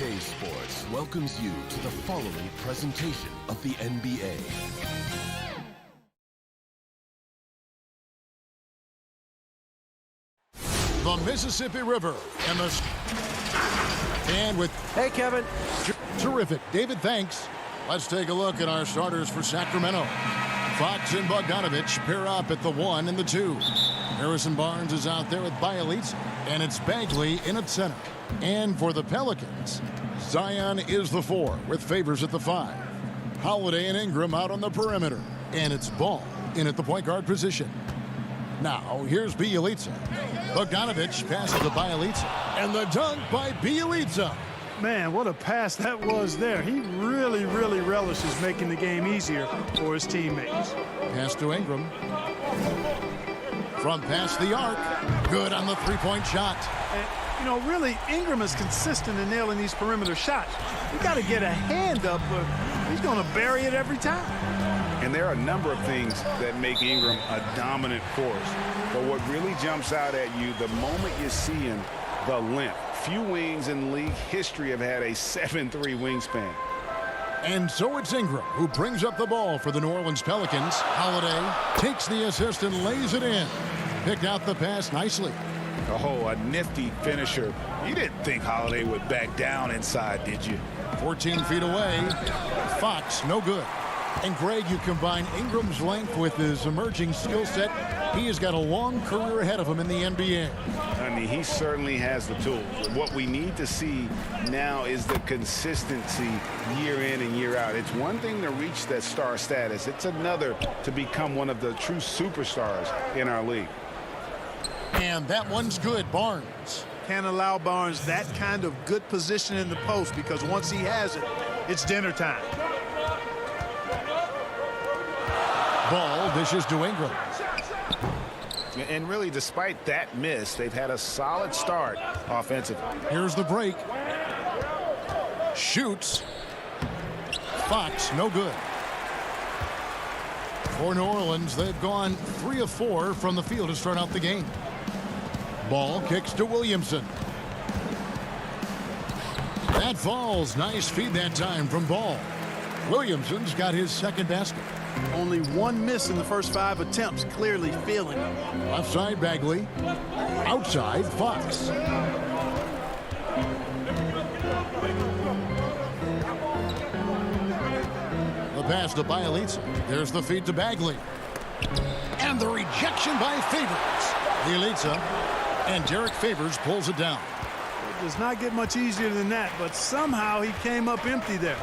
CLA Sports welcomes you to the following presentation of the NBA. The Mississippi River and with hey Kevin, terrific David, thanks. Let's take a look at our starters for Sacramento. Fox and Bogdanovich pair up at the 1 and the 2. Harrison Barnes is out there with Bielitsa, and it's Bagley in at center. And for the Pelicans, Zion is the 4 with Favors at the 5. Holiday and Ingram out on the perimeter, and it's Ball in at the point guard position. Now here's Bielitsa. Bogdanovich passes to Bielitsa, and the dunk by Bielitsa. Man, what a pass that was there. He really relishes making the game easier for his teammates. Pass to Ingram. From past the arc. Good on the three-point shot. And, you know, really, Ingram is consistent in nailing these perimeter shots. You got to get a hand up, but he's going to bury it every time. And there are a number of things that make Ingram a dominant force. But what really jumps out at you, the moment you see him, the length. Few wings in league history have had a 7'3" wingspan. And so it's Ingram who brings up the ball for the New Orleans Pelicans. Holiday takes the assist and lays it in. Picked out the pass nicely. Oh, a nifty finisher. You didn't think Holiday would back down inside, did you? 14 feet away. Fox, no good. And Greg, you combine Ingram's length with his emerging skill set. He has got a long career ahead of him in the NBA. I mean, he certainly has the tools. What we need to see now is the consistency year in and year out. It's one thing to reach that star status. It's another to become one of the true superstars in our league. And that one's good, Barnes. Can't allow Barnes that kind of good position in the post, because once he has it, it's dinner time. Ball dishes to Ingram. And really, despite that miss, they've had a solid start offensively. Here's the break. Shoots. Fox, no good. For New Orleans, they've gone 3 of 4 from the field to start out the game. Ball kicks to Williamson. That falls. Nice feed that time from Ball. Williamson's got his second basket. Only one miss in the first 5 attempts. Clearly feeling it. Left side, Bagley. Outside, Fox. The pass to Bielitsa. There's the feed to Bagley. And the rejection by Favors. Bielitsa and Derek Favors pulls it down. It does not get much easier than that, but somehow he came up empty there.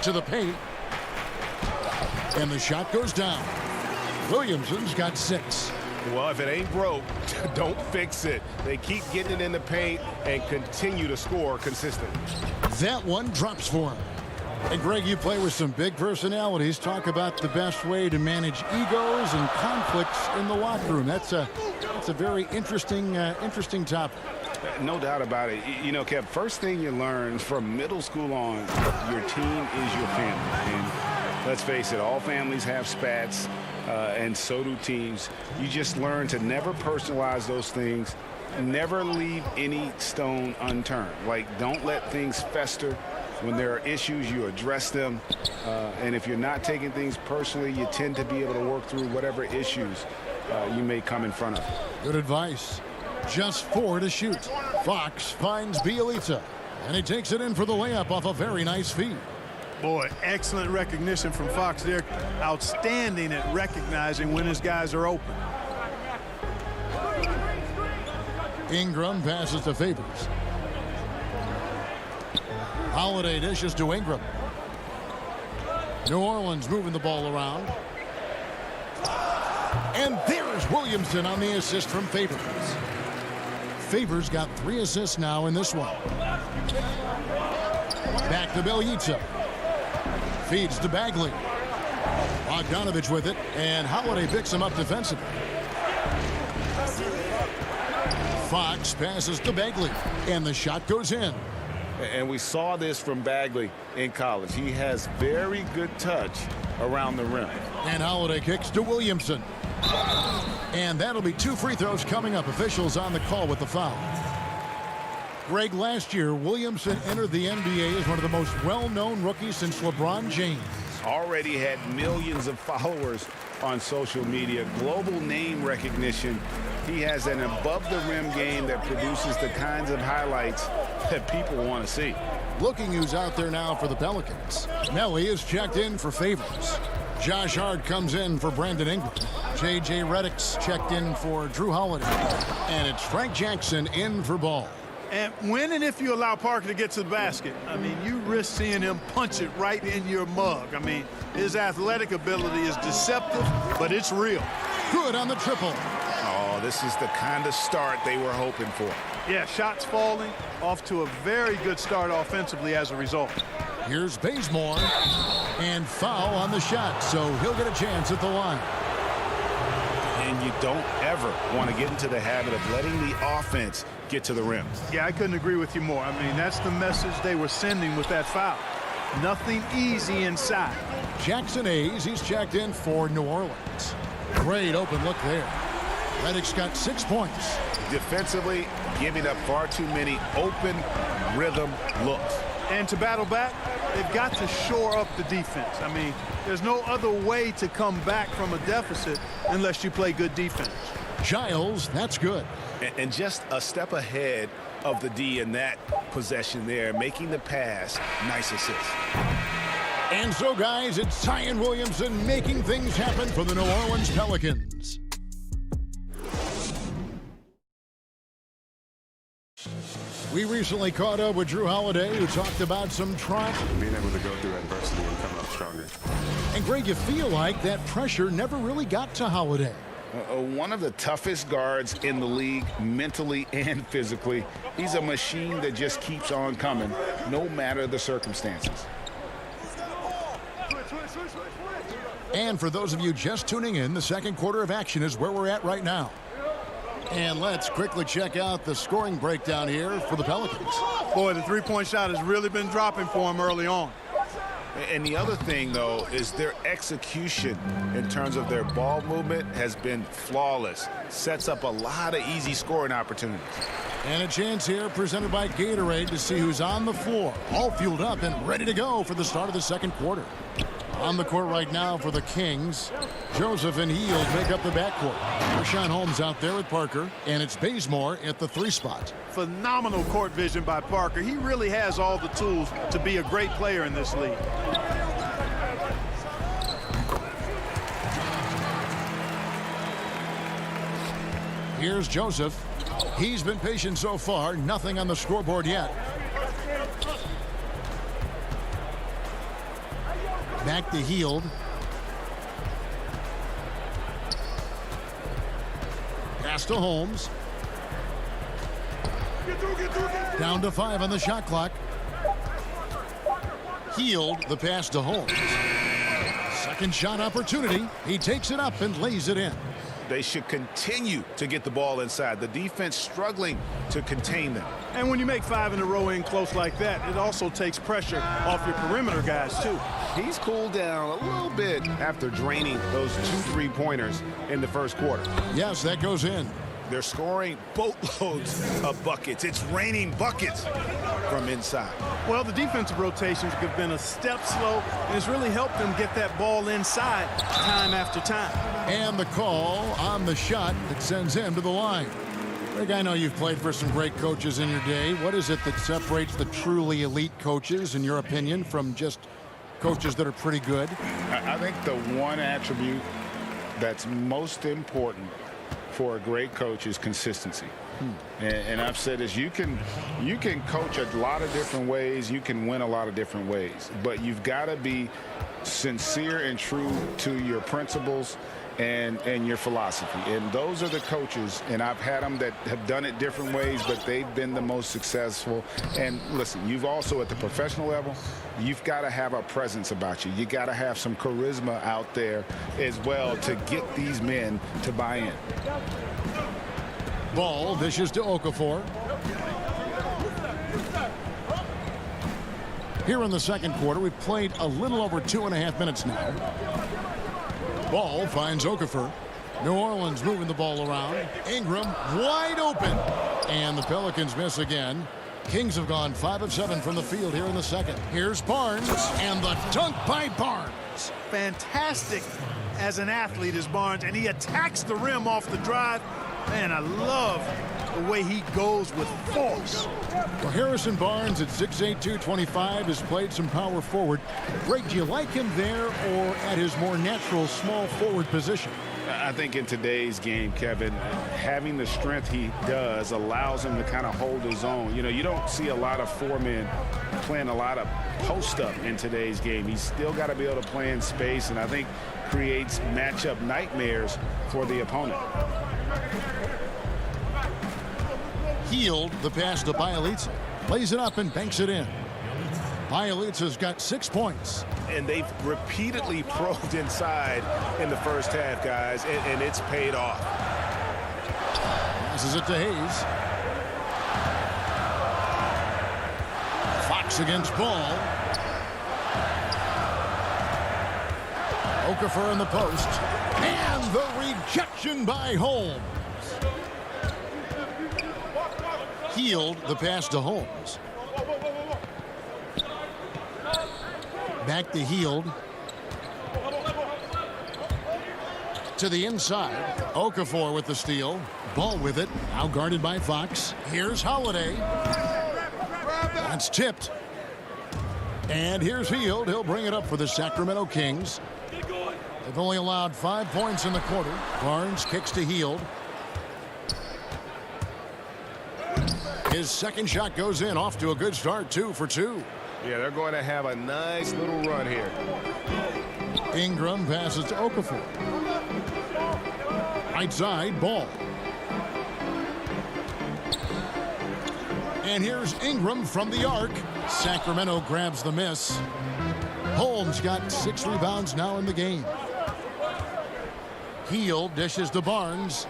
To the paint. And the shot goes down. Williamson's got 6. Well, if it ain't broke, don't fix it. They keep getting it in the paint and continue to score consistently. That one drops for him. And Greg, you play with some big personalities. Talk about the best way to manage egos and conflicts in the locker room. That's a very interesting topic. No doubt about it. You know, Kev, first thing you learn from middle school on, your team is your family. And let's face it, all families have spats, and so do teams. You just learn to never personalize those things. Never leave any stone unturned. Like, don't let things fester. When there are issues, you address them. And if you're not taking things personally, you tend to be able to work through whatever issues you may come in front of. Good advice. Just 4 to shoot. Fox finds Bielitsa, and he takes it in for the layup off a very nice feed. Boy, excellent recognition from Fox there. Outstanding at recognizing when his guys are open. Ingram passes to Favors. Holiday dishes to Ingram. New Orleans moving the ball around. And there's Williamson on the assist from Favors. Favors got 3 assists now in this one. Back to Bielitsa. Feeds to Bagley. Bogdanovich with it, and Holiday picks him up defensively. Fox passes to Bagley, and the shot goes in. And we saw this from Bagley in college. He has very good touch around the rim. And Holiday kicks to Williamson. And that'll be 2 free throws coming up. Officials on the call with the foul. Greg, last year, Williamson entered the NBA as one of the most well-known rookies since LeBron James. Already had millions of followers on social media, global name recognition. He has an above-the-rim game that produces the kinds of highlights that people want to see. Looking who's out there now for the Pelicans. Melly is checked in for Favors. Josh Hart comes in for Brandon Ingram. J.J. Redick's checked in for Drew Holiday. And it's Frank Jackson in for Ball. And when and if you allow Parker to get to the basket, I mean, you risk seeing him punch it right in your mug. I mean, his athletic ability is deceptive, but it's real. Good on the triple. Oh, this is the kind of start they were hoping for. Yeah, shots falling, off to a very good start offensively as a result. Here's Bazemore, and foul on the shot, so he'll get a chance at the line. And you don't ever want to get into the habit of letting the offense get to the rim. Yeah, I couldn't agree with you more. I mean, that's the message they were sending with that foul. Nothing easy inside. Jackson Hayes, he's checked in for New Orleans. Great open look there. Redick's got 6 points. Defensively, giving up far too many open rhythm looks. And to battle back, they've got to shore up the defense. I mean, there's no other way to come back from a deficit unless you play good defense. Giles, that's good. And just a step ahead of the D in that possession there, making the pass. Nice assist. And so, guys, it's Zion Williamson making things happen for the New Orleans Pelicans. We recently caught up with Drew Holiday, who talked about some trials. Being able to go through adversity and come up stronger. And, Greg, you feel like that pressure never really got to Holiday. One of the toughest guards in the league, mentally and physically. He's a machine that just keeps on coming, no matter the circumstances. And for those of you just tuning in, the second quarter of action is where we're at right now. And let's quickly check out the scoring breakdown here for the Pelicans. Boy, the three-point shot has really been dropping for him early on. And the other thing, though, is their execution in terms of their ball movement has been flawless. Sets up a lot of easy scoring opportunities. And a chance here presented by Gatorade to see who's on the floor. All fueled up and ready to go for the start of the second quarter. On the court right now for the Kings, Joseph and Hield make up the backcourt. Rashawn Holmes out there with Parker, and it's Bazemore at the 3 spot. Phenomenal court vision by Parker. He really has all the tools to be a great player in this league. Here's Joseph. He's been patient so far, nothing on the scoreboard yet. Back to Hield. Pass to Holmes. Down to 5 on the shot clock. Hield, the pass to Holmes. Second shot opportunity. He takes it up and lays it in. They should continue to get the ball inside. The defense struggling to contain them. And when you make 5 in a row in close like that, it also takes pressure off your perimeter guys, too. He's cooled down a little bit after draining those 2 3-pointers in the first quarter. Yes, that goes in. They're scoring boatloads of buckets. It's raining buckets from inside. Well, the defensive rotations have been a step slow, and it's really helped them get that ball inside time after time. And the call on the shot that sends him to the line. Greg, I know you've played for some great coaches in your day. What is it that separates the truly elite coaches, in your opinion, from just coaches that are pretty good? I think the one attribute that's most important for a great coach is consistency. And I've said this, you can coach a lot of different ways, you can win a lot of different ways, but you've got to be sincere and true to your principles and your philosophy. And those are the coaches, and I've had them that have done it different ways, but they've been the most successful. And listen, you've also, at the professional level, you've got to have a presence about you. You got to have some charisma out there as well to get these men to buy in. Ball dishes to Okafor. Here in the second quarter, we've played a little over 2.5 minutes now. Ball finds Okafor. New Orleans moving the ball around. Ingram wide open. And the Pelicans miss again. Kings have gone 5 of 7 from the field here in the second. Here's Barnes, and the dunk by Barnes. Fantastic as an athlete is Barnes, and he attacks the rim off the drive. Man, I love the way he goes with force. Well, Harrison Barnes at 6'8", 225 has played some power forward. Greg, do you like him there or at his more natural small forward position? I think in today's game, Kevin, having the strength he does allows him to kind of hold his own. You know, you don't see a lot of four men playing a lot of post-up in today's game. He's still got to be able to play in space, and I think creates matchup nightmares for the opponent. Healed the pass to Bielitsa. Plays it up and banks it in. Bielitsa's got 6 points. And they've repeatedly probed inside in the first half, guys, and it's paid off. Passes it to Hayes. Fox against Ball. Okafor in the post. And the rejection by Holmes. Healed the pass to Holmes. Back to Healed. To the inside. Okafor with the steal. Ball with it. Now guarded by Fox. Here's Holiday. That's tipped. And here's Healed. He'll bring it up for the Sacramento Kings. They've only allowed 5 points in the quarter. Barnes kicks to Healed. His second shot goes in, off to a good start, 2 for 2. Yeah, they're going to have a nice little run here. Ingram passes to Okafor. Right side, Ball. And here's Ingram from the arc. Sacramento grabs the miss. Holmes got 6 rebounds now in the game. Healed dishes to Barnes.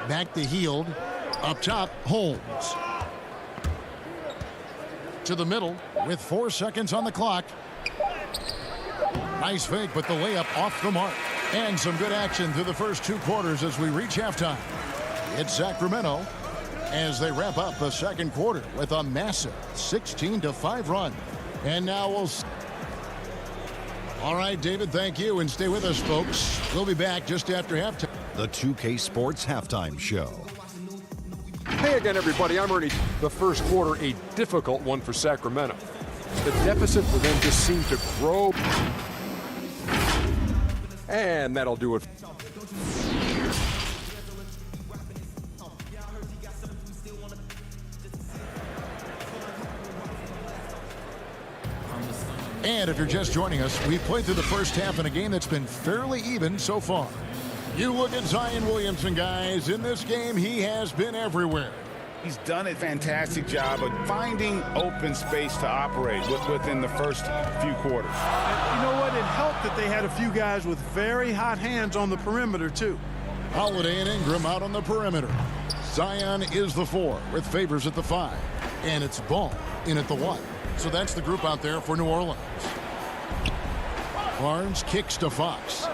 Back to Healed. Up top, Holmes. To the middle with 4 seconds on the clock. Nice fake, but the layup off the mark. And some good action through the first 2 quarters as we reach halftime. It's Sacramento as they wrap up the second quarter with a massive 16-5 run. And now we'll... All right, David, thank you, and stay with us, folks. We'll be back just after halftime. The 2K Sports Halftime Show. Hey again, everybody. I'm Ernie. The first quarter, a difficult one for Sacramento. The deficit for them just seemed to grow. And that'll do it. And if you're just joining us, we've played through the first half in a game that's been fairly even so far. You look at Zion Williamson, guys. In this game, he has been everywhere. He's done a fantastic job of finding open space to operate within the first few quarters. And you know what? It helped that they had a few guys with very hot hands on the perimeter, too. Holiday and Ingram out on the perimeter. Zion is the 4 with Favors at the 5. And it's Ball in at the 1. So that's the group out there for New Orleans. Barnes kicks to Fox.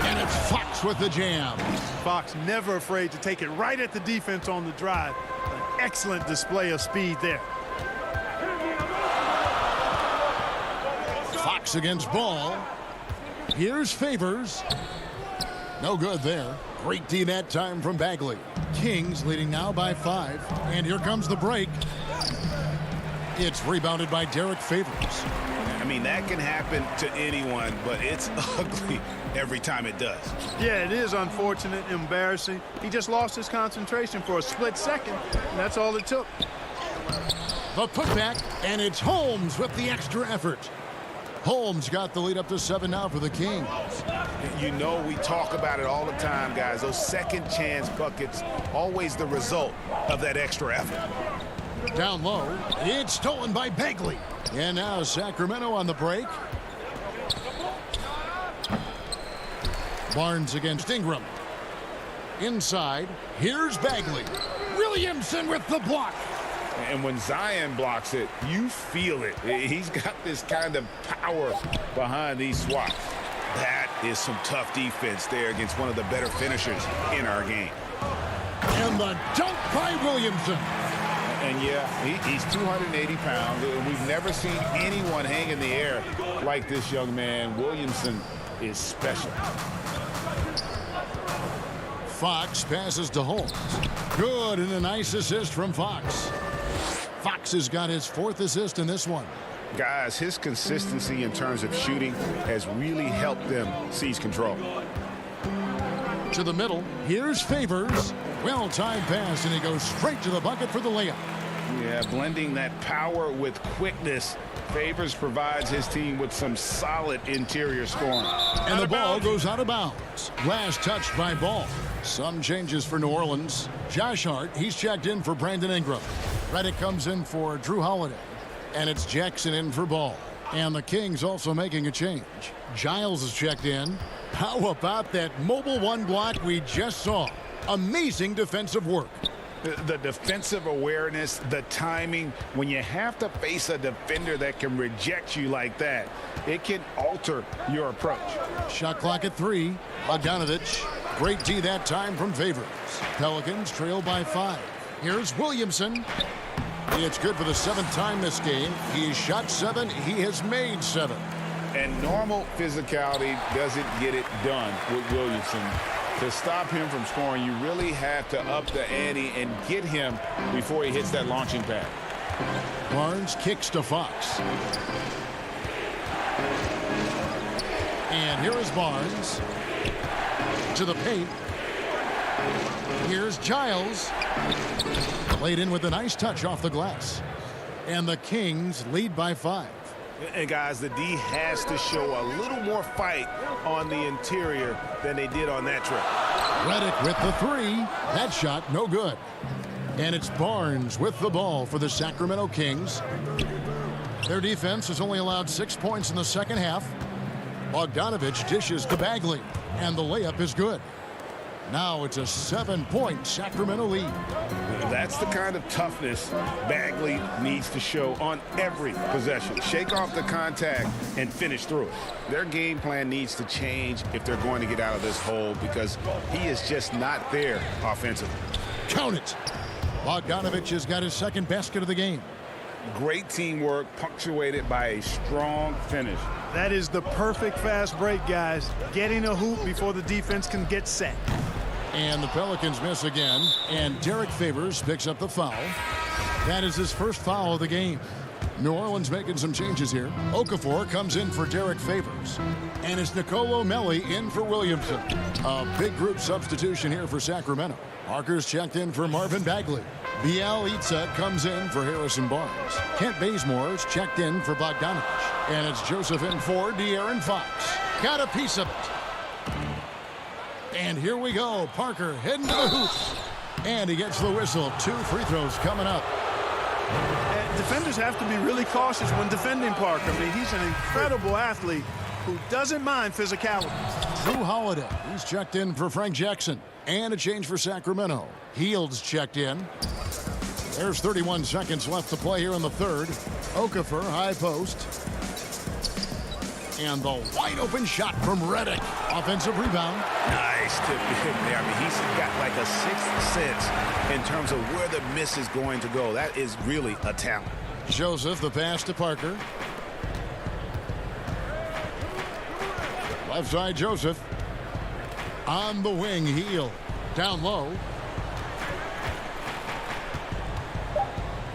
And it's Fox with the jam. Fox never afraid to take it right at the defense on the drive. An excellent display of speed there. Fox against Ball. Here's Favors. No good there. Great D that time from Bagley. Kings leading now by 5. And here comes the break. It's rebounded by Derek Favors. I mean, that can happen to anyone, but it's ugly every time it does. Yeah, it is unfortunate, embarrassing. He just lost his concentration for a split second, and that's all it took. The putback, and it's Holmes with the extra effort. Holmes got the lead up to 7 now for the Kings. You know, we talk about it all the time, guys. Those second chance buckets, always the result of that extra effort. Down low, it's stolen by Bagley. And now Sacramento on the break. Barnes against Ingram. Inside, here's Bagley. Williamson with the block. And when Zion blocks it, you feel it. He's got this kind of power behind these swats. That is some tough defense there against one of the better finishers in our game. And the dunk by Williamson. And yeah, he's 280 pounds. We've never seen anyone hang in the air like this young man. Williamson is special. Fox passes to Holmes. Good, and a nice assist from Fox. Fox has got his 4th assist in this one. Guys, his consistency in terms of shooting has really helped them seize control. To the middle, here's Favors. Well-timed pass, and he goes straight to the bucket for the layup. Yeah, blending that power with quickness. Favors provides his team with some solid interior scoring. And the ball goes out of bounds. Last touched by Ball. Some changes for New Orleans. Josh Hart, he's checked in for Brandon Ingram. Redick comes in for Drew Holiday. And it's Jackson in for Ball. And the Kings also making a change. Giles is checked in. How about that mobile 1 block we just saw? Amazing defensive work. The defensive awareness, the timing, when you have to face a defender that can reject you like that, it can alter your approach. Shot clock at 3. Bogdanovich. Great D that time from Favors. Pelicans trail by 5. Here's Williamson. It's good for the 7th time this game. He's shot 7. He has made 7. And normal physicality doesn't get it done with Williamson. To stop him from scoring, you really have to up the ante and get him before he hits that launching pad. Barnes kicks to Fox. And here is Barnes. To the paint. Here's Giles. Played in with a nice touch off the glass. And the Kings lead by 5. And guys, the D has to show a little more fight on the interior than they did on that trip. Redick with the 3. That shot no good. And it's Barnes with the ball for the Sacramento Kings. Their defense has only allowed 6 points in the second half. Bogdanovich dishes to Bagley, and the layup is good. Now it's a 7-point Sacramento lead. That's the kind of toughness Bagley needs to show on every possession. Shake off the contact and finish through it. Their game plan needs to change if they're going to get out of this hole, because he is just not there offensively. Count it. Bogdanovich has got his 2nd basket of the game. Great teamwork punctuated by a strong finish. That is the perfect fast break, guys. Getting a hoop before the defense can get set. And the Pelicans miss again, and Derek Favors picks up the foul. That is his 1st foul of the game. New Orleans making some changes here. Okafor comes in for Derek Favors. And it's Nicolo Melli in for Williamson. A big group substitution here for Sacramento. Parker's checked in for Marvin Bagley. Bielitsa comes in for Harrison Barnes. Kent Bazemore's checked in for Bogdanovich. And it's Joseph in for De'Aaron Fox. Got a piece of it. And here we go. Parker heading to the hoop. And he gets the whistle. 2 free throws coming up. Defenders have to be really cautious when defending Parker. I mean, he's an incredible athlete who doesn't mind physicality. Drew Holiday, he's checked in for Frank Jackson. And a change for Sacramento. Heald's checked in. There's 31 seconds left to play here in the 3rd. Okafor, high post. And the wide open shot from Redick. Offensive rebound. Nice tip to him there. I mean, he's got like a 6th sense in terms of where the miss is going to go. That is really a talent. Joseph, the pass to Parker. Left side, Joseph. On the wing, Hield. Down low.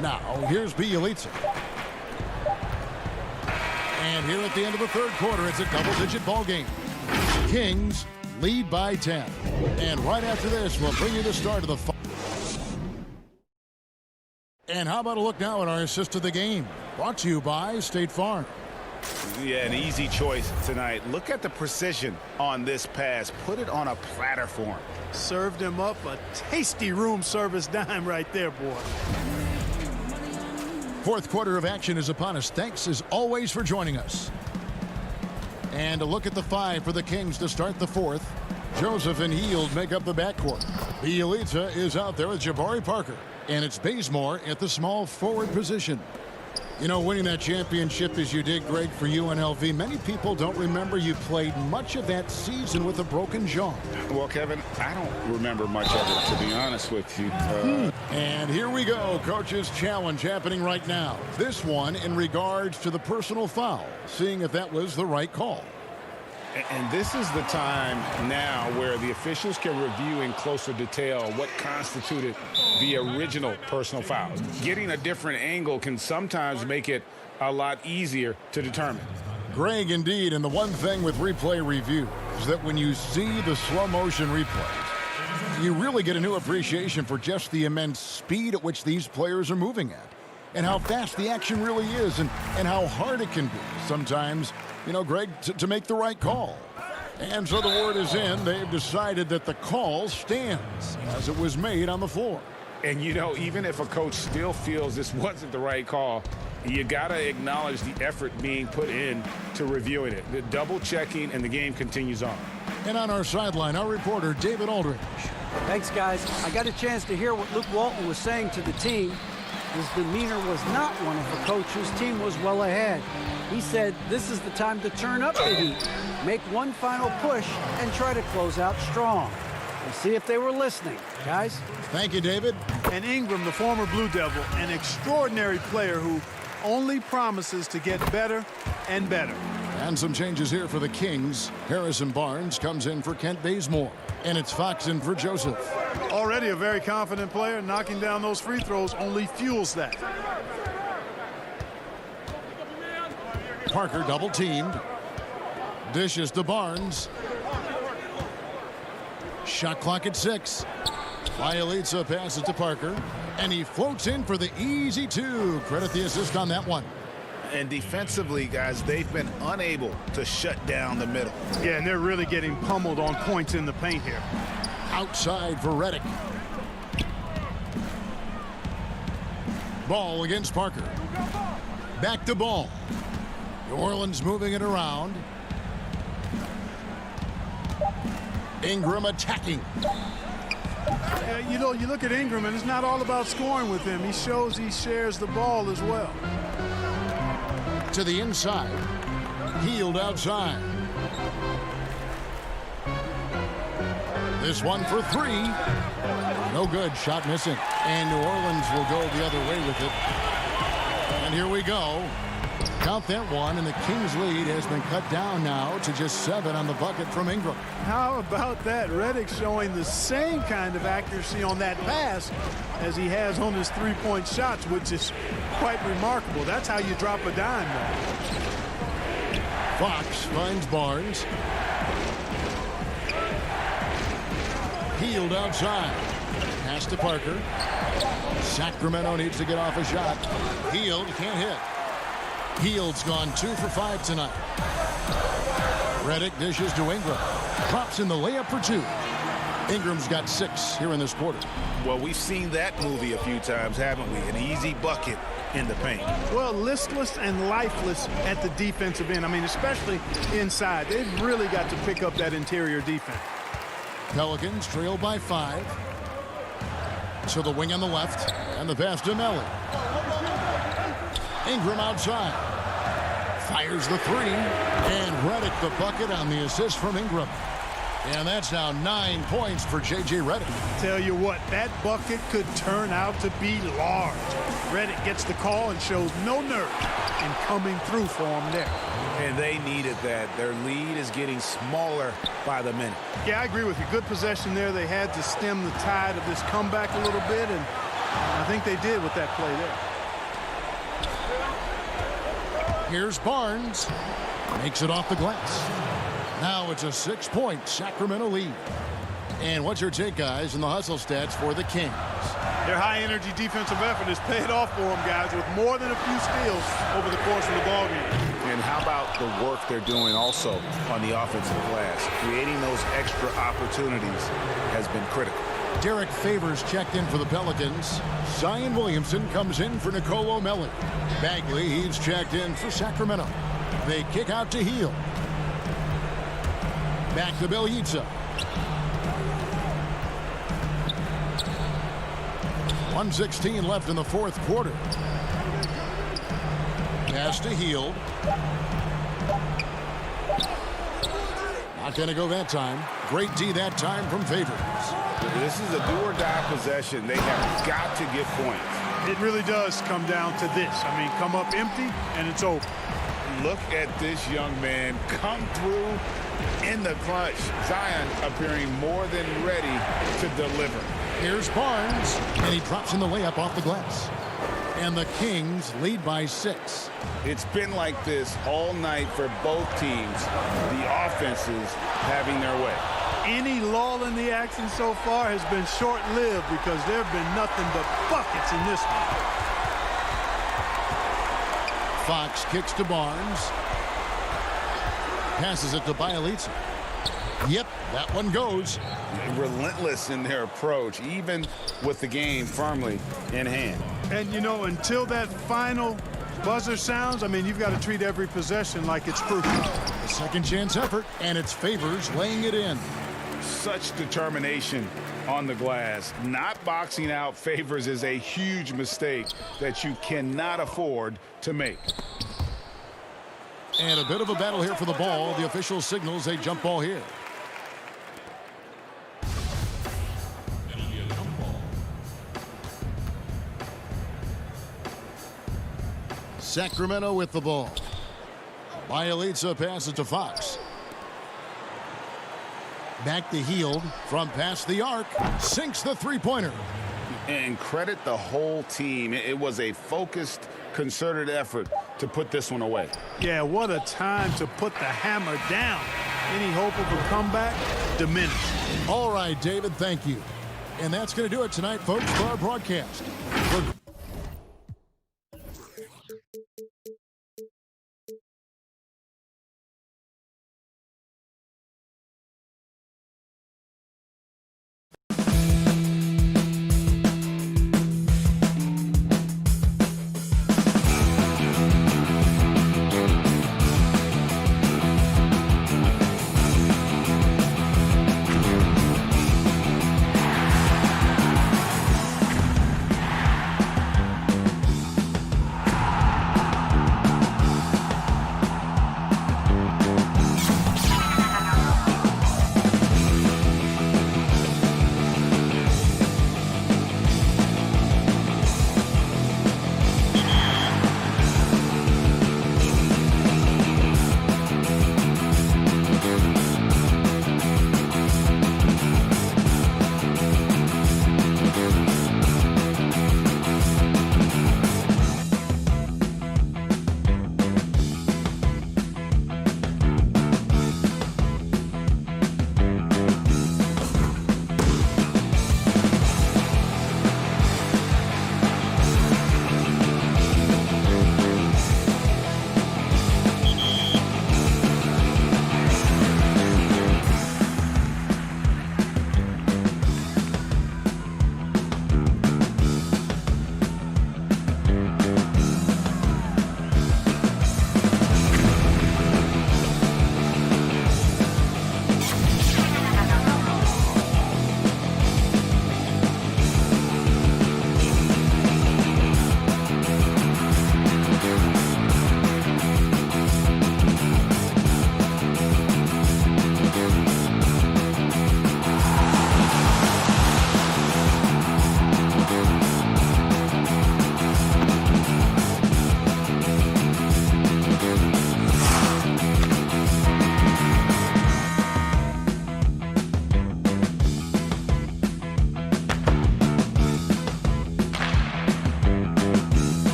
Now, here's Bielitsa. And here at the end of the 3rd quarter, it's a double-digit ball game. Kings lead by 10. And right after this, we'll bring you the start of the And how about a look now at our assist of the game? Brought to you by State Farm. Yeah, an easy choice tonight. Look at the precision on this pass. Put it on a platter for him. Served him up a tasty room service dime right there, boy. 4th quarter of action is upon us. Thanks as always for joining us. And a look at the 5 for the Kings to start the 4th. Joseph and Hield make up the backcourt. Bielitsa is out there with Jabari Parker. And it's Bazemore at the small forward position. You know, winning that championship as you did, Greg, for UNLV, many people don't remember you played much of that season with a broken jaw. Well, Kevin, I don't remember much of it, to be honest with you. And here we go, Coach's challenge happening right now. This one in regards to the personal foul, seeing if that was the right call. And this is the time now where the officials can review in closer detail what constituted the original personal foul. Getting a different angle can sometimes make it a lot easier to determine. Greg, indeed, and the one thing with replay review is that when you see the slow motion replays, you really get a new appreciation for just the immense speed at which these players are moving at, and how fast the action really is, and how hard it can be sometimes, you know, Greg, to make the right call. And so the word is in. They've decided that the call stands as it was made on the floor. And, you know, even if a coach still feels this wasn't the right call, you got to acknowledge the effort being put in to reviewing it. The double checking, and the game continues on. And on our sideline, our reporter, David Aldridge. Thanks, guys. I got a chance to hear what Luke Walton was saying to the team. His demeanor was not one of a coach whose team was well ahead. He said this is the time to turn up the heat, make one final push, and try to close out strong. We'll see if they were listening, guys. Thank you, David. And Ingram, the former Blue Devil, an extraordinary player who only promises to get better and better. And some changes here for the Kings. Harrison Barnes comes in for Kent Bazemore. And it's Fox in for Joseph. Already a very confident player. Knocking down those free throws only fuels that. Parker double teamed. Dishes to Barnes. Shot clock at 6. Bielitsa passes to Parker. And he floats in for the easy 2. Credit the assist on that one. And defensively, guys, they've been unable to shut down the middle. Yeah, and they're really getting pummeled on points in the paint here. Outside for Reddick. Ball against Parker. Back to Ball. New Orleans moving it around. Ingram attacking. You know, you look at Ingram, and it's not all about scoring with him. He shows he shares the ball as well. To the inside. Healed outside. This one for 3. No good. Shot missing. And New Orleans will go the other way with it. And here we go. Count that one, and the Kings lead has been cut down now to just 7 on the bucket from Ingram. How about that? Reddick showing the same kind of accuracy on that pass as he has on his three-point shots, which is quite remarkable. That's how you drop a dime, though. Fox finds Barnes. Healed outside. Pass to Parker. Sacramento needs to get off a shot. Healed, can't hit. Heald's gone 2 for 5 tonight. Reddick dishes to Ingram. Drops in the layup for 2. Ingram's got 6 here in this quarter. Well, we've seen that movie a few times, haven't we? An easy bucket in the paint. Well, listless and lifeless at the defensive end. I mean, especially inside. They've really got to pick up that interior defense. Pelicans trail by 5. To the wing on the left. And the pass to Melly. Ingram outside. Fires the 3. And Reddick the bucket on the assist from Ingram. And that's now 9 points for J.J. Reddick. Tell you what, that bucket could turn out to be large. Reddick gets the call and shows no nerve in coming through for him there. And they needed that. Their lead is getting smaller by the minute. Yeah, I agree with you. Good possession there. They had to stem the tide of this comeback a little bit, and I think they did with that play there. Here's Barnes. Makes it off the glass. Now it's a 6-point Sacramento lead. And what's your take, guys, in the hustle stats for the Kings? Their high-energy defensive effort has paid off for them, guys, with more than a few steals over the course of the ballgame. And how about the work they're doing also on the offensive glass? Creating those extra opportunities has been critical. Derek Favors checked in for the Pelicans. Zion Williamson comes in for Nicolo Melli. Bagley, he's checked in for Sacramento. They kick out to Hield. Back to Bielitsa. 1:16 left in the fourth quarter. Pass to Hield. Not going to go that time. Great D that time from Favors. This is a do-or-die possession. They have got to get points. It really does come down to this. I mean, come up empty, and it's over. Look at this young man come through in the clutch. Zion appearing more than ready to deliver. Here's Barnes, and he drops in the layup off the glass. And the Kings lead by 6. It's been like this all night for both teams. The offenses having their way. Any lull in the action so far has been short-lived because there have been nothing but buckets in this one. Fox kicks to Barnes. Passes it to Bielitsa. Yep, that one goes. Relentless in their approach, even with the game firmly in hand. And, you know, until that final buzzer sounds, I mean, you've got to treat every possession like it's crucial. A second chance effort, and it's Favors laying it in. Such determination on the glass. Not boxing out Favors is a huge mistake that you cannot afford to make. And a bit of a battle here for the ball. The official signals a jump ball here. Sacramento with the ball. Bielitsa passes to Fox. Back to Hield from past the arc. Sinks the three-pointer. And credit the whole team. It was a focused, concerted effort to put this one away. Yeah, what a time to put the hammer down. Any hope of a comeback diminished. All right, David, thank you. And that's going to do it tonight, folks, for our broadcast.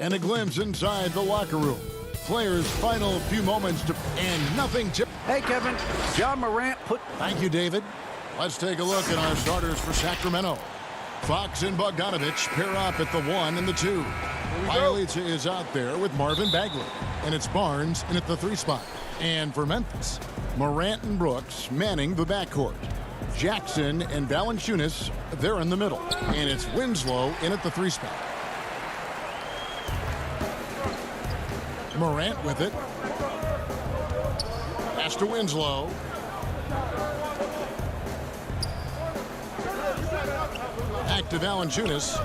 And a glimpse inside the locker room. Players' final few moments and nothing to... Hey, Kevin, John Morant put... Thank you, David. Let's take a look at our starters for Sacramento. Fox and Bogdanovich pair up at the 1 and the 2. Bielitsa is out there with Marvin Bagley. And it's Barnes in at the 3 spot. And for Memphis, Morant and Brooks manning the backcourt. Jackson and Valanciunas, they're in the middle. And it's Winslow in at the 3 spot. Morant with it. Pass to Winslow. Back to Valanciunas.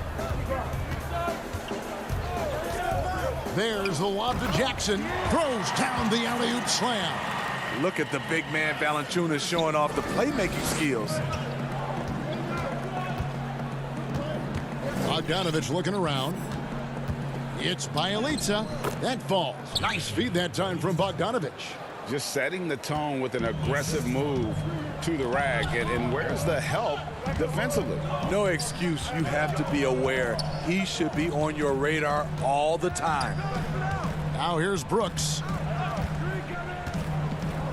There's the lob to Jackson. Throws down the alley-oop slam. Look at the big man Valanciunas showing off the playmaking skills. Bogdanovich looking around. It's Bielitsa. That falls. Nice feed that time from Bogdanovich. Just setting the tone with an aggressive move to the rack. And where's the help defensively? No excuse. You have to be aware. He should be on your radar all the time. Now here's Brooks.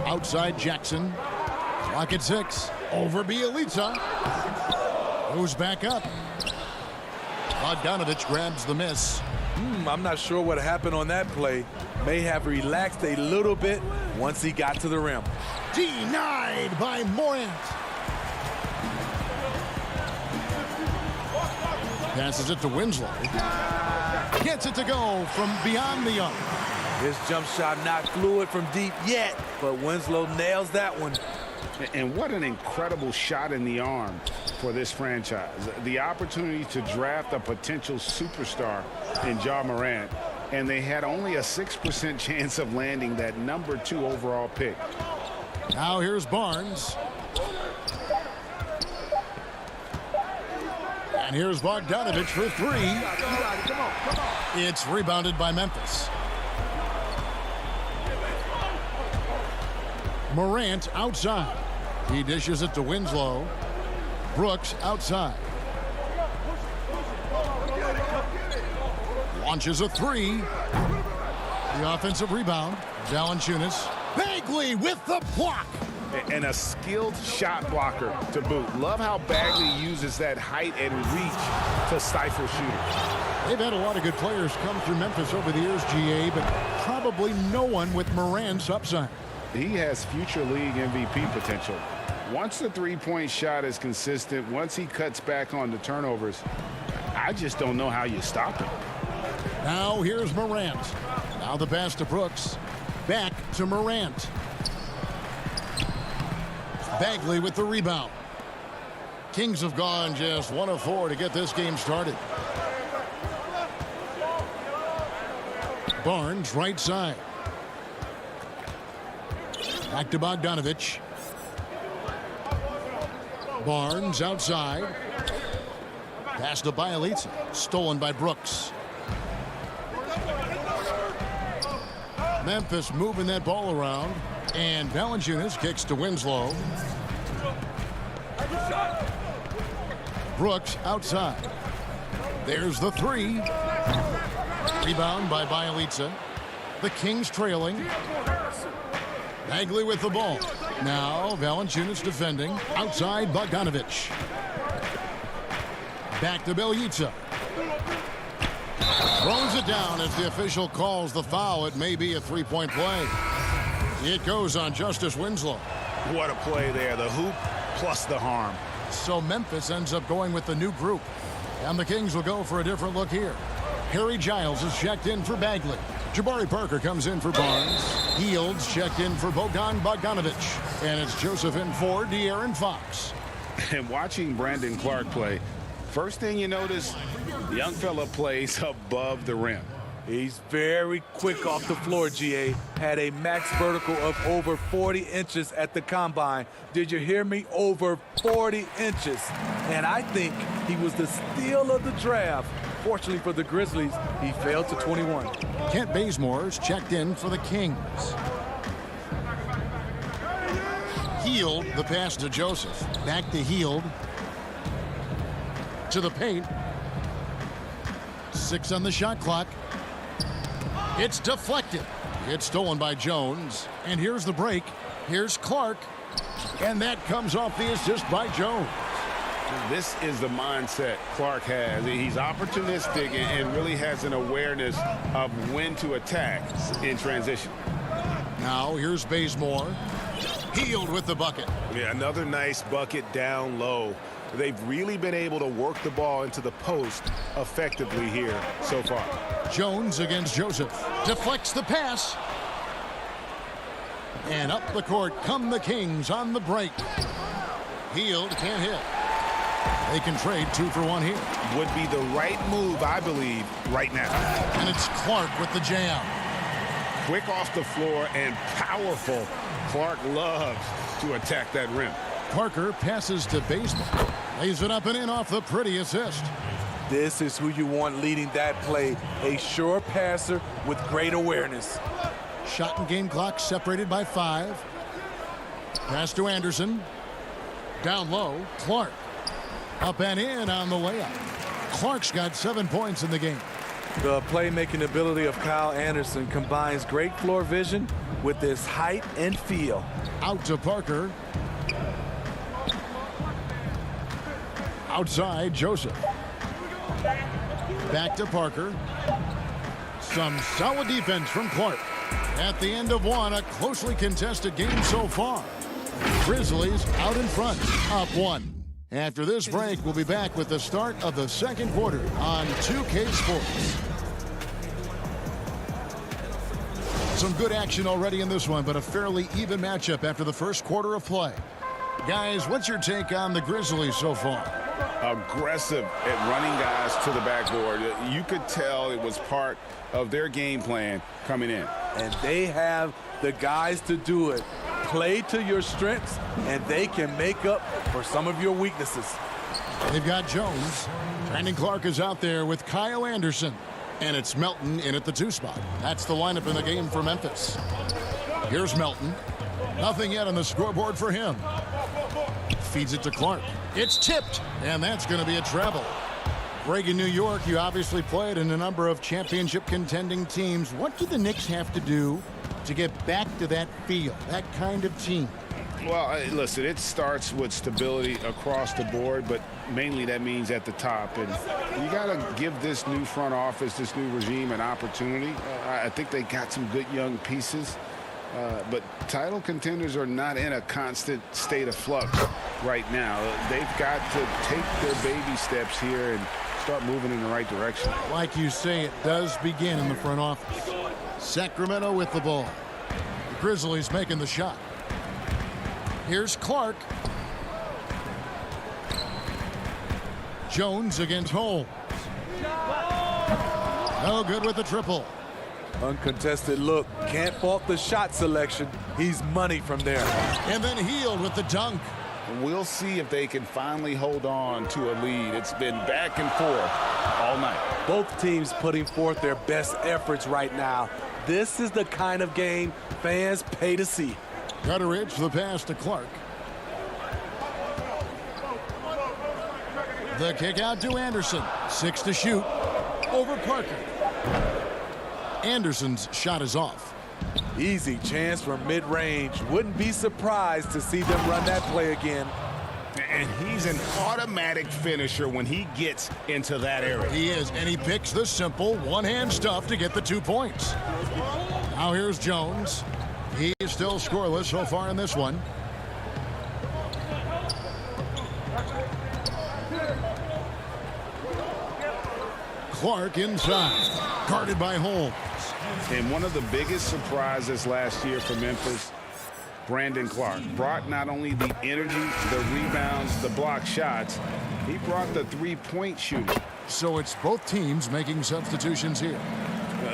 Outside Jackson. Clock at 6. Over Bielitsa. Goes back up. Bogdanovich grabs the miss. I'm not sure what happened on that play. May have relaxed a little bit once he got to the rim. Denied by Morant. Passes it to Winslow. Gets it to go from beyond the arc. His jump shot not fluid from deep yet, but Winslow nails that one. And what an incredible shot in the arm for this franchise. The opportunity to draft a potential superstar in Ja Morant, and they had only a 6% chance of landing that number 2 overall pick. Now here's Barnes. And here's Bogdanovich for 3. It's rebounded by Memphis. Morant outside. He dishes it to Winslow. Brooks outside. Launches a 3. The offensive rebound. Valanciunas. Bagley with the block. And a skilled shot blocker to boot. Love how Bagley uses that height and reach to stifle shooters. They've had a lot of good players come through Memphis over the years, GA, but probably no one with Morant's upside. He has future league MVP potential. Once the three-point shot is consistent, once he cuts back on the turnovers, I just don't know how you stop him. Now here's Morant. Now the pass to Brooks. Back to Morant. Bagley with the rebound. Kings have gone just 1 of 4 to get this game started. Barnes right side. Back to Bogdanovich. Barnes outside. Pass to Bielitsa. Stolen by Brooks. Memphis moving that ball around. And Valanciunas kicks to Winslow. Brooks outside. There's the 3. Rebound by Bielitsa. The Kings trailing. Bagley with the ball. Now Valanciunas defending. Outside Bogdanovich. Back to Bielitsa. Throws it down as the official calls the foul. It may be a 3-point play. It goes on Justice Winslow. What a play there. The hoop plus the harm. So Memphis ends up going with the new group. And the Kings will go for a different look here. Harry Giles is checked in for Bagley. Jabari Parker comes in for Barnes. Fields checked in for Bogdanovich. And it's Joseph in for De'Aaron Fox. And watching Brandon Clark play, first thing you notice, the young fella plays above the rim. He's very quick off the floor, GA. Had a max vertical of over 40 inches at the combine. Did you hear me? Over 40 inches. And I think he was the steal of the draft. Fortunately for the Grizzlies, he fell to 21. Kent Bazemore's checked in for the Kings. Hield, the pass to Joseph. Back to Hield. To the paint. 6 on the shot clock. It's deflected. It's stolen by Jones. And here's the break. Here's Clark. And that comes off the assist by Jones. This is the mindset Clark has. He's opportunistic and really has an awareness of when to attack in transition. Now here's Bazemore. Healed with the bucket. Yeah, another nice bucket down low. They've really been able to work the ball into the post effectively here so far. Jones against Joseph. Deflects the pass. And up the court come the Kings on the break. Healed, can't hit. They can trade 2 for 1 here. Would be the right move, I believe, right now. And it's Clark with the jam. Quick off the floor and powerful. Clark loves to attack that rim. Parker passes to Bazemore. Lays it up and in off the pretty assist. This is who you want leading that play. A sure passer with great awareness. Shot and game clock separated by 5. Pass to Anderson. Down low, Clark. Up and in on the layup. Clark's got 7 points in the game. The playmaking ability of Kyle Anderson combines great floor vision with his height and feel. Out to Parker. Outside, Joseph. Back to Parker. Some solid defense from Clark. At the end of one, a closely contested game so far. Grizzlies out in front, up 1. After this break, we'll be back with the start of the second quarter on 2K Sports. Some good action already in this one, but a fairly even matchup after the first quarter of play. Guys, what's your take on the Grizzlies so far? Aggressive at running guys to the backboard. You could tell it was part of their game plan coming in. And they have the guys to do it. Play to your strengths, and they can make up for some of your weaknesses. They've got Jones. Brandon Clark is out there with Kyle Anderson. And it's Melton in at the 2 spot. That's the lineup in the game for Memphis. Here's Melton. Nothing yet on the scoreboard for him. Feeds it to Clark. It's tipped, and that's going to be a travel. Greg, in New York, you obviously played in a number of championship contending teams. What do the Knicks have to do to get back to that feel, that kind of team? Well, listen, it starts with stability across the board, but mainly that means at the top. And you got to give this new front office, this new regime, an opportunity. I think they got some good young pieces. But title contenders are not in a constant state of flux right now. They've got to take their baby steps here and start moving in the right direction. Like you say, it does begin in the front office. Sacramento with the ball. The Grizzlies making the shot. Here's Clark. Jones against Holmes. No good with the triple. Uncontested look. Can't fault the shot selection. He's money from there. And then Healed with the dunk. We'll see if they can finally hold on to a lead. It's been back and forth all night. Both teams putting forth their best efforts right now. This is the kind of game fans pay to see. Gutteridge, the pass to Clark. The kick out to Anderson. 6 to shoot. Over Parker. Anderson's shot is off. Easy chance from mid-range. Wouldn't be surprised to see them run that play again. And he's an automatic finisher when he gets into that area. He is, and he picks the simple one-hand stuff to get the 2 points. Now here's Jones. He is still scoreless so far in this one. Clark inside, guarded by Holmes. And one of the biggest surprises last year for Memphis, Brandon Clark, brought not only the energy, the rebounds, the block shots, he brought the three-point shooting. So it's both teams making substitutions here.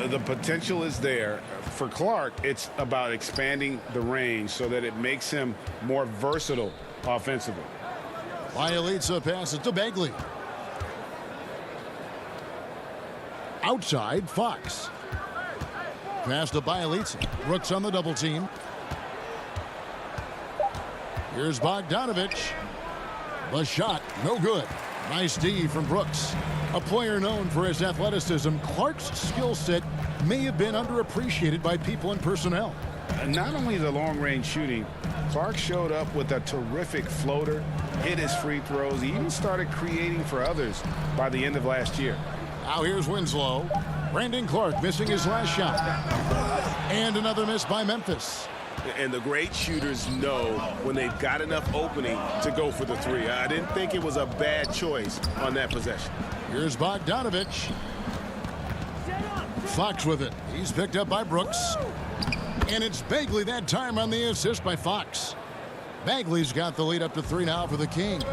The potential is there. For Clark, it's about expanding the range so that it makes him more versatile offensively. Bielitsa passes to Bagley. Outside, Fox. Pass to Bielitsa. Brooks on the double team. Here's Bogdanovich. The shot, no good. Nice D from Brooks. A player known for his athleticism, Clark's skill set may have been underappreciated by people and personnel. Not only the long-range shooting, Clark showed up with a terrific floater, hit his free throws. He even started creating for others by the end of last year. Now here's Winslow. Brandon Clark missing his last shot. And another miss by Memphis. And the great shooters know when they've got enough opening to go for the three. I didn't think it was a bad choice on that possession. Here's Bogdanovich. Fox with it. He's picked up by Brooks. And it's Bagley that time on the assist by Fox. Bagley's got the lead up to 3 now for the Kings.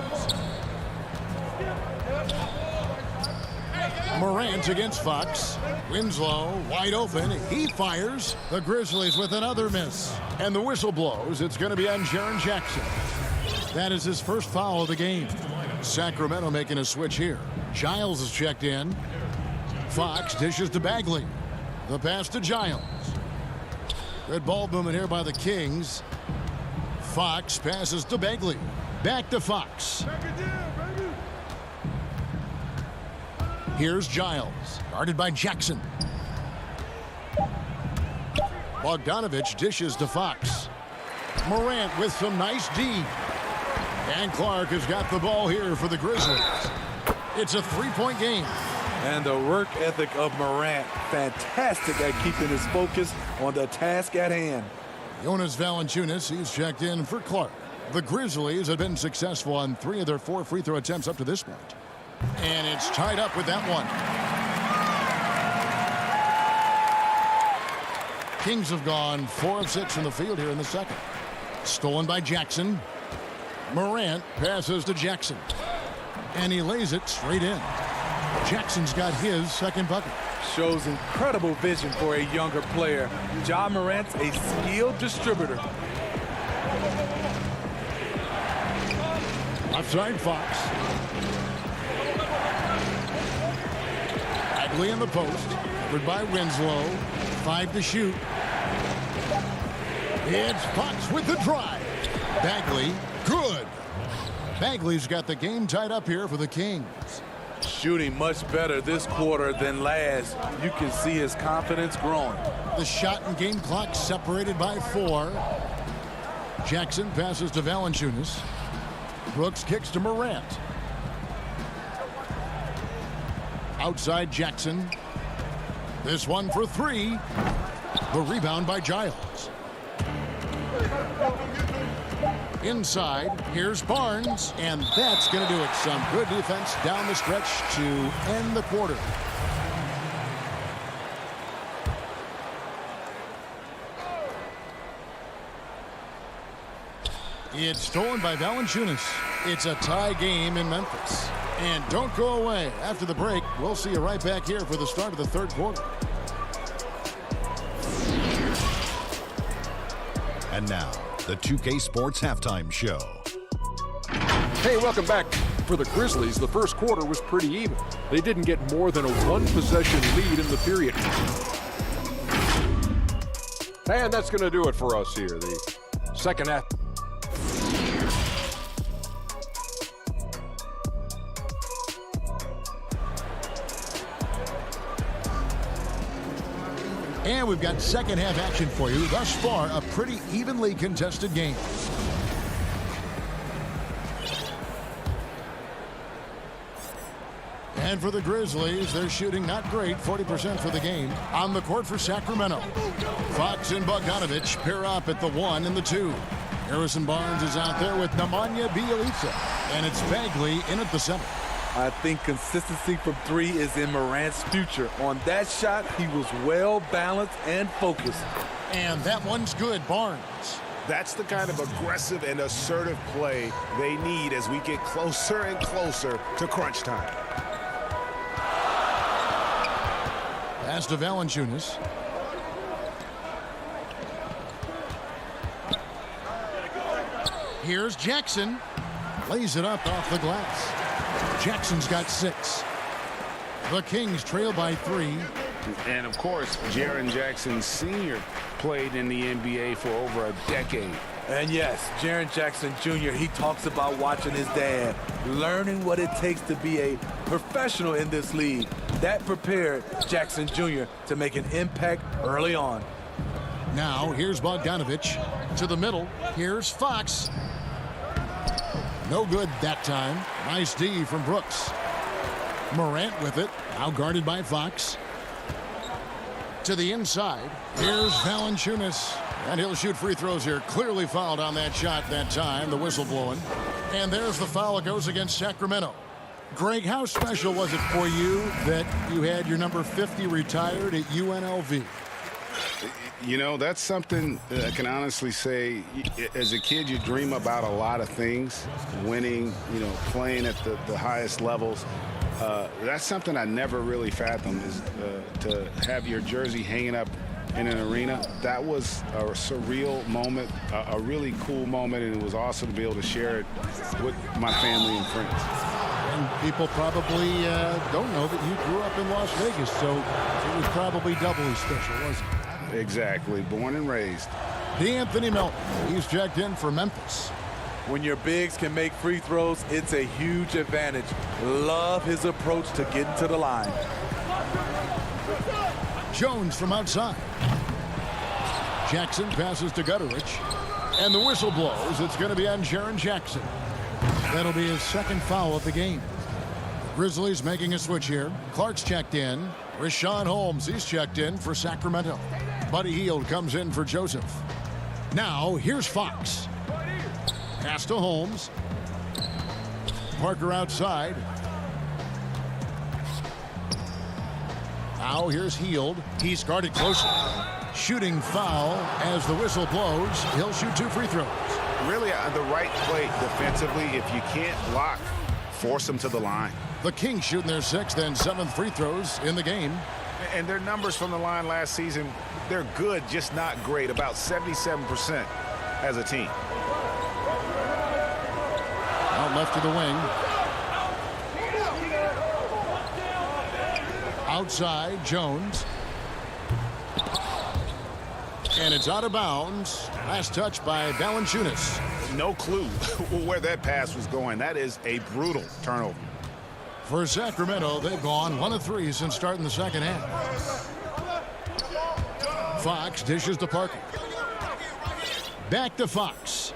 Morant against Fox. Winslow wide open. He fires. The Grizzlies with another miss. And the whistle blows. It's going to be on Jaren Jackson. That is his first foul of the game. Sacramento making a switch here. Giles is checked in. Fox dishes to Bagley. The pass to Giles. Good ball movement here by the Kings. Fox passes to Bagley. Back to Fox. Here's Giles, guarded by Jackson. Bogdanovich dishes to Fox. Morant with some nice D. And Clark has got the ball here for the Grizzlies. It's a 3-point game. And the work ethic of Morant, fantastic at keeping his focus on the task at hand. Jonas Valanciunas, he's checked in for Clark. The Grizzlies have been successful on 3 of their 4 free throw attempts up to this point. And it's tied up with that one. Kings have gone 4 of 6 from the field here in the second. Stolen by Jackson. Morant passes to Jackson. And he lays it straight in. Jackson's got his second bucket. Shows incredible vision for a younger player. Ja Morant's a skilled distributor. Outside Fox. Bagley in the post. Covered by Winslow. 5 to shoot. It's Fox with the drive. Bagley, good. Bagley's got the game tied up here for the Kings. Shooting much better this quarter than last. You can see his confidence growing. The shot and game clock separated by 4. Jackson passes to Valanciunas. Brooks kicks to Morant. Outside Jackson. This one for 3. The rebound by Giles. Inside, here's Barnes, and that's going to do it. Some good defense down the stretch to end the quarter. It's stolen by Valanciunas. It's a tie game in Memphis. And don't go away. After the break, we'll see you right back here for the start of the third quarter. And now, the 2K Sports Halftime Show. Hey, welcome back. For the Grizzlies, the first quarter was pretty even. They didn't get more than a 1-possession lead in the period. And that's going to do it for us here. The second half. And we've got second half action for you. Thus far, a pretty evenly contested game. And for the Grizzlies, they're shooting not great, 40% for the game. On the court for Sacramento, Fox and Bogdanovich pair up at the 1 and the 2. Harrison Barnes is out there with Nemanja Bjelica. And it's Bagley in at the 7. I think consistency from 3 is in Morant's future. On that shot, he was well balanced and focused. And that one's good, Barnes. That's the kind of aggressive and assertive play they need as we get closer and closer to crunch time. Pass to Valanciunas. Here's Jackson. Lays it up off the glass. Jackson's got 6. The Kings trail by 3. And, of course, Jaren Jackson Sr. played in the NBA for over a decade. And yes, Jaren Jackson Jr., he talks about watching his dad, learning what it takes to be a professional in this league. That prepared Jackson Jr. to make an impact early on. Now, here's Bogdanovich to the middle. Here's Fox. No good that time. Nice D from Brooks. Morant with it. Now guarded by Fox. To the inside. Here's Valanciunas. And he'll shoot free throws here. Clearly fouled on that shot that time. The whistle blowing. And there's the foul that goes against Sacramento. Greg, how special was it for you that you had your number 50 retired at UNLV? You know, that's something I can honestly say. As a kid, you dream about a lot of things. Winning, you know, playing at the highest levels. That's something I never really fathomed, is to have your jersey hanging up in an arena. That was a surreal moment, a really cool moment, and it was awesome to be able to share it with my family and friends. And people probably don't know that you grew up in Las Vegas, so it was probably doubly special, wasn't it? Exactly. Born and raised. D'Anthony Melton. He's checked in for Memphis. When your bigs can make free throws, it's a huge advantage. Love his approach to getting to the line. Jones from outside. Jackson passes to Gutteridge. And the whistle blows. It's going to be on Jaren Jackson. That'll be his second foul of the game. Grizzlies making a switch here. Clark's checked in. Richaun Holmes, he's checked in for Sacramento. Buddy Hield comes in for Joseph. Now, here's Fox. Pass to Holmes. Parker outside. Now here's Hield. He's guarded closely. Shooting foul as the whistle blows. He'll shoot 2 free throws. Really, the right play defensively. If you can't block, force them to the line. The Kings shooting their 6th and 7th free throws in the game. And their numbers from the line last season, they're good, just not great. About 77% as a team. Out left to the wing. Outside, Jones. And it's out of bounds. Last touch by Valanciunas. No clue where that pass was going. That is a brutal turnover. For Sacramento, they've gone 1 of 3 since starting the second half. Fox dishes to Parker. Back to Fox.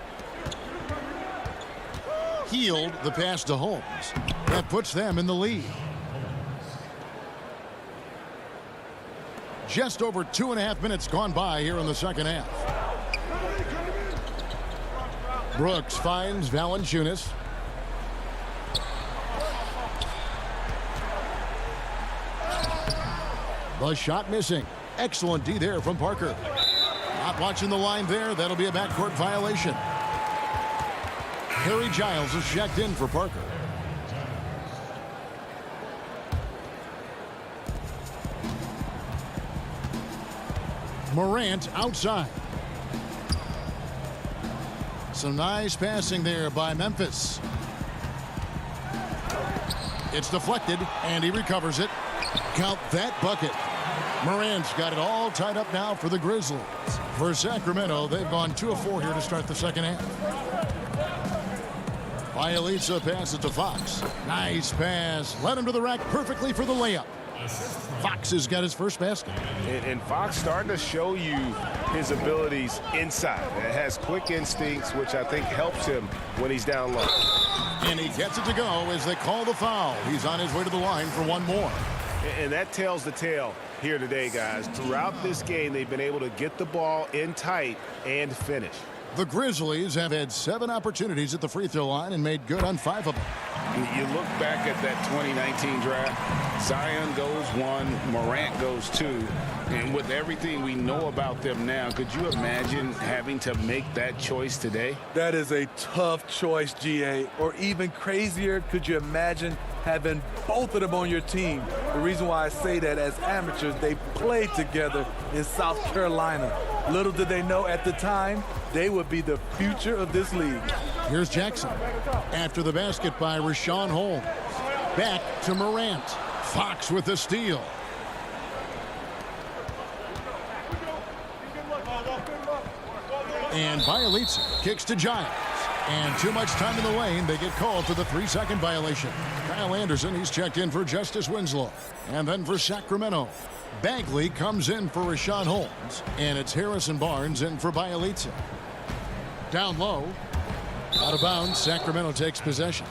Hield the pass to Holmes. That puts them in the lead. Just over 2.5 minutes gone by here in the second half. Brooks finds Valanciunas. The shot missing. Excellent D there from Parker. Not watching the line there. That'll be a backcourt violation. Harry Giles is checked in for Parker. Morant outside. Some nice passing there by Memphis. It's deflected, and he recovers it. Count that bucket. Morant's got it all tied up now for the Grizzlies. For Sacramento, they've gone 2 of 4 here to start the second half. Bielitsa passes to Fox. Nice pass. Led him to the rack perfectly for the layup. Fox has got his first basket. And Fox starting to show you his abilities inside. It has quick instincts, which I think helps him when he's down low. And he gets it to go as they call the foul. He's on his way to the line for one more. And that tells the tale here today, guys. Throughout this game, they've been able to get the ball in tight and finish. The Grizzlies have had 7 opportunities at the free throw line and made good on 5 of them. You look back at that 2019 draft, Zion goes 1, Morant goes 2, and with everything we know about them now, could you imagine having to make that choice today? That is a tough choice, GA. Or even crazier, could you imagine having both of them on your team? The reason why I say that, as amateurs, they played together in South Carolina. Little did they know at the time, they would be the future of this league. Here's Jackson. After the basket by Richaun Holmes. Back to Morant. Fox with the steal. And Bielitsa kicks to Giles. And too much time in the lane. They get called for the 3-second violation. Kyle Anderson, he's checked in for Justice Winslow. And then for Sacramento, Bagley comes in for Rashawn Holmes. And it's Harrison Barnes in for Bielitsa. Down low. Out of bounds, Sacramento takes possession.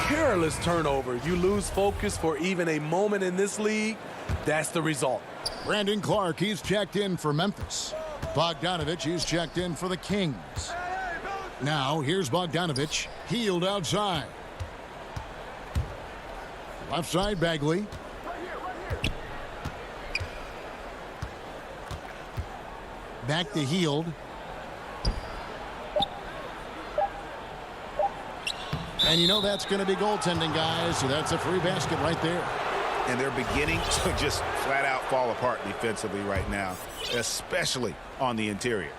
Careless turnover. You lose focus for even a moment in this league. That's the result. Brandon Clark, he's checked in for Memphis. Bogdanovich, he's checked in for the Kings. Now, here's Bogdanovich, healed outside. Left side, Bagley. Back to Hield. And you know that's going to be goaltending, guys, so that's a free basket right there. And they're beginning to just flat out fall apart defensively right now, especially on the interior.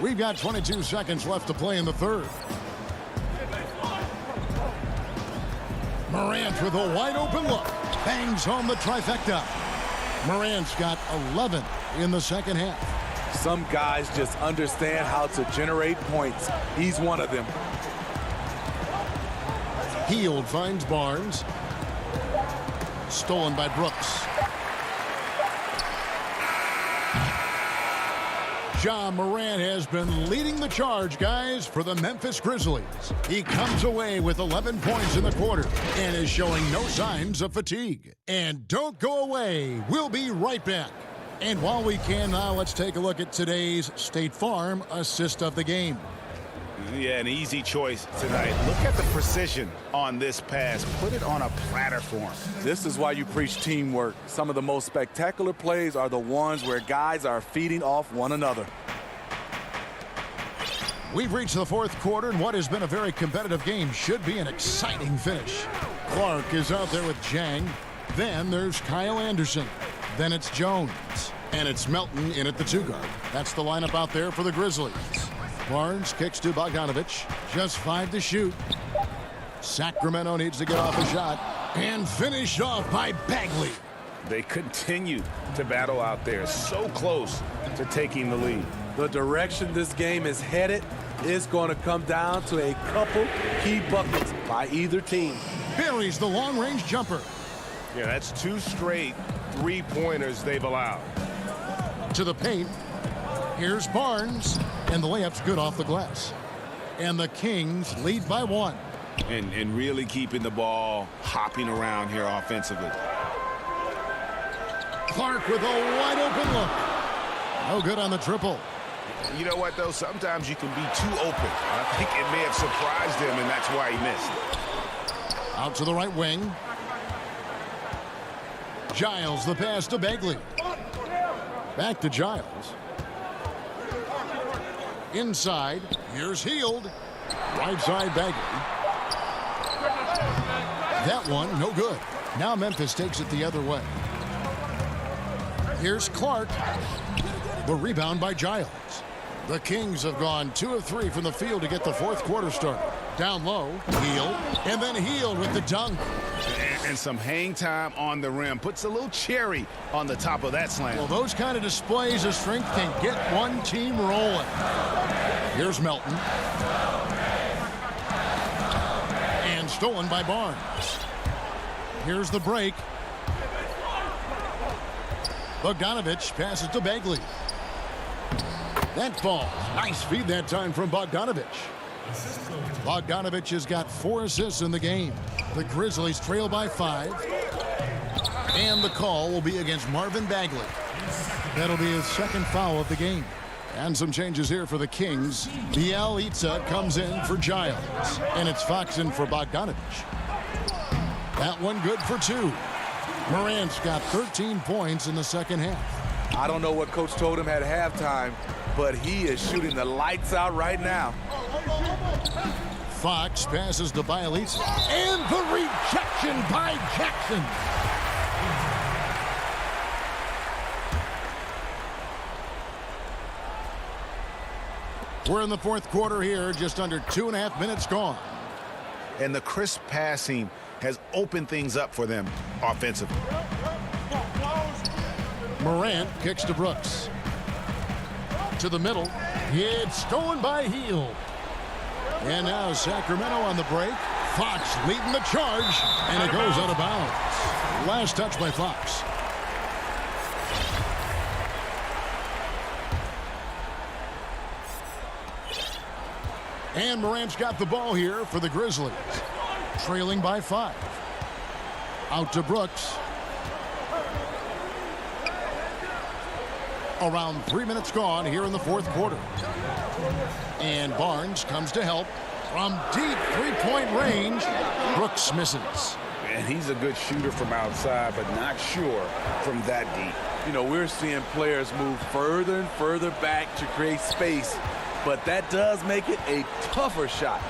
We've got 22 seconds left to play in the third. Morant with a wide open look. Bangs home the trifecta. Morant's got 11 in the second half. Some guys just understand how to generate points. He's one of them. Hield finds Barnes. Stolen by Brooks. Ja Morant has been leading the charge, guys, for the Memphis Grizzlies. He comes away with 11 points in the quarter and is showing no signs of fatigue. And don't go away. We'll be right back. And while we can now, let's take a look at today's State Farm assist of the game. Yeah, an easy choice tonight. Look at the precision on this pass. Put it on a platter for him. This is why you preach teamwork. Some of the most spectacular plays are the ones where guys are feeding off one another. We've reached the fourth quarter, and what has been a very competitive game should be an exciting finish. Clark is out there with Jang. Then there's Kyle Anderson. Then it's Jones. And it's Melton in at the 2-guard. That's the lineup out there for the Grizzlies. Barnes kicks to Bogdanovich. Just 5 to shoot. Sacramento needs to get off a shot. And finished off by Bagley. They continue to battle out there, so close to taking the lead. The direction this game is headed is going to come down to a couple key buckets by either team. Buries the long-range jumper. Yeah, that's 2 straight 3-pointers they've allowed. To the paint. Here's Barnes. And the layup's good off the glass. And the Kings lead by 1. And really keeping the ball hopping around here offensively. Clark with a wide open look. No good on the triple. You know what, though? Sometimes you can be too open. I think it may have surprised him, and that's why he missed. Out to the right wing. Giles, the pass to Bagley. Back to Giles. Inside, here's Hield. Right side, Bagley. That one, no good. Now Memphis takes it the other way. Here's Clark. The rebound by Giles. The Kings have gone 2 of 3 from the field to get the fourth quarter started. Down low, Hield, and then Hield with the dunk. And some hang time on the rim. Puts a little cherry on the top of that slam. Well, those kind of displays of strength can get one team rolling. Here's Melton. And stolen by Barnes. Here's the break. Bogdanovich passes to Bagley. That falls. Nice feed that time from Bogdanovich. Bogdanovich has got 4 assists in the game. The Grizzlies trail by 5. And the call will be against Marvin Bagley. That'll be his second foul of the game. And some changes here for the Kings. Bielitsa comes in for Giles. And it's Fox in for Bogdanovich. That one good for 2. Morant's got 13 points in the second half. I don't know what Coach told him at halftime, but he is shooting the lights out right now. Fox passes to Bielitsa. And the rejection by Jackson. We're in the fourth quarter here, just under 2.5 minutes gone. And the crisp passing has opened things up for them offensively. Morant kicks to Brooks. To the middle. It's stolen by Hield. And now Sacramento on the break. Fox leading the charge, and it goes out of bounds. Last touch by Fox. And Morant's got the ball here for the Grizzlies. Trailing by 5. Out to Brooks. Around 3 minutes gone here in the fourth quarter. And Barnes comes to help from deep three-point range. Brooks misses. And he's a good shooter from outside, but not sure from that deep. You know, we're seeing players move further and further back to create space, but that does make it a tougher shot.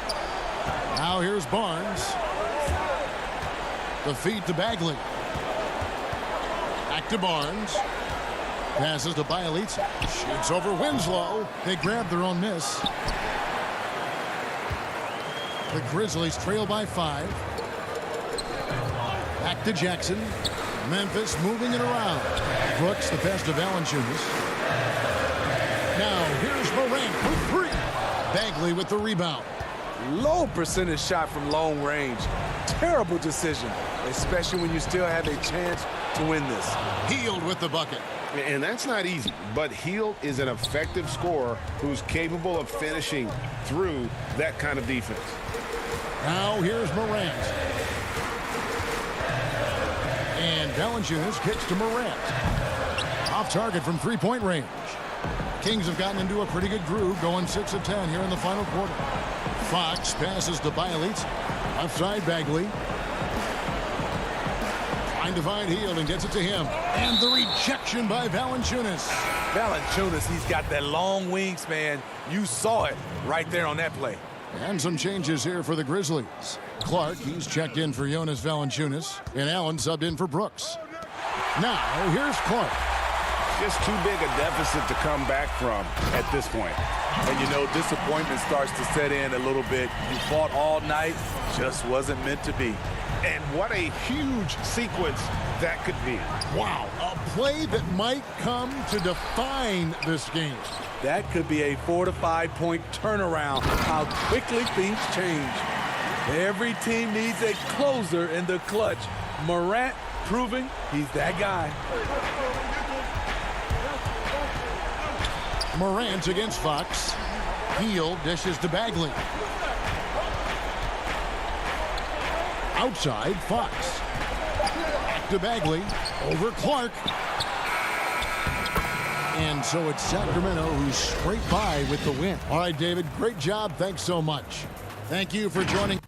Now here's Barnes. The feed to Bagley. Back to Barnes. Passes to Bielitsa. Shoots over Winslow. They grab their own miss. The Grizzlies trail by 5. Back to Jackson. Memphis moving it around. Brooks the pass to Valanciunas. Now here's Morant for 3. Bagley with the rebound. Low percentage shot from long range. Terrible decision, especially when you still have a chance to win this. Hield with the bucket. And that's not easy, but Hield is an effective scorer who's capable of finishing through that kind of defense. Now here's Morant. And Valanciunas kicks to Morant. Off target from three-point range. Kings have gotten into a pretty good groove, going 6 of 10 here in the final quarter. Fox passes to Bielitsa. Left side Bagley. Trying to find Hield and gets it to him. And the rejection by Valanciunas. Valanciunas, he's got that long wingspan. You saw it right there on that play. And some changes here for the Grizzlies. Clark, he's checked in for Jonas Valanciunas. And Allen subbed in for Brooks. Now, here's Clark. Just too big a deficit to come back from at this point. And you know, disappointment starts to set in a little bit. You fought all night, just wasn't meant to be. And what a huge sequence that could be. Wow, a play that might come to define this game. That could be a 4 to 5 point turnaround. How quickly things change. Every team needs a closer in the clutch. Morant proving he's that guy. Morant against Fox. Hield dishes to Bagley. Outside, Fox. Back to Bagley. Over Clark. And so it's Sacramento who's scraped by with the win. All right, David, great job. Thanks so much. Thank you for joining.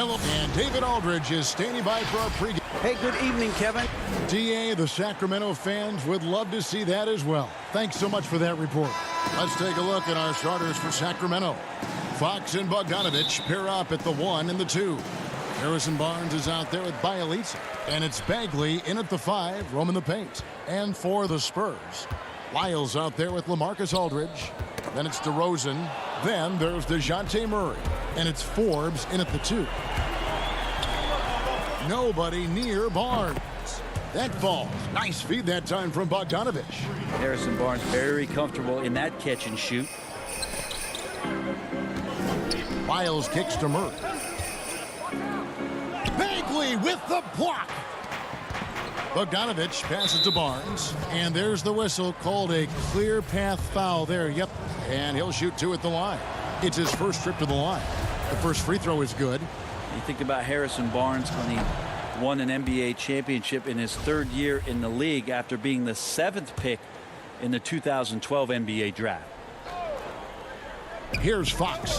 Hello, and David Aldridge is standing by for our pregame. Hey, good evening, Kevin. DA, the Sacramento fans would love to see that as well. Thanks so much for that report. Let's take a look at our starters for Sacramento. Fox and Bogdanovich pair up at the 1 and the 2. Harrison Barnes is out there with Bielitsa. And it's Bagley in at the 5, roaming the paint. And for the Spurs, Lyles out there with LaMarcus Aldridge. Then it's DeRozan. Then there's DeJounte Murray. And it's Forbes in at the 2. Nobody near Barnes. That falls. Nice feed that time from Bogdanovich. Harrison Barnes very comfortable in that catch and shoot. Lyles kicks to Murray. Bagley with the block. Bogdanovich passes to Barnes. And there's the whistle, called a clear path foul there. Yep. And he'll shoot 2 at the line. It's his first trip to the line. The first free throw is good. You think about Harrison Barnes when he won an NBA championship in his 3rd year in the league after being the 7th pick in the 2012 NBA draft. Here's Fox.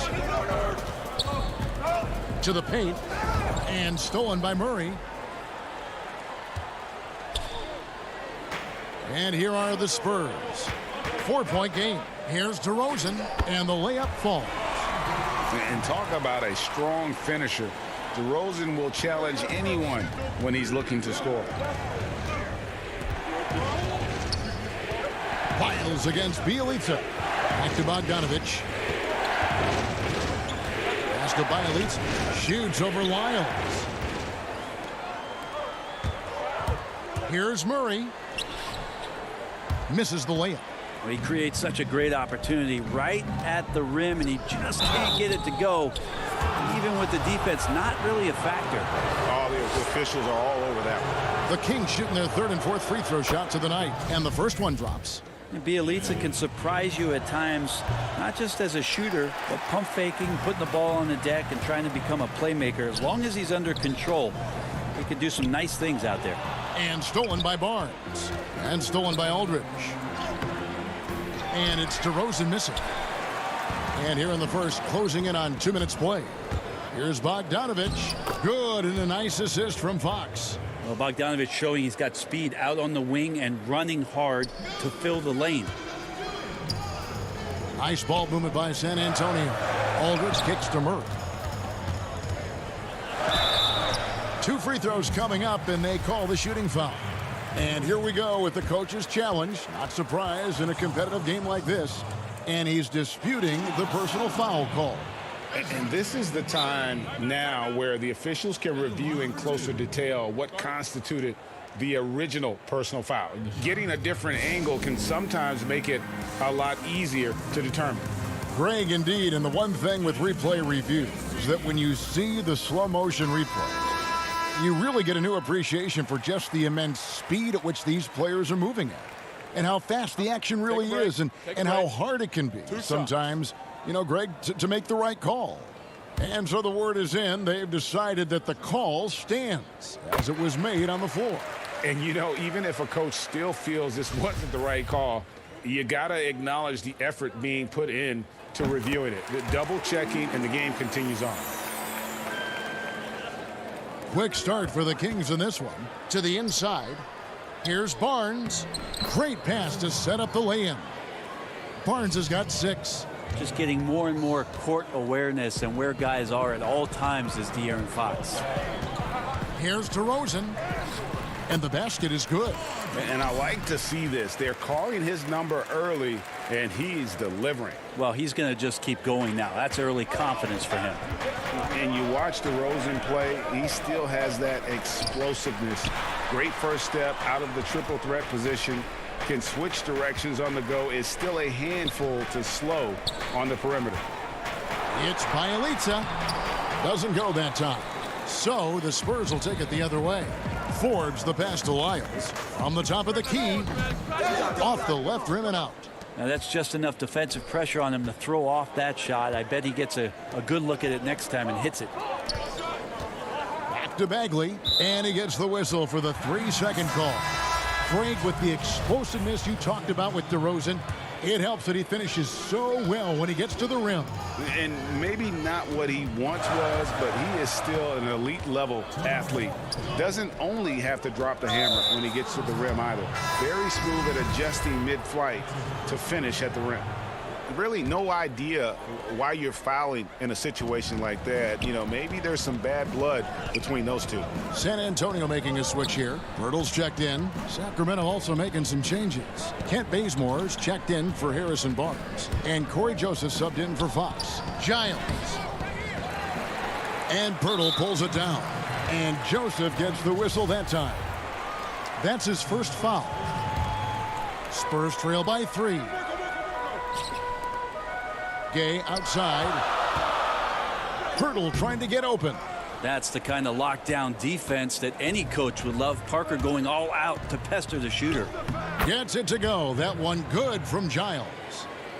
To the paint. And stolen by Murray. And here are the Spurs. 4-point game. Here's DeRozan. And the layup falls. And talk about a strong finisher. DeRozan will challenge anyone when he's looking to score. Lyles against Bielitsa. Back to Bogdanovich. Pass to Bielitsa. Shoots over Lyles. Here's Murray. Misses the layup. Well, he creates such a great opportunity right at the rim, and he just can't get it to go. Even with the defense not really a factor. All the officials are all over that one. The Kings shooting their 3rd and 4th free throw shots of the night, and the first one drops. And Bielitsa can surprise you at times, not just as a shooter, but pump faking, putting the ball on the deck, and trying to become a playmaker. As long as he's under control, he can do some nice things out there. And stolen by Barnes. And stolen by Aldridge. And it's DeRozan missing. And here in the first, closing in on 2 minutes play. Here's Bogdanovich. Good, and a nice assist from Fox. Well, Bogdanovich showing he's got speed out on the wing and running hard to fill the lane. Nice ball movement by San Antonio. Aldridge kicks to Murray. 2 free throws coming up, and they call the shooting foul. And here we go with the coach's challenge. Not surprised in a competitive game like this. And he's disputing the personal foul call. And this is the time now where the officials can review in closer detail what constituted the original personal foul. Getting a different angle can sometimes make it a lot easier to determine. Greg, indeed, and the one thing with replay review is that when you see the slow motion replay, you really get a new appreciation for just the immense speed at which these players are moving at. And how fast the action really is, and how hard it can be sometimes, you know, Greg, to make the right call. And so the word is in. They've decided that the call stands as it was made on the floor. And, you know, even if a coach still feels this wasn't the right call, you got to acknowledge the effort being put in to reviewing it. The double checking, and the game continues on. Quick start for the Kings in this one. To the inside. Here's Barnes. Great pass to set up the lay-in. Barnes has got 6. Just getting more and more court awareness and where guys are at all times is De'Aaron Fox. Here's DeRozan. And the basket is good. And I like to see this. They're calling his number early, and he's delivering. Well, he's going to just keep going now. That's early confidence for him. And you watch DeRozan play, he still has that explosiveness. Great first step out of the triple threat position. Can switch directions on the go. Is still a handful to slow on the perimeter. It's Bielitsa. Doesn't go that time. So the Spurs will take it the other way. Forbes the pass to Lyles. From the top of the key. Off the left rim and out. Now that's just enough defensive pressure on him to throw off that shot. I bet he gets a good look at it next time and hits it. Back to Bagley. And he gets the whistle for the 3-second call. Frank, with the explosiveness you talked about with DeRozan, It helps that he finishes so well when he gets to the rim. And maybe not what he once was, but he is still an elite level athlete. Doesn't only have to drop the hammer when he gets to the rim either. Very smooth at adjusting mid-flight to finish at the rim. Really no idea why you're fouling in a situation like that. You know, maybe there's some bad blood between those two. San Antonio making a switch here. Pirtle's checked in. Sacramento also making some changes. Kent Bazemore's checked in for Harrison Barnes. And Corey Joseph subbed in for Fox. Giles. And Pirtle pulls it down. And Joseph gets the whistle that time. That's his first foul. Spurs trail by 3. Gay outside. Pirtle trying to get open. That's the kind of lockdown defense that any coach would love. Parker going all out to pester the shooter. Gets it to go. That one good from Giles.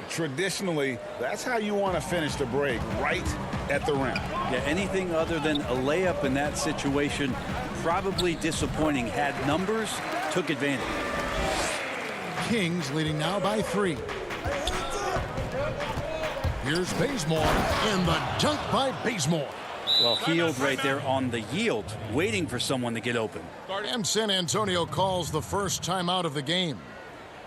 Traditionally, that's how you want to finish the break, right at the rim. Yeah, anything other than a layup in that situation, probably disappointing. Had numbers, took advantage. Kings leading now by 3. Here's Bazemore, and the dunk by Bazemore. Well, Hield right there on the yield, waiting for someone to get open. And San Antonio calls the first timeout of the game.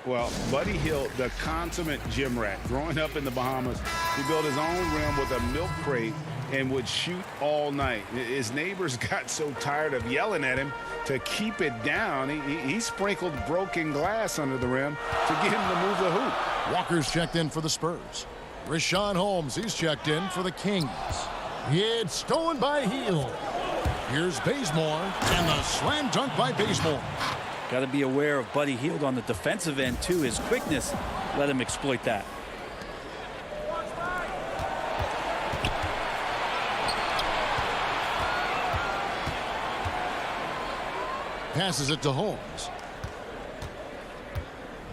Well, Buddy Hield, the consummate gym rat. Growing up in the Bahamas, he built his own rim with a milk crate and would shoot all night. His neighbors got so tired of yelling at him to keep it down. He sprinkled broken glass under the rim to get him to move the hoop. Walker's checked in for the Spurs. Rashawn Holmes, he's checked in for the Kings. It's stolen by Hield. Here's Bazemore, and the slam dunk by Bazemore. Got to be aware of Buddy Hield on the defensive end, too. His quickness let him exploit that. Passes it to Holmes.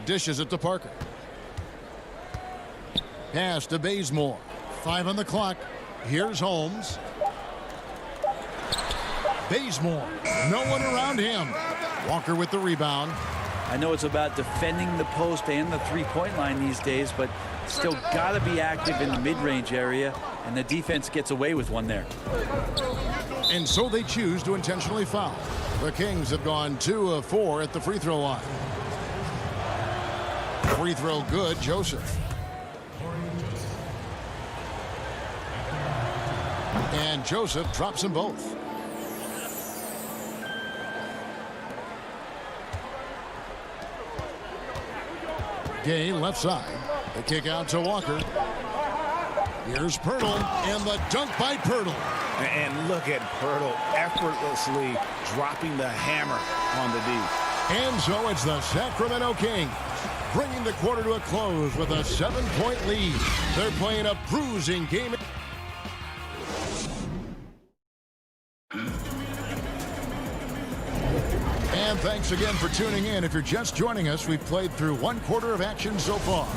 Dishes it to Parker. Pass to Bazemore. 5 on the clock. Here's Holmes. Bazemore. No one around him. Walker with the rebound. I know it's about defending the post and the three-point line these days, but still got to be active in the mid-range area, and the defense gets away with one there. And so they choose to intentionally foul. The Kings have gone 2 of 4 at the free throw line. Free throw good, Joseph. And Joseph drops them both. Gay left side. The kick out to Walker. Here's Pirtle, and the dunk by Pirtle. And look at Pirtle effortlessly dropping the hammer on the D. And so it's the Sacramento Kings bringing the quarter to a close with a 7-point lead. They're playing a bruising game. And thanks again for tuning in. If you're just joining us, we've played through 1 quarter of action so far.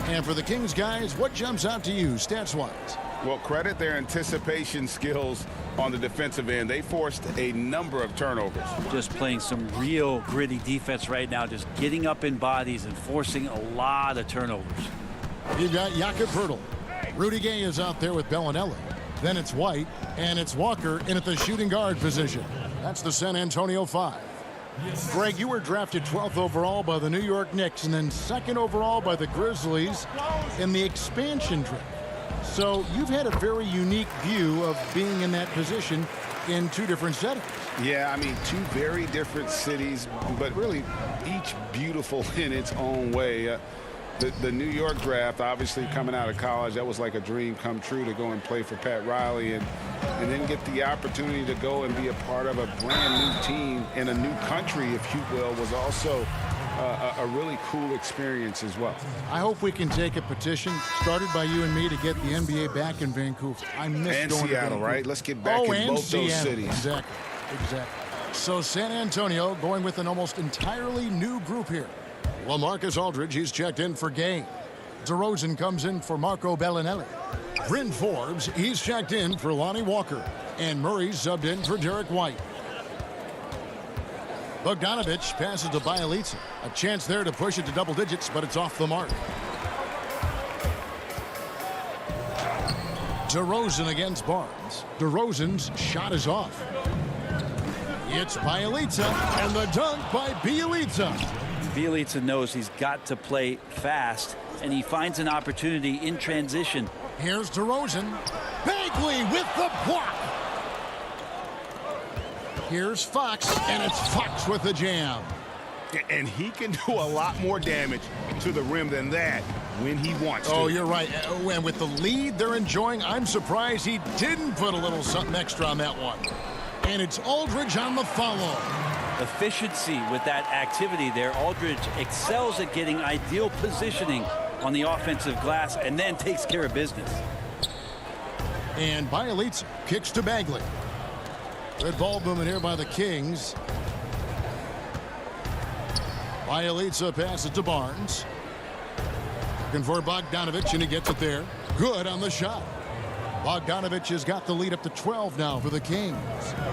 And for the Kings guys, what jumps out to you stats-wise? Well, credit their anticipation skills on the defensive end. They forced a number of turnovers. Just playing some real gritty defense right now, just getting up in bodies and forcing a lot of turnovers. You've got Jakob Pirtle. Rudy Gay is out there with Bellinelli. Then it's White, and it's Walker in at the shooting guard position. That's the San Antonio 5. Greg, you were drafted 12th overall by the New York Knicks and then 2nd overall by the Grizzlies in the expansion draft. So you've had a very unique view of being in that position in 2 different settings. Yeah, I mean, 2 very different cities, but really each beautiful in its own way. The New York draft, obviously coming out of college, that was like a dream come true to go and play for Pat Riley and then get the opportunity to go and be a part of a brand new team in a new country, if you will, was also a really cool experience as well. I hope we can take a petition started by you and me to get the NBA back in Vancouver. I miss and going Seattle, to Vancouver. right? Let's get back in both Seattle. those cities. Exactly. So San Antonio going with an almost entirely new group here. LaMarcus Aldridge, he's checked in for Gay. DeRozan comes in for Marco Bellinelli. Bryn Forbes, he's checked in for Lonnie Walker. And Murray's subbed in for Derek White. Bogdanovich passes to Bielitsa. A chance there to push it to double digits, but it's off the mark. DeRozan against Barnes. DeRozan's shot is off. It's Bielitsa, and the dunk by Bielitsa. Bielitsa knows he's got to play fast, and he finds an opportunity in transition. Here's DeRozan. Bagley with the block. Here's Fox, and it's Fox with the jam. And he can do a lot more damage to the rim than that when he wants to. Oh, you're right. And with the lead they're enjoying, I'm surprised he didn't put a little something extra on that one. And it's Aldridge on the follow. Efficiency with that activity there. Aldridge excels at getting ideal positioning on the offensive glass and then takes care of business. And Bielitsa kicks to Bagley. Good ball movement here by the Kings. Bielitsa passes to Barnes. Looking for Bogdanovich, and he gets it there. Good on the shot. Bogdanovich has got the lead up to 12 now for the Kings.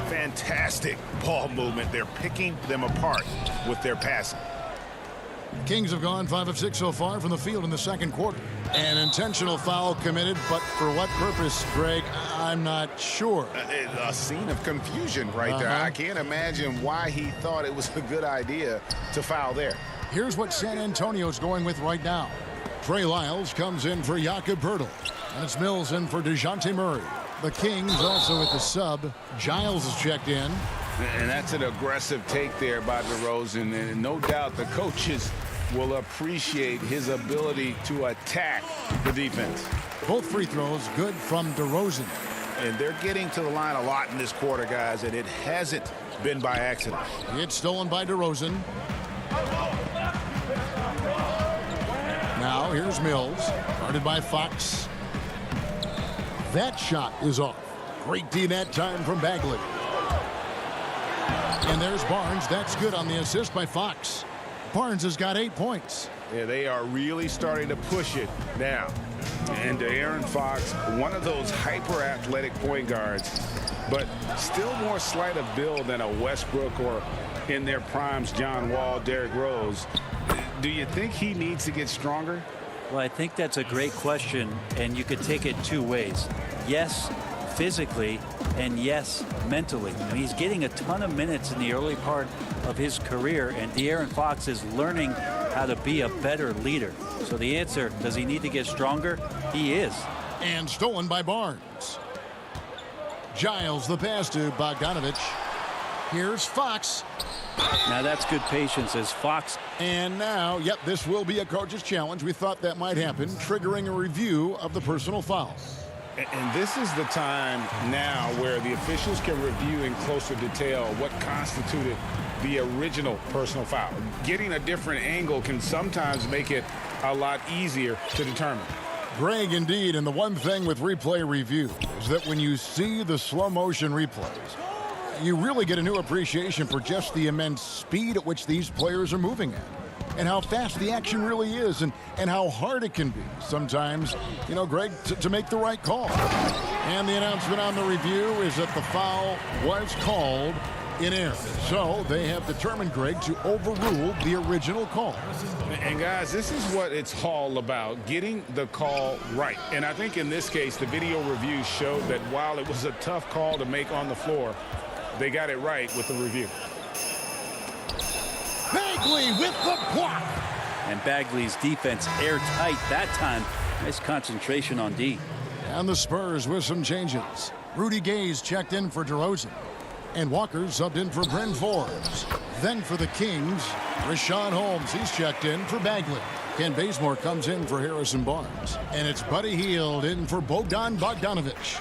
Fantastic ball movement. They're picking them apart with their passing. Kings have gone 5 of 6 so far from the field in the second quarter. An intentional foul committed, but for what purpose, Greg? I'm not sure. A scene of confusion right there. I can't imagine why he thought it was a good idea to foul there. Here's what San Antonio's going with right now. Trey Lyles comes in for Jakob Poeltl. And it's Mills in for DeJounte Murray. The Kings also with the sub. Giles is checked in. And that's an aggressive take there by DeRozan. And no doubt the coaches will appreciate his ability to attack the defense. Both free throws good from DeRozan. And they're getting to the line a lot in this quarter, guys, and it hasn't been by accident. It's stolen by DeRozan. Now here's Mills, guarded by Fox. That shot is off. Great D that time from Bagley. And there's Barnes. That's good on the assist by Fox. Barnes has got 8 points. Yeah, they are really starting to push it now. And De'Aaron Fox, one of those hyper-athletic point guards, but still more slight of build than a Westbrook or in their primes, John Wall, Derrick Rose. Do you think he needs to get stronger? Well, I think that's a great question, and you could take it two ways. Yes, physically, and yes, mentally. I mean, he's getting a ton of minutes in the early part of his career, and De'Aaron Fox is learning how to be a better leader. So the answer, does he need to get stronger? He is. And stolen by Barnes. Giles the pass to Bogdanovich. Here's Fox. Now that's good patience as Fox. And now, yep, this will be a coach's challenge. We thought that might happen, triggering a review of the personal foul. And this is the time now where the officials can review in closer detail what constituted the original personal foul. Getting a different angle can sometimes make it a lot easier to determine. Greg, indeed, and the one thing with replay review is that when you see the slow motion replays, you really get a new appreciation for just the immense speed at which these players are moving at, and how fast the action really is, and how hard it can be sometimes, you know, Greg, to make the right call. And the announcement on the review is that the foul was called in error. So they have determined, Greg, to overrule the original call. And guys, this is what it's all about, getting the call right. And I think in this case, the video review showed that while it was a tough call to make on the floor, they got it right with the review. Bagley with the block. And Bagley's defense airtight that time. Nice concentration on D. And the Spurs with some changes. Rudy Gay's checked in for DeRozan. And Walker subbed in for Bryn Forbes. Then for the Kings, Rashawn Holmes, he's checked in for Bagley. Ken Bazemore comes in for Harrison Barnes. And it's Buddy Hield in for Bogdanovich.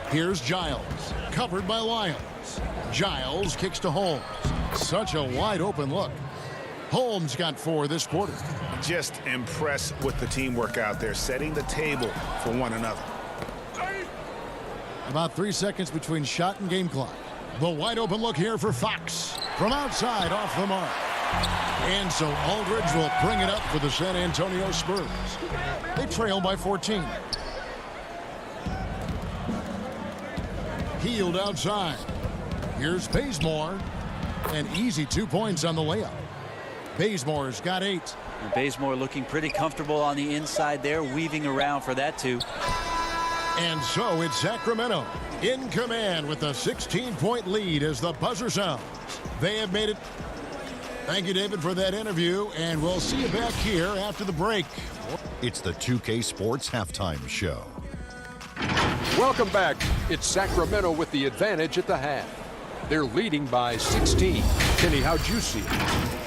Here's Giles, covered by Lyons. Giles kicks to Holmes. Such a wide open look. Holmes got 4 this quarter. Just impressed with the teamwork out there, setting the table for one another. About 3 seconds between shot and game clock. The wide open look here for Fox. From outside, off the mark. And so Aldridge will bring it up for the San Antonio Spurs. They trail by 14. Hield outside. Here's Bazemore. An easy 2 points on the layup. Bazemore's got 8. And Bazemore looking pretty comfortable on the inside there, weaving around for that 2. And so it's Sacramento in command with a 16-point lead as the buzzer sounds. They have made it. Thank you, David, for that interview, and we'll see you back here after the break. It's the 2K Sports Halftime Show. Welcome back. It's Sacramento with the advantage at the half. They're leading by 16. Kenny, how'd you see it?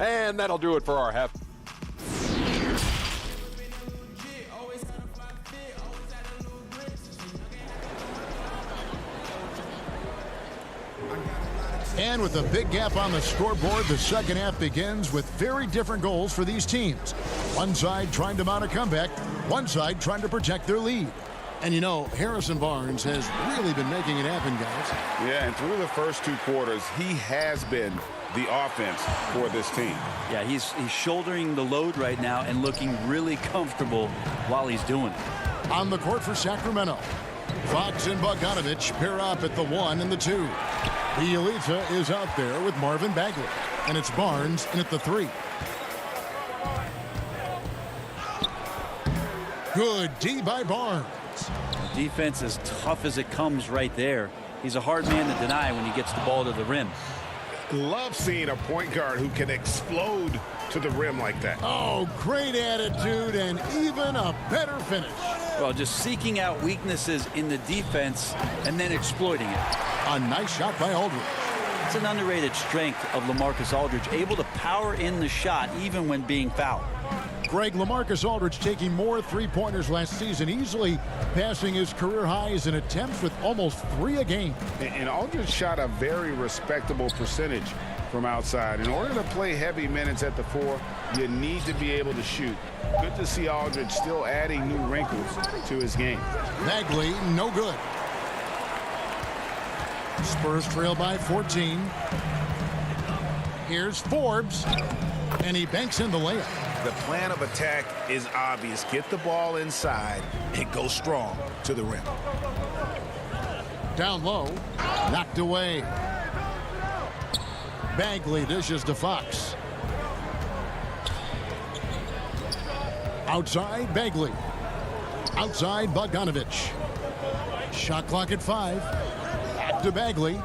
And that'll do it for our half. And with a big gap on the scoreboard, the second half begins with very different goals for these teams. One side trying to mount a comeback, one side trying to protect their lead. And you know, Harrison Barnes has really been making it happen, guys. Yeah, and through the first 2 quarters, he has been the offense for this team. Yeah, he's shouldering the load right now and looking really comfortable while he's doing it. On the court for Sacramento, Fox and Bogdanovich pair up at the 1 and the 2. Bielitsa is out there with Marvin Bagley, and it's Barnes in at the 3. Good D by Barnes. Defense as tough as it comes right there. He's a hard man to deny when he gets the ball to the rim. Love seeing a point guard who can explode to the rim like that. Oh, great attitude and even a better finish. Well, just seeking out weaknesses in the defense and then exploiting it. A nice shot by Aldridge. It's an underrated strength of LaMarcus Aldridge, able to power in the shot even when being fouled. Greg, LaMarcus Aldridge taking more three-pointers last season, easily passing his career highs in attempts with almost 3 a game. And Aldridge shot a very respectable percentage from outside. In order to play heavy minutes at the 4, you need to be able to shoot. Good to see Aldridge still adding new wrinkles to his game. Bagley, no good. Spurs trail by 14. Here's Forbes, and he banks in the layup. The plan of attack is obvious. Get the ball inside and go strong to the rim. Down low, knocked away. Bagley dishes to Fox. Outside, Bagley. Outside, Bogdanovich. Shot clock at 5. Back to Bagley.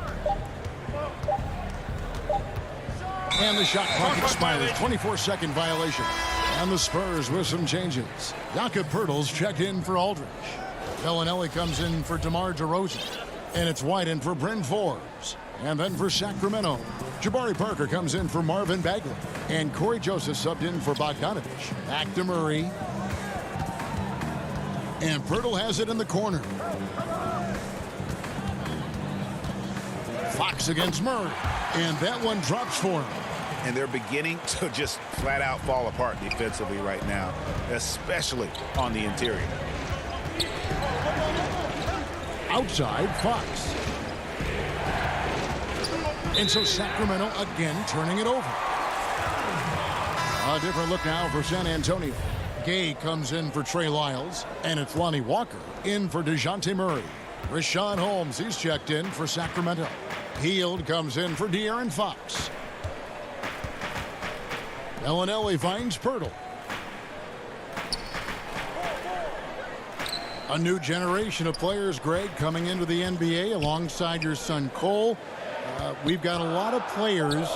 And the shot clock expires. 24-second violation. And the Spurs with some changes. Jakob Poeltl's checked in for Aldridge. Bellinelli comes in for DeMar DeRozan. And it's White in for Bryn Forbes. And then for Sacramento, Jabari Parker comes in for Marvin Bagley. And Corey Joseph subbed in for Bogdanovich. Back to Murray. And Poeltl has it in the corner. Fox against Murray. And that one drops for him. And they're beginning to just flat out fall apart defensively right now, especially on the interior. Outside, Fox. And so Sacramento again turning it over. A different look now for San Antonio. Gay comes in for Trey Lyles, and it's Lonnie Walker in for DeJounte Murray. Rashawn Holmes, he's checked in for Sacramento. Hield comes in for De'Aaron Fox. Bellinelli finds Poeltl. A new generation of players, Greg, coming into the NBA alongside your son Cole. We've got a lot of players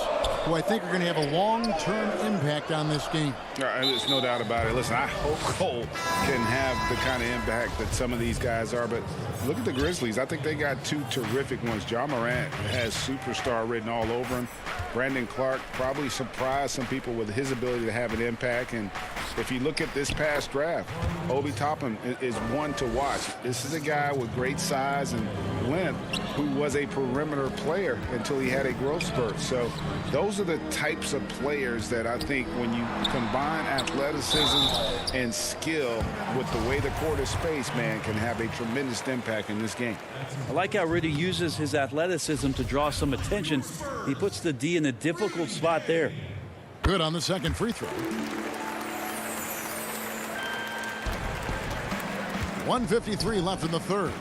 who I think are going to have a long-term impact on this game. There's no doubt about it. Listen, I hope Cole can have the kind of impact that some of these guys are, but look at the Grizzlies. I think they got 2 terrific ones. Ja Morant has superstar written all over him. Brandon Clark probably surprised some people with his ability to have an impact. And if you look at this past draft, Obi Toppin is one to watch. This is a guy with great size and length who was a perimeter player until he had a growth spurt. So those are the types of players that I think when you combine athleticism and skill with the way the court is spaced, man, can have a tremendous impact in this game. I like how Rudy uses his athleticism to draw some attention. He puts the D in a difficult spot there. Good on the second free throw. 1:53 left in the third.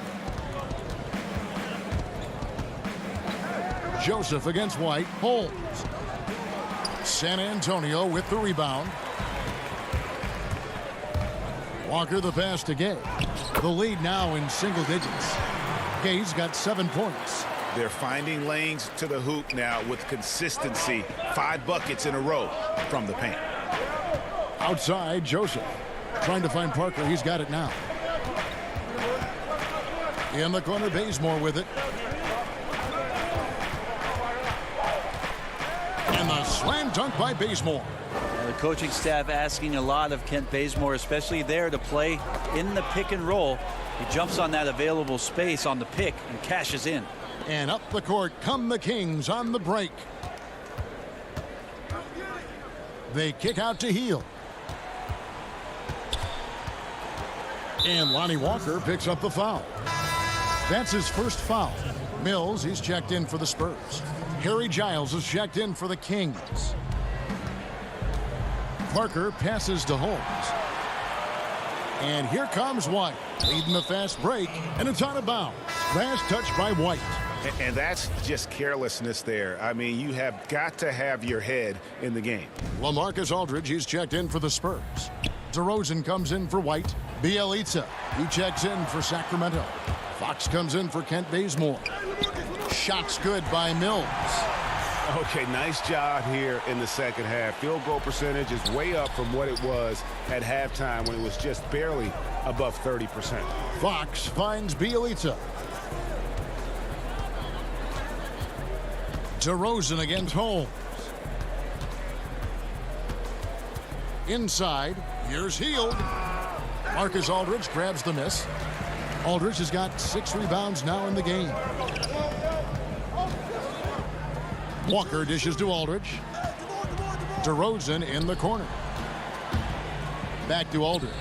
Joseph against White. Holmes. San Antonio with the rebound. Walker the pass to Gay. The lead now in single digits. Gay's got 7 points. They're finding lanes to the hoop now with consistency. 5 buckets in a row from the paint. Outside, Joseph. Trying to find Parker. He's got it now. In the corner, Bazemore with it. And the slam dunk by Bazemore. The coaching staff asking a lot of Kent Bazemore, especially there to play in the pick and roll. He jumps on that available space on the pick and cashes in. And up the court come the Kings on the break. They kick out to Hield. And Lonnie Walker picks up the foul. That's his first foul. Mills, he's checked in for the Spurs. Harry Giles is checked in for the Kings. Parker passes to Holmes. And here comes White, leading the fast break, and it's out of bounds. Last touch by White. And that's just carelessness there. I mean, you have got to have your head in the game. LaMarcus Aldridge, he's checked in for the Spurs. DeRozan comes in for White. Bielitsa, he checks in for Sacramento. Fox comes in for Kent Bazemore. Shots good by Mills. Okay, nice job here in the second half. Field goal percentage is way up from what it was at halftime when it was just barely above 30%. Fox finds Bielitsa. DeRozan against Holmes. Inside, here's Hield. Marcus Aldridge grabs the miss. Aldridge has got 6 rebounds now in the game. Walker dishes to Aldridge. DeRozan in the corner. Back to Aldridge.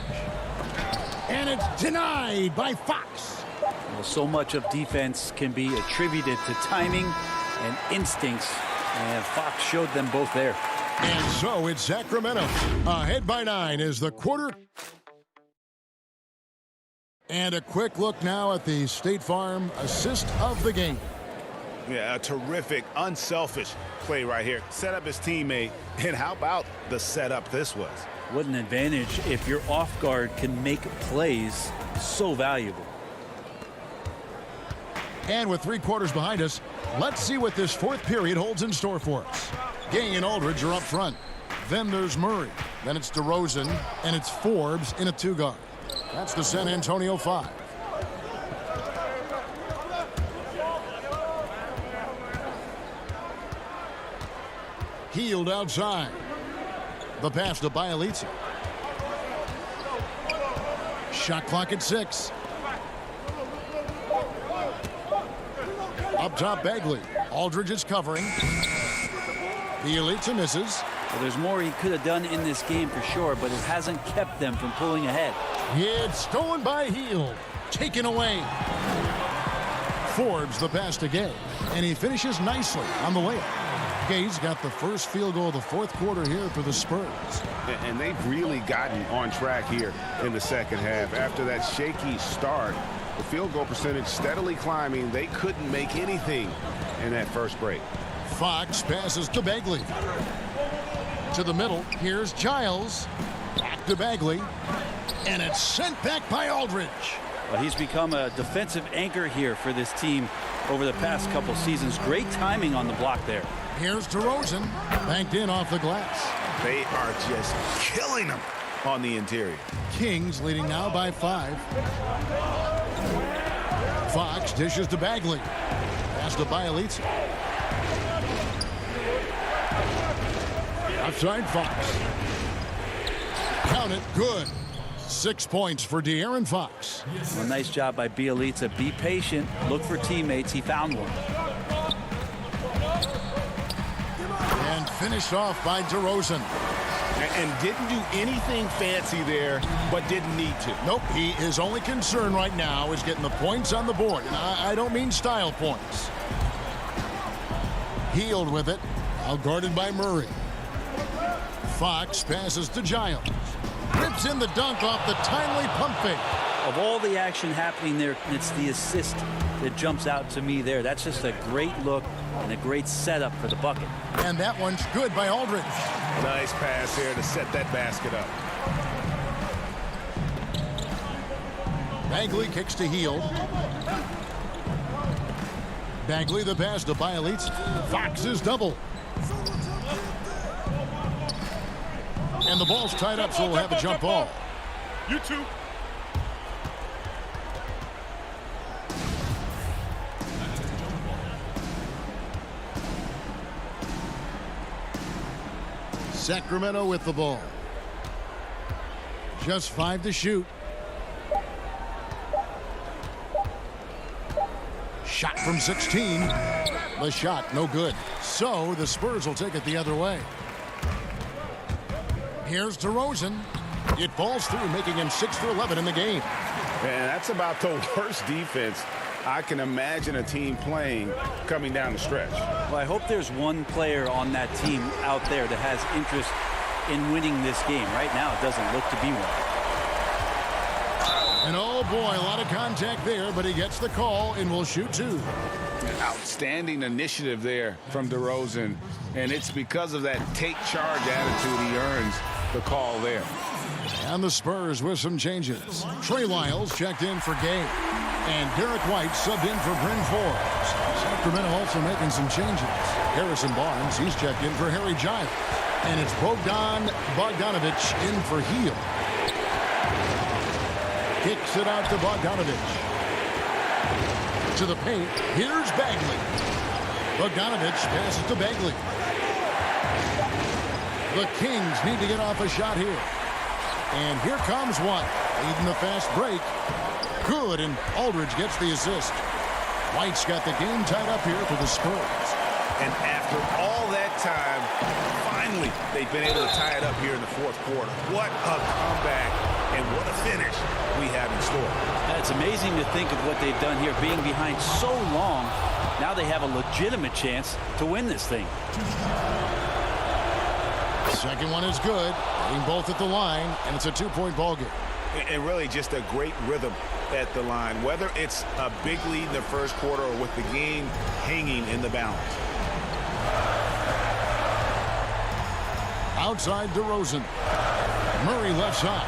And it's denied by Fox. Well, so much of defense can be attributed to timing and instincts, and Fox showed them both there. And so it's Sacramento ahead by 9 as the quarter. And a quick look now at the State Farm assist of the game. Yeah, a terrific, unselfish play right here. Set up his teammate, and how about the setup this was? What an advantage if your off guard can make plays so valuable. And with 3 quarters behind us, let's see what this 4th period holds in store for us. Gay and Aldridge are up front. Then there's Murray. Then it's DeRozan, and it's Forbes in a 2-guard. That's the San Antonio 5. Hield outside. The pass to Bielitsa. Shot clock at 6. Up top, Bagley. Aldridge is covering. Bielitsa misses. Well, there's more he could have done in this game for sure, but it hasn't kept them from pulling ahead. It's stolen by Hield. Taken away. Forbes the pass to Gay. And he finishes nicely on the layup. Gay's got the first field goal of the 4th quarter here for the Spurs. And they've really gotten on track here in the second half. After that shaky start, the field goal percentage steadily climbing. They couldn't make anything in that first break. Fox passes to Bagley. To the middle, here's Giles. Back to Bagley. And it's sent back by Aldridge. Well, he's become a defensive anchor here for this team over the past couple seasons. Great timing on the block there. Here's DeRozan. Banked in off the glass. They are just killing them on the interior. Kings leading now by 5. Fox dishes to Bagley. Pass to Bielitsa. Outside Fox. Count it. Good. 6 points for De'Aaron Fox. Well, nice job by Bielitsa. Be patient. Look for teammates. He found one. And finished off by DeRozan. And didn't do anything fancy there, but didn't need to. Nope. His only concern right now is getting the points on the board. And I don't mean style points. Hield with it. Outguarded by Murray. Fox passes to Giles. Rips in the dunk off the timely pump fake. Of all the action happening there, it's the assist that jumps out to me there. That's just a great look and a great setup for the bucket. And that one's good by Aldridge. Nice pass here to set that basket up. Bagley kicks to Hield. Bagley the pass to Bielitz. Fox is double. And the ball's tied up, so we'll have a jump ball. You two. Sacramento with the ball. Just 5 to shoot. Shot from 16. The shot, no good. So the Spurs will take it the other way. Here's DeRozan. It falls through, making him 6 for 11 in the game. And that's about the worst defense I can imagine a team playing coming down the stretch. Well, I hope there's one player on that team out there that has interest in winning this game. Right now, it doesn't look to be one. And oh boy, a lot of contact there, but he gets the call and will shoot 2. Outstanding initiative there from DeRozan, and it's because of that take charge attitude he earns the call there. And the Spurs with some changes. Trey Lyles checked in for Gay. And Derek White subbed in for Bryn Forbes. Sacramento also making some changes. Harrison Barnes, he's checked in for Harry Giles. And it's Bogdanovich in for Hield. Kicks it out to Bogdanovich. To the paint. Here's Bagley. Bogdanovich passes to Bagley. The Kings need to get off a shot here. And here comes one. Leading the fast break. Good, and Aldridge gets the assist. White's got the game tied up here for the Spurs. And after all that time, finally, they've been able to tie it up here in the fourth quarter. What a comeback, and what a finish we have in store. It's amazing to think of what they've done here, being behind so long. Now they have a legitimate chance to win this thing. Second one is good. Hitting both at the line, and it's a 2-point ball game. And really just a great rhythm at the line, whether it's a big lead in the first quarter or with the game hanging in the balance. Outside DeRozan. Murray left side.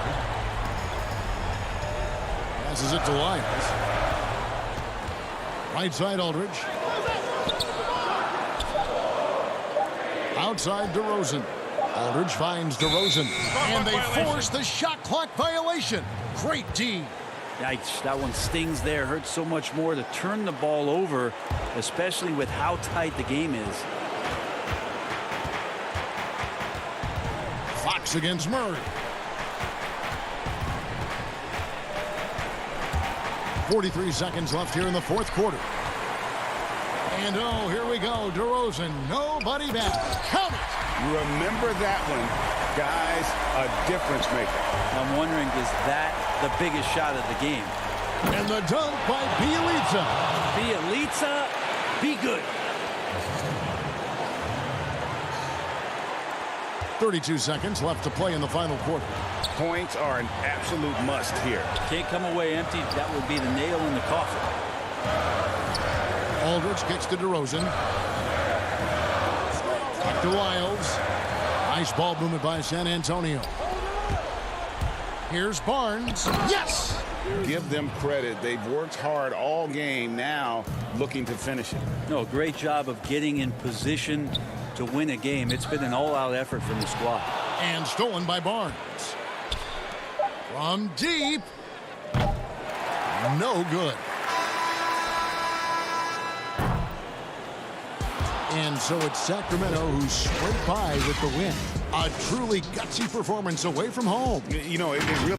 Passes it to Lyles. Right side Aldridge. Outside DeRozan. Aldridge finds DeRozan. And they force the shot clock violation. Great D. Yikes, that one stings there. Hurts so much more to turn the ball over, especially with how tight the game is. Fox against Murray. 43 seconds left here in the fourth quarter. And oh, here we go. DeRozan, nobody back. Count it. Remember that one, guys, a difference maker. I'm wondering, is that the biggest shot of the game? And the dunk by Bielitsa. Bielitsa, be good. 32 seconds left to play in the final quarter. Points are an absolute must here. Can't come away empty. That would be the nail in the coffin. Aldridge kicks to DeRozan. Back to Lyles. Nice ball movement by San Antonio. Here's Barnes. Yes! Give them credit. They've worked hard all game, now looking to finish it. No, great job of getting in position to win a game. It's been an all-out effort from the squad. And stolen by Barnes. From deep. No good. And so it's Sacramento who scraped by with the win. A truly gutsy performance away from home. You know, it really...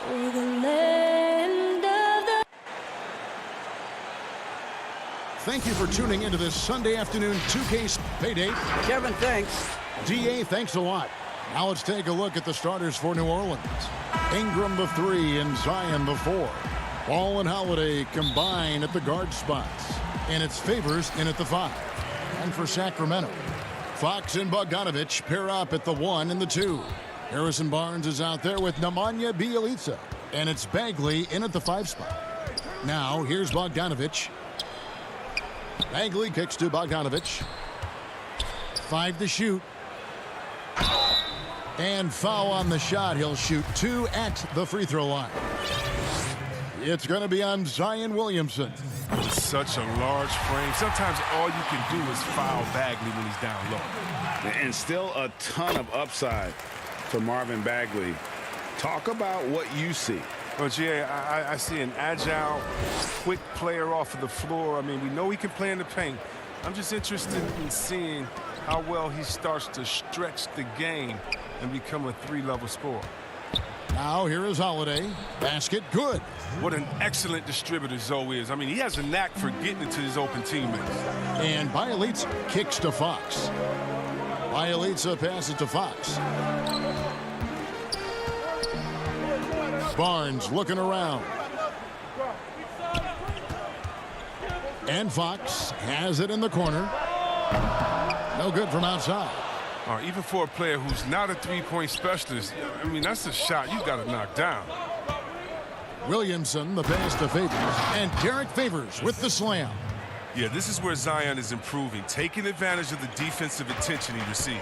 for the land of the... Thank you for tuning into this Sunday afternoon 2K Payday. Kevin, thanks. DA, thanks a lot. Now let's take a look at the starters for New Orleans. Ingram the 3 and Zion the 4. Ball and Holiday combine at the guard spots. And it's Favors in at the 5. And for Sacramento, Fox and Bogdanovich pair up at the 1 and the 2. Harrison Barnes is out there with Nemanja Bjelica. And it's Bagley in at the 5 spot. Now here's Bogdanovich. Bagley kicks to Bogdanovich. 5 to shoot. And foul on the shot. He'll shoot 2 at the free throw line. It's going to be on Zion Williamson. With such a large frame, sometimes all you can do is foul Bagley when he's down low. And still a ton of upside for Marvin Bagley. Talk about what you see. Well, Jay, I see an agile, quick player off of the floor. I mean, we know he can play in the paint. I'm just interested in seeing how well he starts to stretch the game and become a 3-level scorer. Now here is Holiday. Basket good. What an excellent distributor Zoe is. I mean, he has a knack for getting it to his open teammates. And Bjelica kicks to Fox. Bjelica passes to Fox. Barnes looking around. And Fox has it in the corner. No good from outside. Even for a player who's not a three-point specialist, I mean, that's a shot you got to knock down. Williamson, the pass to Favors. And Derek Favors with the slam. Yeah, this is where Zion is improving, taking advantage of the defensive attention he receives.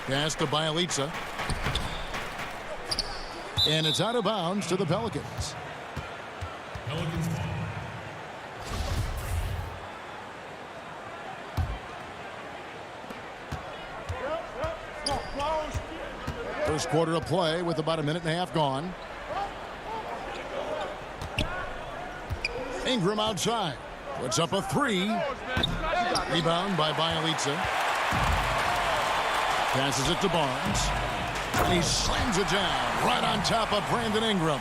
Pass to Bjelica. And it's out of bounds to the Pelicans. First quarter of play with about a minute and a half gone. Ingram outside. Puts up a 3. Rebound by Bjelica. Passes it to Barnes. And he slams it down right on top of Brandon Ingram.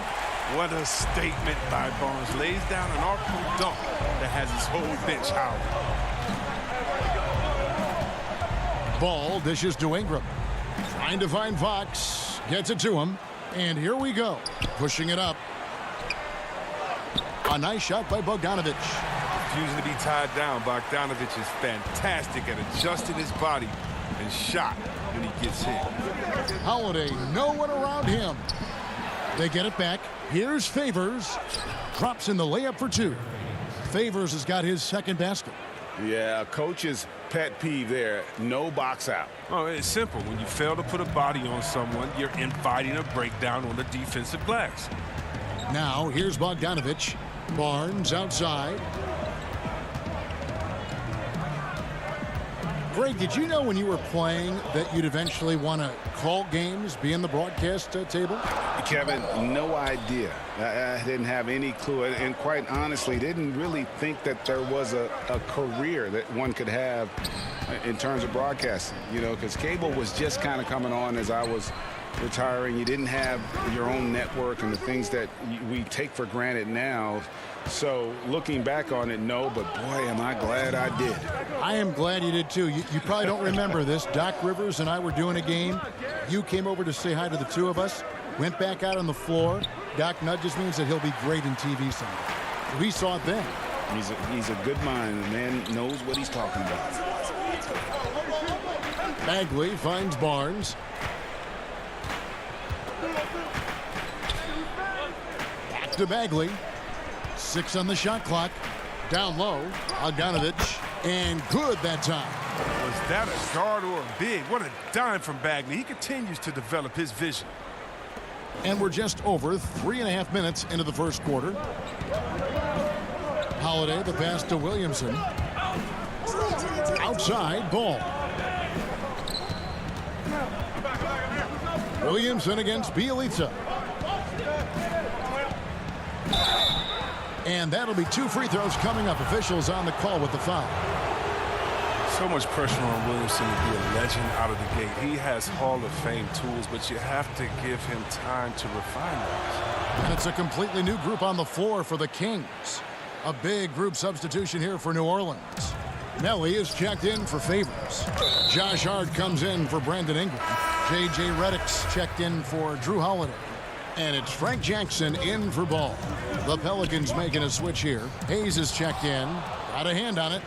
What a statement by Barnes. Lays down an artful dunk that has his whole bench howling. Ball dishes to Ingram. Trying to find Fox. Gets it to him. And here we go. Pushing it up. A nice shot by Bogdanovich. Refusing to be tied down, Bogdanovich is fantastic at adjusting his body and shot when he gets hit. Holiday, no one around him. They get it back. Here's Favors. Drops in the layup for 2. Favors has got his second basket. Yeah, coach's pet peeve there. No box out. Oh, it's simple. When you fail to put a body on someone, you're inviting a breakdown on the defensive glass. Now, here's Bogdanovich. Barnes outside. Greg, did you know when you were playing that you'd eventually want to call games, be in the broadcast table? Kevin, no idea. I didn't have any clue, and quite honestly, didn't really think that there was a career that one could have in terms of broadcasting, you know, because cable was just kind of coming on as I was retiring. You didn't have your own network and the things that we take for granted now. So looking back on it, no, but boy, am I glad I did. I am glad you did too. You probably don't remember this. Doc Rivers and I were doing a game. You came over to say hi to the two of us, went back out on the floor. Doc nudges me and said he'll be great in TV someday. We saw it then. He's a good mind. The man knows what he's talking about. Bagley finds Barnes. Back to Bagley. 6 on the shot clock. Down low. Bogdanovich. And good that time. Was that a guard or a big? What a dime from Bagley. He continues to develop his vision. And we're just over 3.5 minutes into the first quarter. Holiday, the pass to Williamson. Outside, Ball. Williamson against Bjelica. And that'll be 2 free throws coming up. Officials on the call with the foul. So much pressure on Williamson to be a legend out of the gate. He has Hall of Fame tools, but you have to give him time to refine those. And it's a completely new group on the floor for the Kings. A big group substitution here for New Orleans. Nelly is checked in for Favors. Josh Hart comes in for Brandon Ingram. J.J. Redick's checked in for Drew Holiday. And it's Frank Jackson in for Ball. The Pelicans making a switch here. Hayes is checked in. Got a hand on it.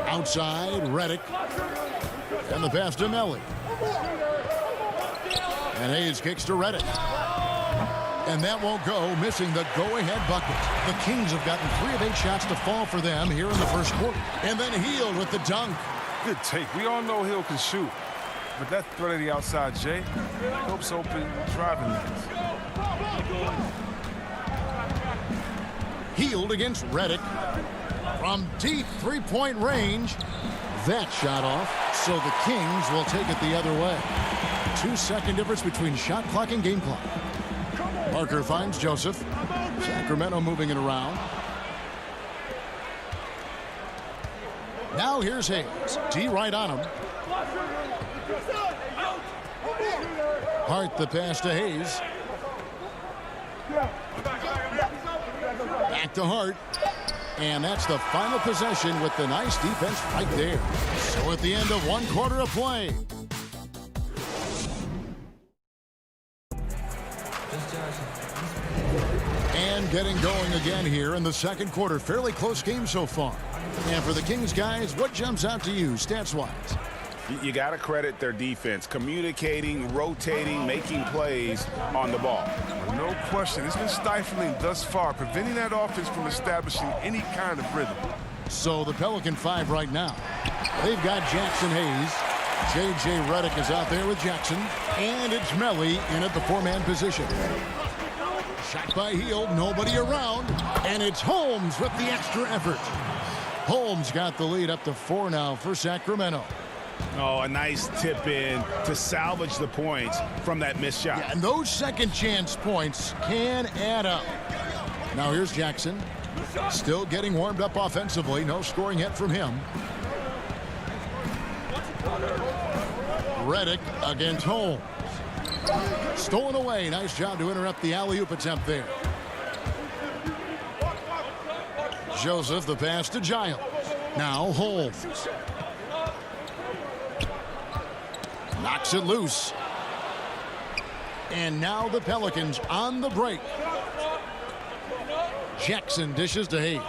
Outside, Redick. And the pass to Nelly. And Hayes kicks to Redick. And that won't go, missing the go-ahead bucket. The Kings have gotten 3 of 8 shots to fall for them here in the first quarter. And then Hield with the dunk. Good take. We all know Hill can shoot. But that threat of the outside, Jay, helps open driving lanes. Hield against Redick. From deep three-point range. That shot off, so the Kings will take it the other way. 2-second difference between shot clock and game clock. Parker finds Joseph. Sacramento moving it around. Now here's Hayes. D right on him. Hart the pass to Hayes. Back to Hart. And that's the final possession with the nice defense right there. So at the end of 1 quarter of play. And getting going again here in the second quarter. Fairly close game so far. And for the Kings guys, what jumps out to you stats-wise? You got to credit their defense, communicating, rotating, making plays on the ball. No question. It's been stifling thus far, preventing that offense from establishing any kind of rhythm. So the Pelican 5 right now. They've got Jackson Hayes. J.J. Redick is out there with Jackson. And it's Melly in at the 4-man position. Shot by Hield, nobody around. And it's Holmes with the extra effort. Holmes got the lead up to 4 now for Sacramento. Oh, a nice tip in to salvage the points from that missed shot. Yeah, and those second chance points can add up. Now here's Jackson. Still getting warmed up offensively. No scoring yet from him. Redick against Holmes. Stolen away. Nice job to interrupt the alley-oop attempt there. Joseph the pass to Giles. Now Holmes. Knocks it loose. And now the Pelicans on the break. Jackson dishes to Hayes.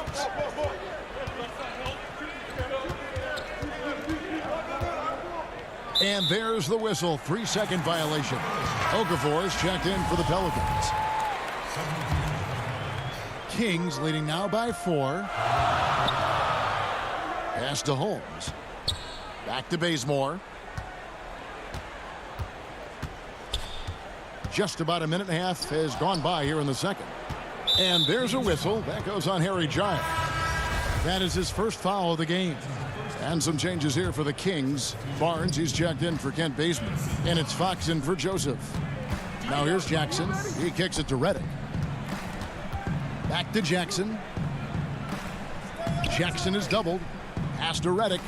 And there's the whistle. 3-second violation. Okafor is checked in for the Pelicans. Kings leading now by 4. Pass to Holmes. Back to Bazemore. Just about a minute and a half has gone by here in the second. And there's a whistle. That goes on Harry Giles. That is his first foul of the game. And some changes here for the Kings. Barnes, he's checked in for Kent Bazemore. And it's Fox in for Joseph. Now here's Jackson. He kicks it to Redick. Back to Jackson. Jackson is doubled. Pass to Redick.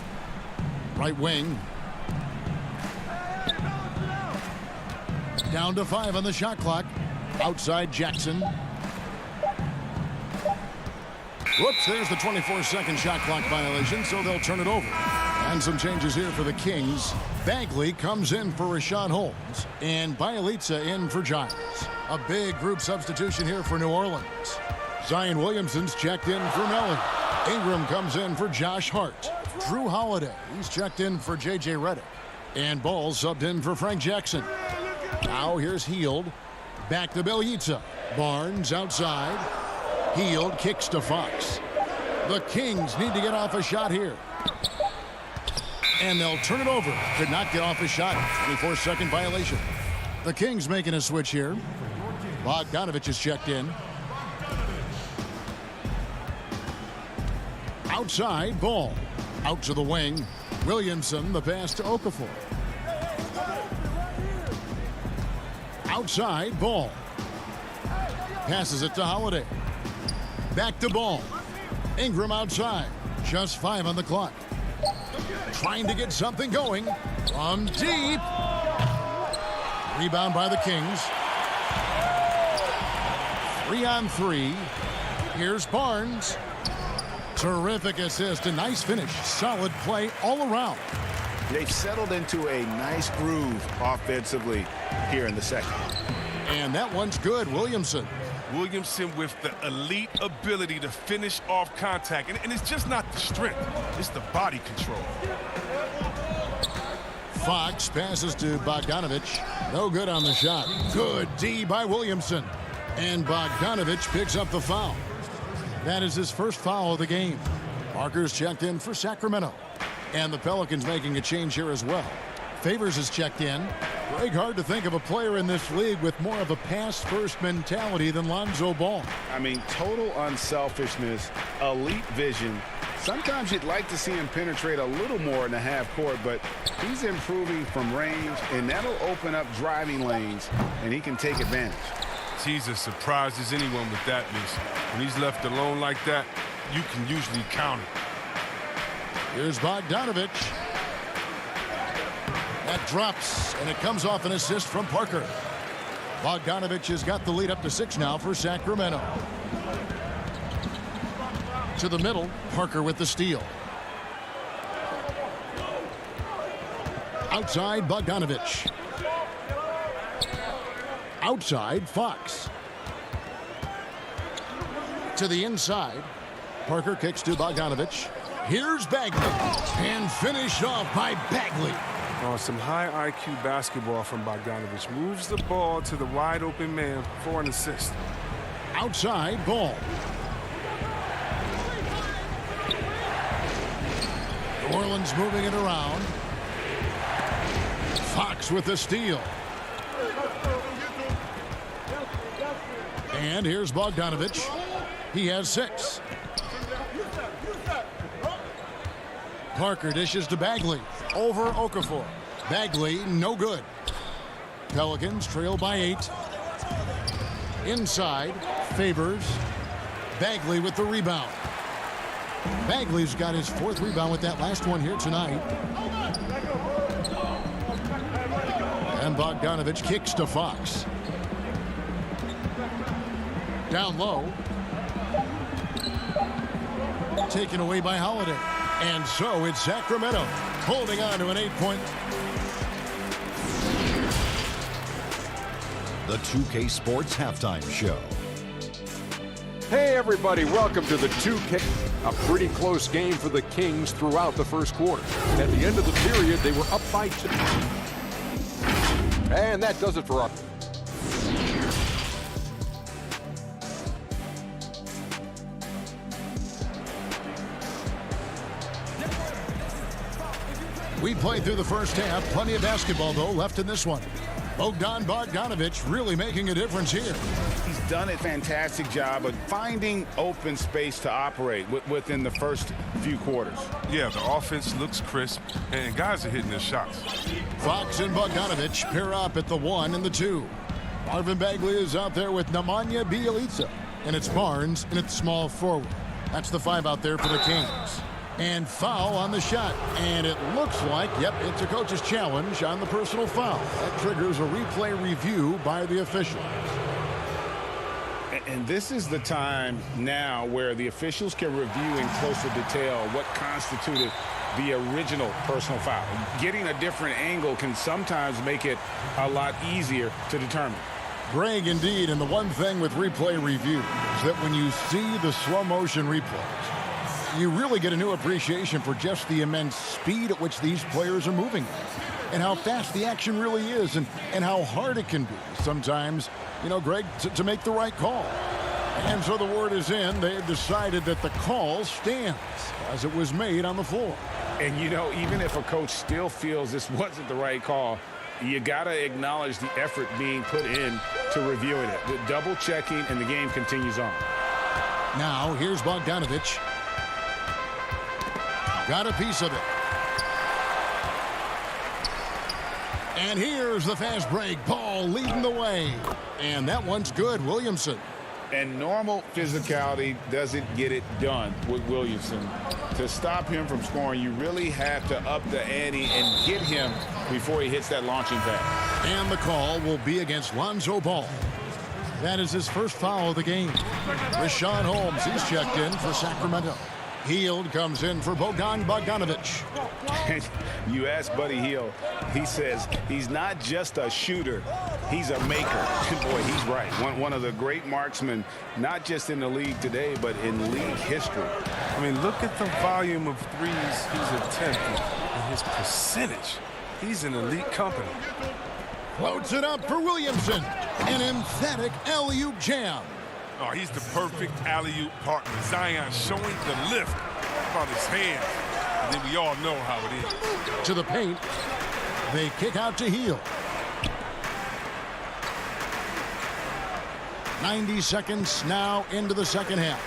Right wing. Down to 5 on the shot clock. Outside Jackson. Whoops, there's the 24-second shot clock violation, so they'll turn it over. And some changes here for the Kings. Bagley comes in for Rashawn Holmes. And Bielitsa in for Giles. A big group substitution here for New Orleans. Zion Williamson's checked in for Mellon. Ingram comes in for Josh Hart. Drew Holiday, he's checked in for J.J. Redick. And Ball subbed in for Frank Jackson. Now here's Hield. Back to Bielitsa. Barnes outside. Hield kicks to Fox. The Kings need to get off a shot here. And they'll turn it over. Could not get off a shot. 24-second violation. The Kings making a switch here. Bogdanovich is checked in. Outside, Ball. Out to the wing. Williamson, the pass to Okafor. Outside, Ball. Passes it to Holiday. Back to Ball. Ingram outside. Just 5 on the clock. Trying to get something going from deep. Rebound by the Kings. 3 on 3. Here's Barnes. Terrific assist. A nice finish. Solid play all around. They've settled into a nice groove offensively here in the second. And that one's good. Williamson. Williamson with the elite ability to finish off contact. And it's just not the strength. It's the body control. Fox passes to Bogdanovich. No good on the shot. Good D by Williamson. And Bogdanovich picks up the foul. That is his first foul of the game. Parker's checked in for Sacramento. And the Pelicans making a change here as well. Favors is checked in. Greg, hard to think of a player in this league with more of a pass-first mentality than Lonzo Ball. I mean, total unselfishness, elite vision. Sometimes you'd like to see him penetrate a little more in the half court, but he's improving from range, and that'll open up driving lanes, and he can take advantage. He's as surprised as anyone with that miss. When he's left alone like that, you can usually count it. Here's Bogdanovich. That drops, and it comes off an assist from Parker. Bogdanovich has got the lead up to 6 now for Sacramento. To the middle, Parker with the steal. Outside, Bogdanovich. Outside, Fox. To the inside, Parker kicks to Bogdanovich. Here's Bagley, and finished off by Bagley. Oh, some high IQ basketball from Bogdanovich. Moves the ball to the wide open man for an assist. Outside, Ball. New Orleans moving it around. Fox with the steal. And here's Bogdanovich. He has 6. Parker dishes to Bagley. Over Okafor. Bagley, no good. Pelicans trail by 8. Inside, Favors. Bagley with the rebound. Bagley's got his 4th rebound with that last one here tonight. And Bogdanovich kicks to Fox. Down low. Taken away by Holiday. And so it's Sacramento holding on to an 8-point. The 2K Sports Halftime Show. Hey, everybody, welcome to the 2K. A pretty close game for the Kings throughout the first quarter. At the end of the period, they were up by 2. And that does it for us. We played through the first half. Plenty of basketball, though, left in this one. Bogdanovich really making a difference here. He's done a fantastic job of finding open space to operate within the first few quarters. Yeah, the offense looks crisp, and guys are hitting their shots. Fox and Bogdanovich pair up at the 1 and the 2. Marvin Bagley is out there with Nemanja Bjelica. And it's Barnes, and it's small forward. That's the 5 out there for the Kings. And foul on the shot. And it looks like, yep, it's a coach's challenge on the personal foul. That triggers a replay review by the official. And this is the time now where the officials can review in closer detail what constituted the original personal foul. Getting a different angle can sometimes make it a lot easier to determine. Greg, indeed, and the one thing with replay review is that when you see the slow motion replays, you really get a new appreciation for just the immense speed at which these players are moving and how fast the action really is and how hard it can be sometimes, you know, Greg, to make the right call. And so the word is in. They have decided that the call stands as it was made on the floor. And, you know, even if a coach still feels this wasn't the right call, you got to acknowledge the effort being put in to reviewing it. The double checking, and the game continues on. Now, here's Bogdanovich. Got a piece of it. And here's the fast break. Ball leading the way. And that one's good. Williamson. And normal physicality doesn't get it done with Williamson. To stop him from scoring, you really have to up the ante and get him before he hits that launching pad. And the call will be against Lonzo Ball. That is his first foul of the game. Rashawn Holmes, he's checked in for Sacramento. Hield comes in for Bogdanovic. You ask Buddy Hield, he says he's not just a shooter, he's a maker. Boy, he's right. One of the great marksmen, not just in the league today, but in league history. I mean, look at the volume of threes he's attempting and his percentage. He's in elite company. Floats it up for Williamson. An emphatic alley-oop jam. Oh, he's the perfect alley-oop partner. Zion showing the lift on his hands. And then we all know how it is. To the paint. They kick out to Hield. 90 seconds now into the second half.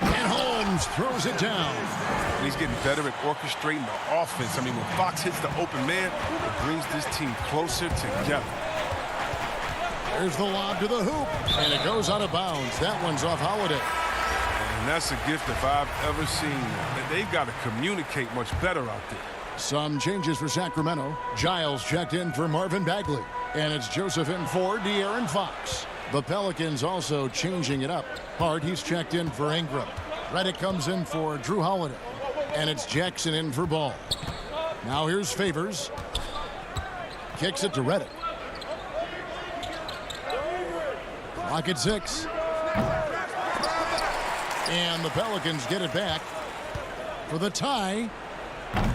And Holmes throws it down. And he's getting better at orchestrating the offense. I mean, when Fox hits the open man, it brings this team closer together. There's the lob to the hoop, and it goes out of bounds. That one's off Holiday. And that's a gift if I've ever seen. They've got to communicate much better out there. Some changes for Sacramento. Giles checked in for Marvin Bagley, and it's Joseph in for De'Aaron Fox. The Pelicans also changing it up. Hart, he's checked in for Ingram. Redick comes in for Drew Holiday, and it's Jackson in for Ball. Now here's Favors. Kicks it to Redick. Clock at 6. And the Pelicans get it back for the tie.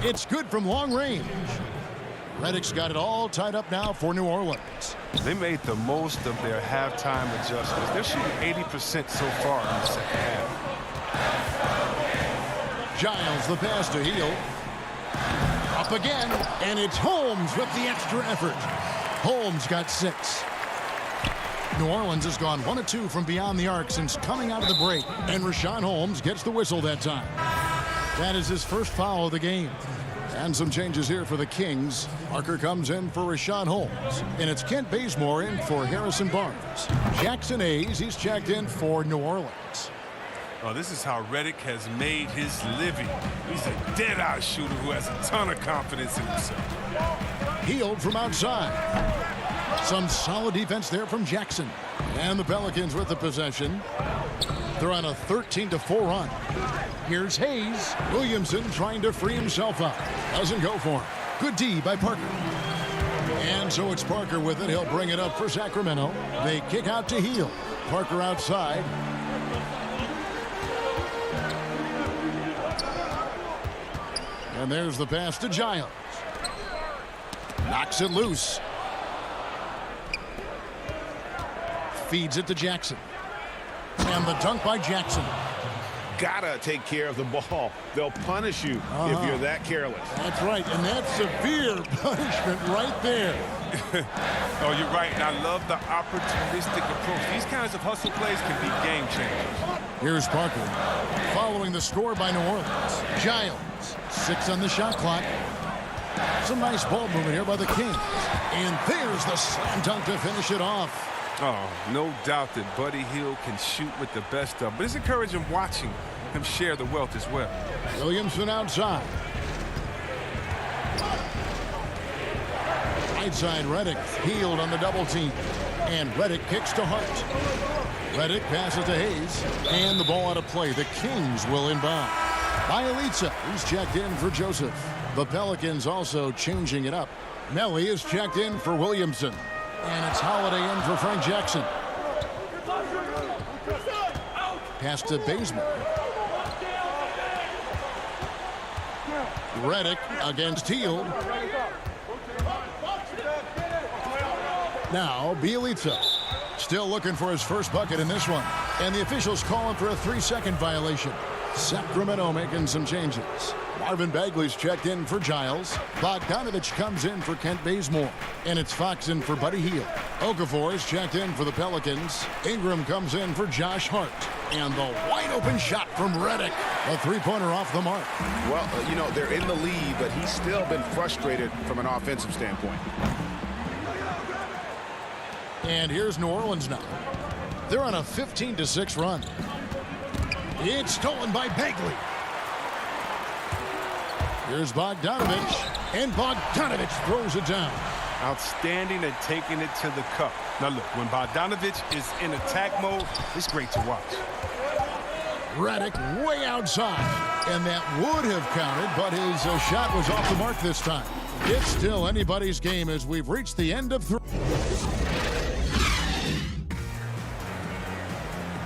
It's good from long range. Redick's got it all tied up now for New Orleans. They made the most of their halftime adjustments. They're shooting 80% so far in the second half. Giles, the pass to Hield. Up again, and it's Holmes with the extra effort. Holmes got 6. New Orleans has gone 1 of 2 from beyond the arc since coming out of the break, and Rashawn Holmes gets the whistle that time. That is his first foul of the game. And some changes here for the Kings. Parker comes in for Rashawn Holmes, and it's Kent Bazemore in for Harrison Barnes. Jackson Hayes, he's checked in for New Orleans. Oh, this is how Redick has made his living. He's a dead-eye shooter who has a ton of confidence in himself. Hield from outside. Some solid defense there from Jackson. And the Pelicans with the possession. They're on a 13-4 run. Here's Hayes. Williamson trying to free himself up. Doesn't go for him. Good D by Parker. And so it's Parker with it. He'll bring it up for Sacramento. They kick out to Hield. Parker outside. And there's the pass to Giles. Knocks it loose. Feeds it to Jackson. And the dunk by Jackson. Gotta take care of the ball. They'll punish you if you're that careless. That's right, and that's severe punishment right there. Oh, you're right, and I love the opportunistic approach. These kinds of hustle plays can be game changers. Here's Parker. Following the score by New Orleans. Giles, 6 on the shot clock. Some nice ball movement here by the Kings. And there's the slam dunk to finish it off. Oh, no doubt that Buddy Hield can shoot with the best of, but it's encouraging watching him share the wealth as well. Williamson outside. Right side, Redick. Hield on the double team. And Redick kicks to Hart. Redick passes to Hayes. And the ball out of play. The Kings will inbound. Bielitsa, who's checked in for Joseph. The Pelicans also changing it up. Melly is checked in for Williamson. And it's Holiday in for Frank Jackson. Pass to Bazemore. Redick against Hield. Now Bielitsa. Still looking for his first bucket in this one. And the officials calling for a 3-second violation. Sacramento making some changes. Marvin Bagley's checked in for Giles. Bogdanovic comes in for Kent Bazemore. And it's Fox in for Buddy Hield. Okafor is checked in for the Pelicans. Ingram comes in for Josh Hart. And the wide open shot from Redick. A three-pointer off the mark. Well, you know, they're in the lead, but he's still been frustrated from an offensive standpoint. And here's New Orleans now. They're on a 15-6 run. It's stolen by Bagley. Here's Bogdanovich, and Bogdanovich throws it down. Outstanding at taking it to the cup. Now look, when Bogdanovich is in attack mode, it's great to watch. Redick way outside, and that would have counted, but his shot was off the mark this time. It's still anybody's game as we've reached the end of 3.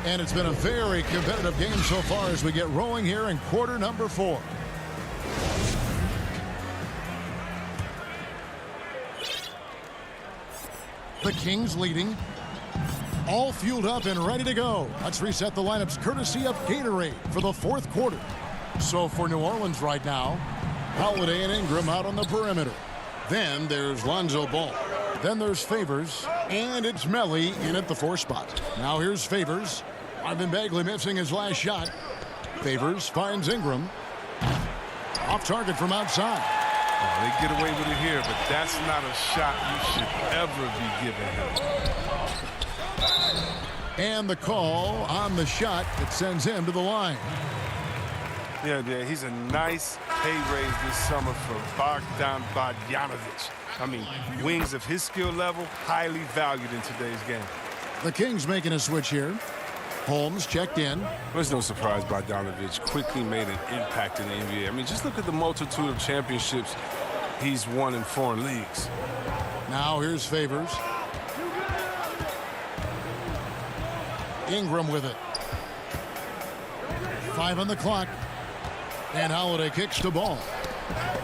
And it's been a very competitive game so far as we get rolling here in quarter number 4. The Kings leading. All fueled up and ready to go. Let's reset the lineups courtesy of Gatorade for the 4th quarter. So for New Orleans right now, Holiday and Ingram out on the perimeter. Then there's Lonzo Ball. Then there's Favors. And it's Melly in at the 4 spot. Now here's Favors. Ivan Bagley missing his last shot. Favors finds Ingram. Off target from outside. Oh, they get away with it here, but that's not a shot you should ever be giving him. And the call on the shot that sends him to the line. Yeah, he's a nice pay raise this summer for Bogdan Bogdanovich. I mean, wings of his skill level, highly valued in today's game. The Kings making a switch here. Holmes checked in. There's no surprise Bogdanovich quickly made an impact in the NBA. I mean, just look at the multitude of championships he's won in foreign leagues. Now here's Favors. Ingram with it. 5 on the clock. And Holiday kicks the ball.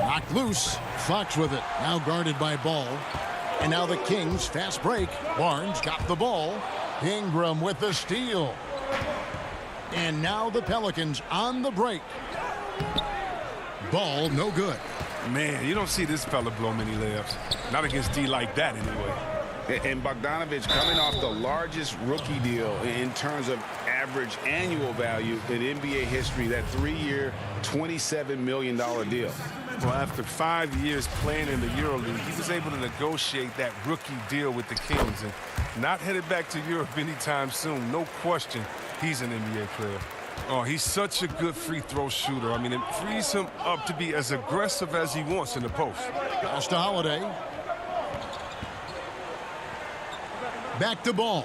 Knocked loose. Fox with it. Now guarded by Ball. And now the Kings fast break. Barnes got the ball. Ingram with the steal. And now the Pelicans on the break. Ball no good. Man, you don't see this fella blow many layups. Not against D like that anyway. And Bogdanovich coming off the largest rookie deal in terms of average annual value in NBA history, that 3-year, $27 million deal. Well, after 5 years playing in the EuroLeague, he was able to negotiate that rookie deal with the Kings and not headed back to Europe anytime soon. No question, he's an NBA player. Oh, he's such a good free throw shooter. I mean, it frees him up to be as aggressive as he wants in the post. Pass to Holiday. Back to Ball.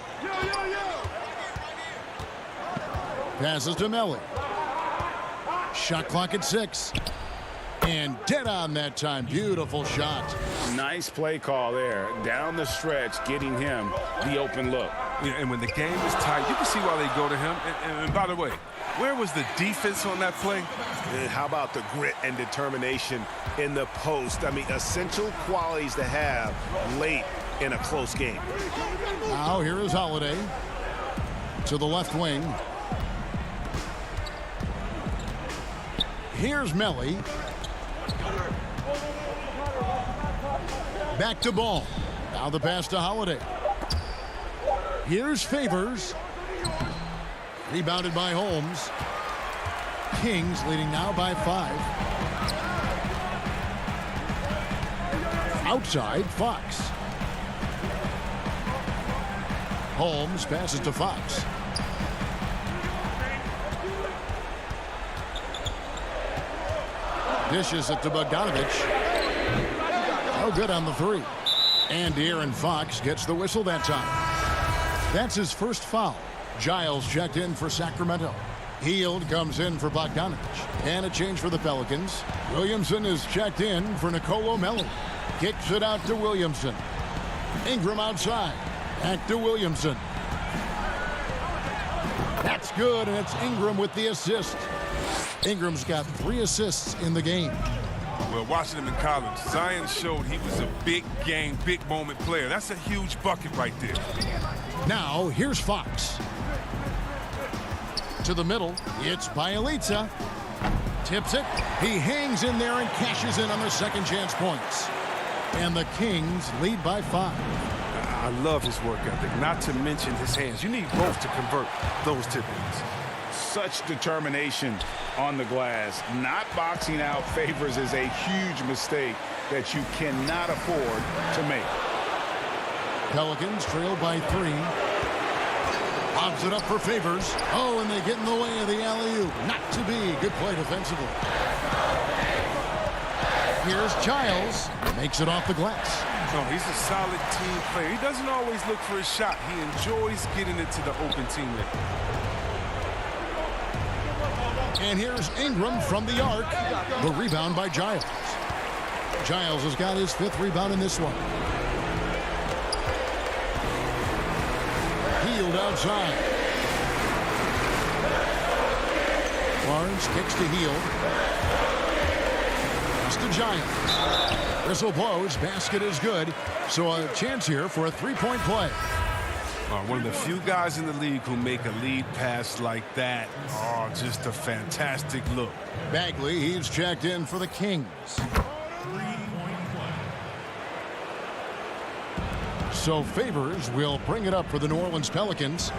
Passes to Melly. Shot clock at 6. And dead on that time. Beautiful shot. Nice play call there. Down the stretch, getting him the open look. Yeah, and when the game is tight, you can see why they go to him. And by the way, where was the defense on that play? And how about the grit and determination in the post? I mean, essential qualities to have late in a close game. Now here is Holiday to the left wing. Here's Melly. Back to Ball. Now the pass to Holiday. Here's Favors. Rebounded by Holmes. Kings leading now by 5. Outside, Fox. Holmes passes to Fox. Dishes it to Bogdanovich. No good on the 3. And De'Aaron Fox gets the whistle that time. That's his first foul. Giles checked in for Sacramento. Hield comes in for Bogdanovich. And a change for the Pelicans. Williamson is checked in for Nicolo Melli. Kicks it out to Williamson. Ingram outside. Back to Williamson. That's good, and it's Ingram with the assist. Ingram's got 3 assists in the game. Well, watching him in college, Zion showed he was a big game, big moment player. That's a huge bucket right there. Now, here's Fox. To the middle, it's Bielitsa. Tips it. He hangs in there and cashes in on the second chance points. And the Kings lead by 5. I love his work ethic, not to mention his hands. You need both to convert those tip-ins. Such determination on the glass. Not boxing out Favors is a huge mistake that you cannot afford to make. Pelicans trail by 3. Lobs it up for Favors. Oh, and they get in the way of the alley-oop. Not to be. Good play defensively. Here's Giles. Makes it off the glass. So he's a solid team player. He doesn't always look for a shot. He enjoys getting it to the open teammate. And here's Ingram from the arc. The rebound by Giles. Giles has got his 5th rebound in this one. Healed outside. Barnes kicks to Heald. Pass to Giles. Whistle blows. Basket is good. So a chance here for a 3-point play. One of the few guys in the league who make a lead pass like that. Oh, just a fantastic look. Bagley, he's checked in for the Kings. So Favors will bring it up for the New Orleans Pelicans.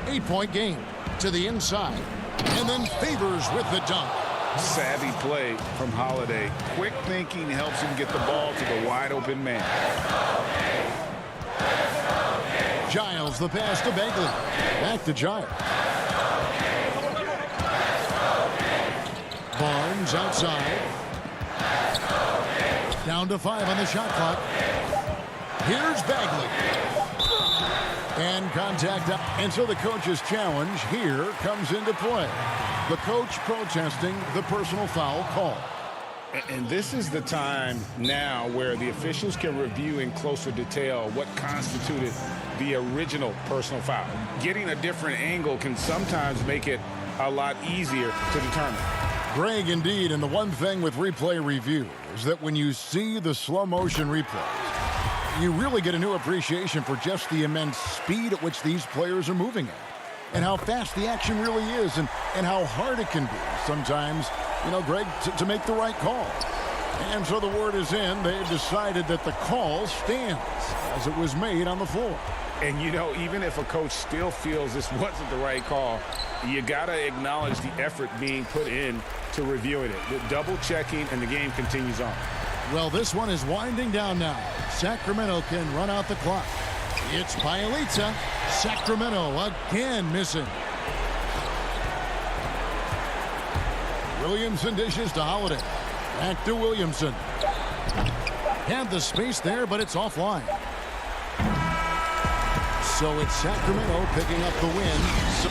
8-point game to the inside. And then Favors with the dunk. Savvy play from Holiday. Quick thinking helps him get the ball to the wide open man. Giles the pass to Bagley. Back to Giles. Barnes outside. Down to 5 on the shot clock. Here's Bagley. And contact up. And so the coach's challenge here comes into play. The coach protesting the personal foul call. And this is the time now where the officials can review in closer detail what constituted the original personal foul. Getting a different angle can sometimes make it a lot easier to determine. Greg, indeed, and the one thing with replay review is that when you see the slow motion replays, you really get a new appreciation for just the immense speed at which these players are moving at, and how fast the action really is, and how hard it can be sometimes, Greg, to make the right call. And so the word is in. They've decided that the call stands as it was made on the floor. And, even if a coach still feels this wasn't the right call, you got to acknowledge the effort being put in to reviewing it. The double checking, and the game continues on. Well, this one is winding down now. Sacramento can run out the clock. It's Bielitsa. Sacramento again missing. Williamson dishes to Holiday. Back to Williamson. Had the space there, but it's offline. So it's Sacramento picking up the win.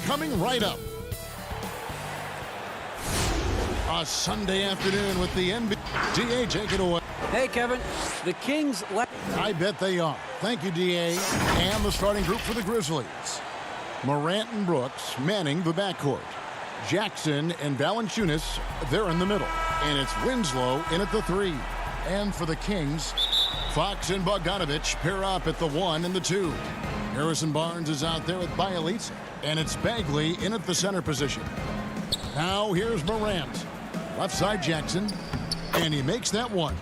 coming right up. A Sunday afternoon with the NBA. DA, take it away. Hey, Kevin, the Kings left. I bet they are. Thank you, DA. And the starting group for the Grizzlies. Morant and Brooks manning the backcourt. Jackson and Valanciunas, they're in the middle. And it's Winslow in at the 3. And for the Kings, Fox and Bogdanovich pair up at the 1 and the 2. Harrison Barnes is out there with Bielitsa. And it's Bagley in at the center position. Now here's Morant. Left side Jackson. And he makes that one.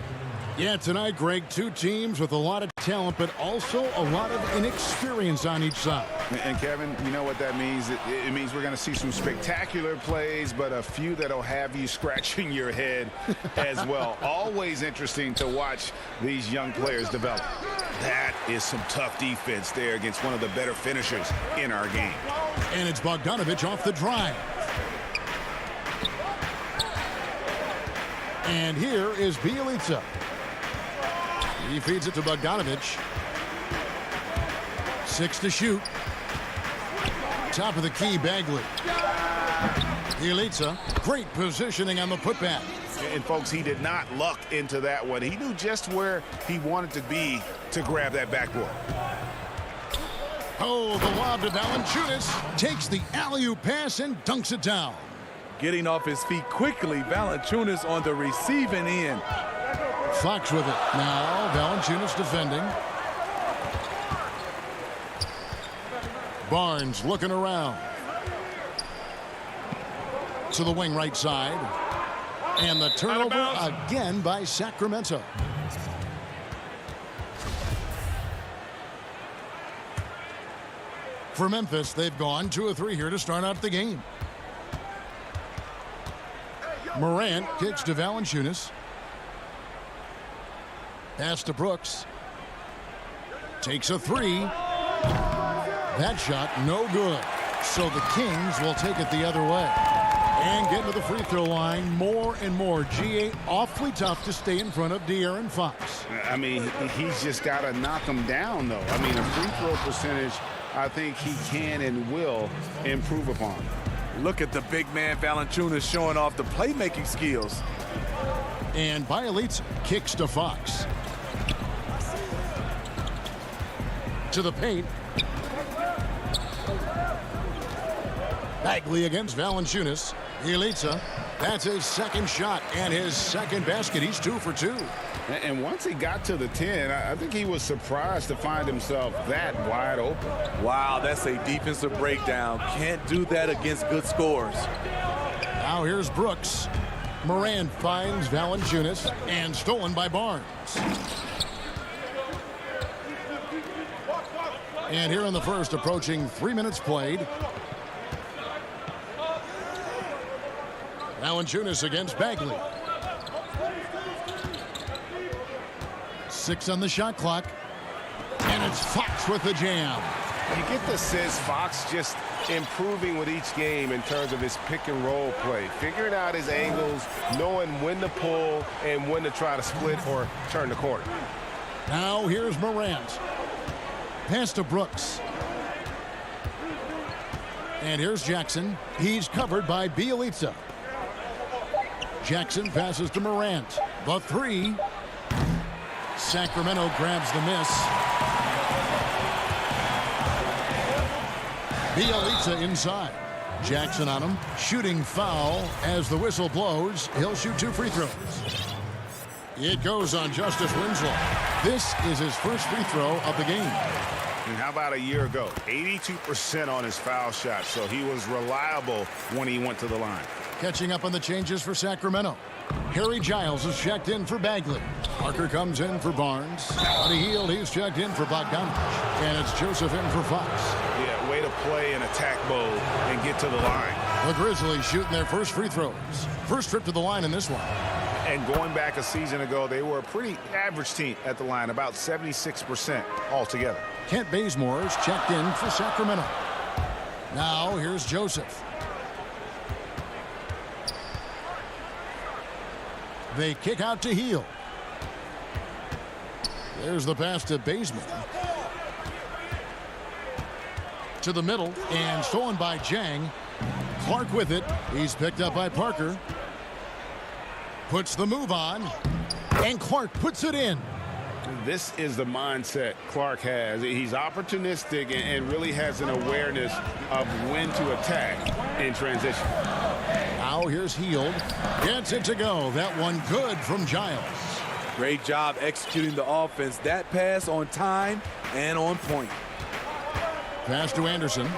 Yeah, tonight, Greg, two teams with a lot of talent, but also a lot of inexperience on each side. And Kevin, you know what that means? It means we're going to see some spectacular plays, but a few that'll have you scratching your head as well. Always interesting to watch these young players develop. That is some tough defense there against one of the better finishers in our game. And it's Bogdanovich off the drive. And here is Bielitsa. He feeds it to Bogdanovich. 6 to shoot. Top of the key, Bagley. Bielitsa, great positioning on the putback. And folks, he did not luck into that one. He knew just where he wanted to be to grab that backboard. Oh, the lob to Valanciunas. Takes the alley-oop pass and dunks it down. Getting off his feet quickly, Valanciunas on the receiving end. Fox with it. Now Valanciunas defending. Barnes looking around. To the wing right side. And the turnover again by Sacramento. For Memphis, they've gone 2 of 3 here to start out the game. Morant kicks to Valanciunas. Pass to Brooks. Takes a 3. That shot no good. So the Kings will take it the other way. And get to the free throw line more and more. GA awfully tough to stay in front of De'Aaron Fox. I mean, he's just got to knock him down, though. I mean, a free throw percentage, I think he can and will improve upon. Look at the big man Valanciunas showing off the playmaking skills. And Bielitsa kicks to Fox. To the paint. Bagley against Valanciunas. Bielitsa, that's his second shot and his second basket. He's 2 for 2. And once he got to the 10, I think he was surprised to find himself that wide open. Wow, that's a defensive breakdown. Can't do that against good scores. Now here's Brooks. Morant finds Valanciunas and stolen by Barnes. And here in the first, approaching 3 minutes played. Valanciunas against Bagley. 6 on the shot clock. And it's Fox with the jam. You get the sense Fox just improving with each game in terms of his pick and roll play. Figuring out his angles, knowing when to pull and when to try to split or turn the corner. Now here's Morant. Pass to Brooks. And here's Jackson. He's covered by Bielitsa. Jackson passes to Morant. The 3. Sacramento grabs the miss. Bielitsa inside. Jackson on him. Shooting foul as the whistle blows. He'll shoot 2 free throws. It goes on Justice Winslow. This is his first free throw of the game. And how about a year ago? 82% on his foul shot, so he was reliable when he went to the line. Catching up on the changes for Sacramento. Harry Giles is checked in for Bagley. Parker comes in for Barnes. On the heel, he's checked in for Bogdanovich. And it's Joseph in for Fox. Yeah, way to play in attack mode and get to the line. The Grizzlies shooting their first free throws. First trip to the line in this one. And going back a season ago, they were a pretty average team at the line, about 76% altogether. Kent Bazemore is checked in for Sacramento. Now here's Joseph. They kick out to Heel. There's the pass to Bazemore. To the middle and stolen by Jang. Clark with it. He's picked up by Parker. Puts the move on. And Clark puts it in. This is the mindset Clark has. He's opportunistic and really has an awareness of when to attack in transition. Now here's Heald. Gets it to go. That one good from Giles. Great job executing the offense. That pass on time and on point. Pass to Anderson.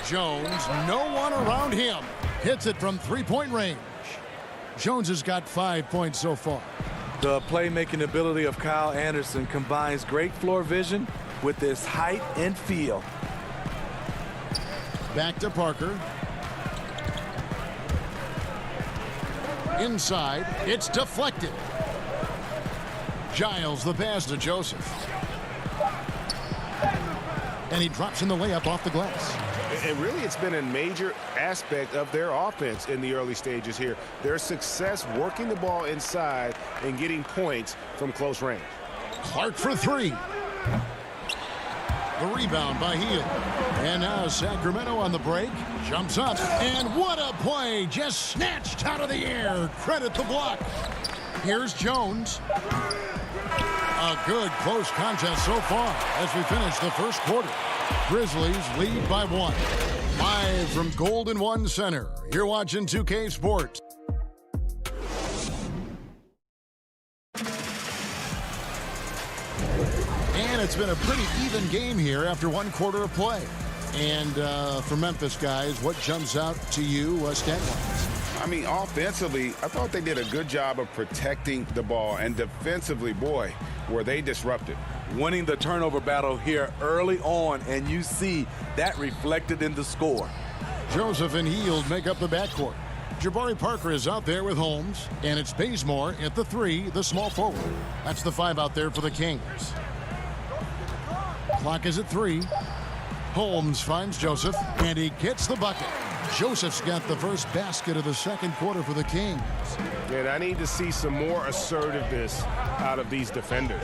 Jones, no one around him. Hits it from three-point range. Jones has got 5 points so far. The playmaking ability of Kyle Anderson combines great floor vision with his height and feel. Back to Parker. Inside, it's deflected. Giles the pass to Joseph. And he drops in the layup off the glass. And really, it's been a major aspect of their offense in the early stages here. Their success working the ball inside and getting points from close range. Clark for three. The rebound by Heald. And now Sacramento on the break. Jumps up. And what a play. Just snatched out of the air. Credit the block. Here's Jones. A good close contest so far as we finish the first quarter. Grizzlies lead by 1. Live from Golden One Center. You're watching 2K Sports. And it's been a pretty even game here after 1 quarter of play. And for Memphis guys, what jumps out to you stat-wise? I mean, offensively, I thought they did a good job of protecting the ball. And defensively, boy, were they disruptive. Winning the turnover battle here early on, and you see that reflected in the score. Joseph and Heald make up the backcourt. Jabari Parker is out there with Holmes, and it's Bazemore at the 3, the small forward. That's the 5 out there for the Kings. Clock is at 3. Holmes finds Joseph, and he gets the bucket. Joseph's got the first basket of the second quarter for the Kings. And I need to see some more assertiveness out of these defenders.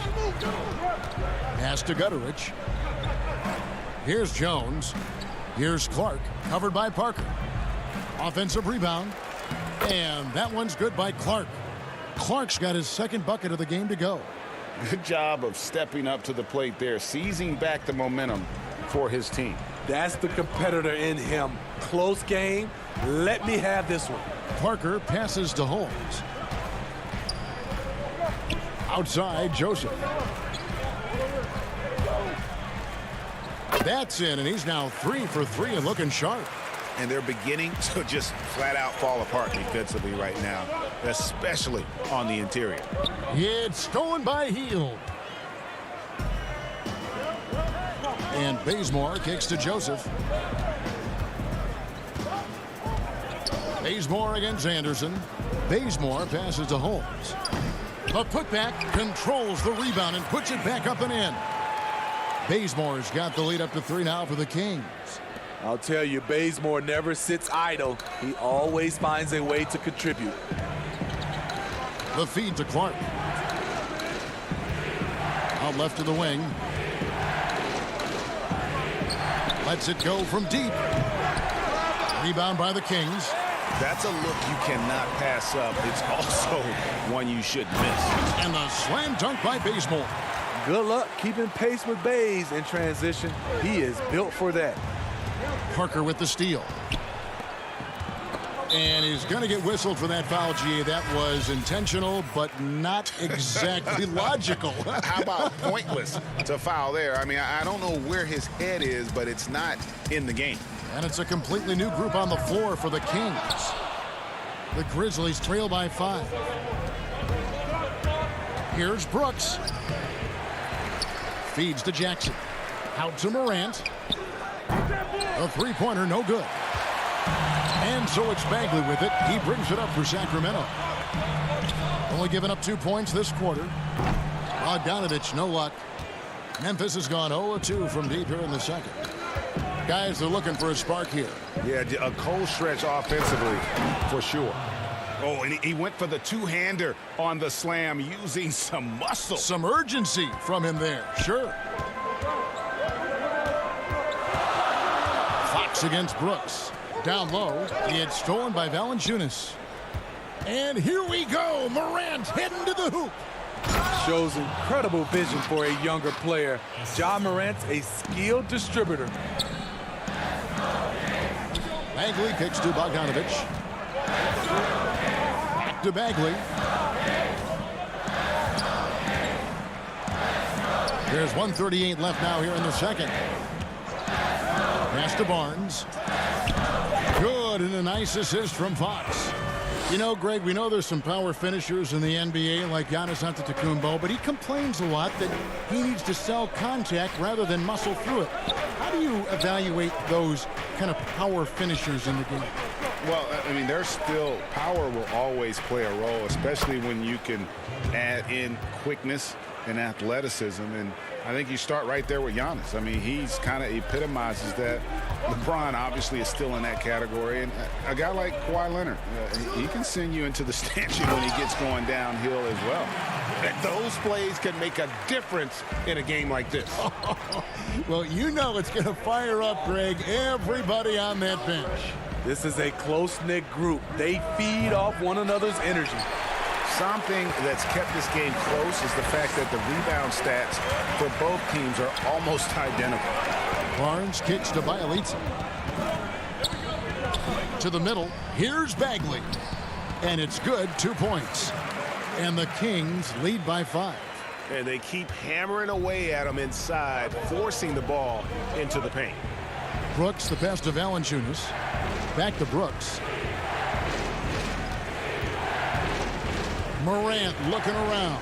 Pass to Gutteridge. Here's Jones. Here's Clark, covered by Parker. Offensive rebound. And that one's good by Clark. Clark's got his second bucket of the game to go. Good job of stepping up to the plate there, seizing back the momentum for his team. That's the competitor in him. Close game. Let me have this one. Parker passes to Holmes. Outside, Joseph. That's in, and he's now 3 for 3 and looking sharp. And they're beginning to just flat out fall apart defensively right now, especially on the interior. It's stolen by Heald. And Bazemore kicks to Joseph. Bazemore against Anderson. Bazemore passes to Holmes. The putback controls the rebound and puts it back up and in. Bazemore's got the lead up to 3 now for the Kings. I'll tell you, Bazemore never sits idle. He always finds a way to contribute. The feed to Clark. Out left to the wing. Lets it go from deep. Rebound by the Kings. That's a look you cannot pass up. It's also one you shouldn't miss. And the slam dunk by Bazemore. Good luck keeping pace with Baze in transition. He is built for that. Parker with the steal. And he's going to get whistled for that foul, GA. That was intentional, but not exactly logical. How about pointless to foul there? I mean, I don't know where his head is, but it's not in the game. And it's a completely new group on the floor for the Kings. The Grizzlies trail by 5. Here's Brooks. Feeds to Jackson. Out to Morant. A three-pointer, no good. And so it's Bagley with it. He brings it up for Sacramento. Only giving up 2 points this quarter. Bogdanovich, no luck. Memphis has gone 0-2 from deep here in the second. Guys are looking for a spark here. Yeah, a cold stretch offensively for sure. Oh, and he went for the two-hander on the slam using some muscle. Some urgency from him there, sure. Fox against Brooks. Down low, it's stolen by Valanciunas. And here we go. Morant heading to the hoop. Shows incredible vision for a younger player. Ja Morant's a skilled distributor. Bagley kicks to Bogdanovich. Back to Bagley. There's 1:38 left now here in the second. Pass to Barnes. Good, and a nice assist from Fox. You know, Greg, we know there's some power finishers in the NBA like Giannis Antetokounmpo, but he complains a lot that he needs to sell contact rather than muscle through it. How do you evaluate those kind of power finishers in the game? Well, I mean, there's still power will always play a role, especially when you can add in quickness and athleticism. And I think you start right there with Giannis. I mean, he's kind of epitomizes that. LeBron obviously is still in that category. And a guy like Kawhi Leonard, he can send you into the stanchion when he gets going downhill as well. And those plays can make a difference in a game like this. Well, you know it's going to fire up, Greg, everybody on that bench. This is a close-knit group. They feed off one another's energy. Something that's kept this game close is the fact that the rebound stats for both teams are almost identical. Barnes kicks to Bielitsa. To the middle. Here's Bagley. And it's good. 2 points. And the Kings lead by 5. And they keep hammering away at them inside, forcing the ball into the paint. Brooks, the pass to Valanciunas. Back to Brooks. Morant looking around.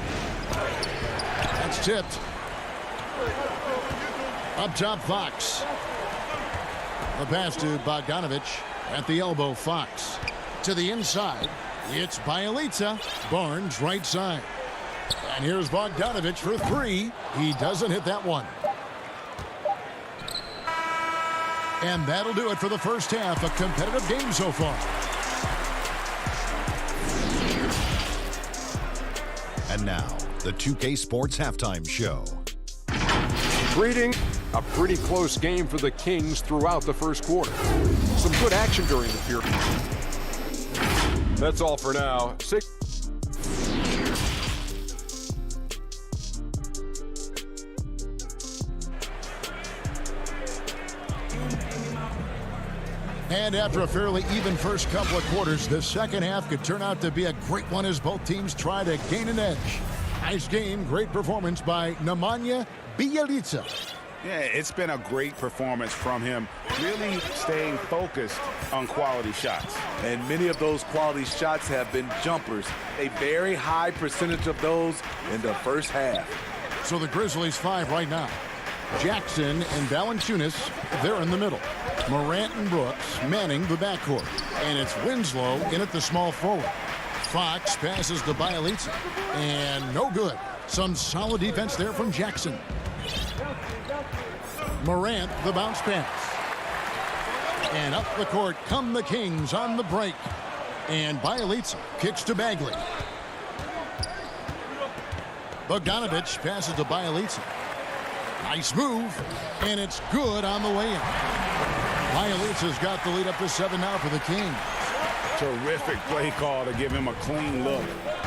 That's tipped. Up top, Fox. The pass to Bogdanovich. At the elbow, Fox. To the inside. It's Bielitsa. Barnes right side. And here's Bogdanovich for 3. He doesn't hit that one. And that'll do it for the first half. A competitive game so far. And now, the 2K Sports Halftime Show. Greeting. A pretty close game for the Kings throughout the first quarter. Some good action during the period. That's all for now. And after a fairly even first couple of quarters, the second half could turn out to be a great one as both teams try to gain an edge. Nice game, great performance by Nemanja Bjelica. Yeah, it's been a great performance from him, really staying focused on quality shots. And many of those quality shots have been jumpers. A very high percentage of those in the first half. So the Grizzlies 5 right now. Jackson and Valanciunas, they're in the middle. Morant and Brooks manning the backcourt. And it's Winslow in at the small forward. Fox passes to Bielitsa. And no good. Some solid defense there from Jackson. Morant, the bounce pass. And up the court come the Kings on the break. And Bielitsa kicks to Bagley. Bogdanovich passes to Bielitsa. Nice move. And it's good on the way in. Bielitsa's got the lead up to 7 now for the Kings. Terrific play call to give him a clean look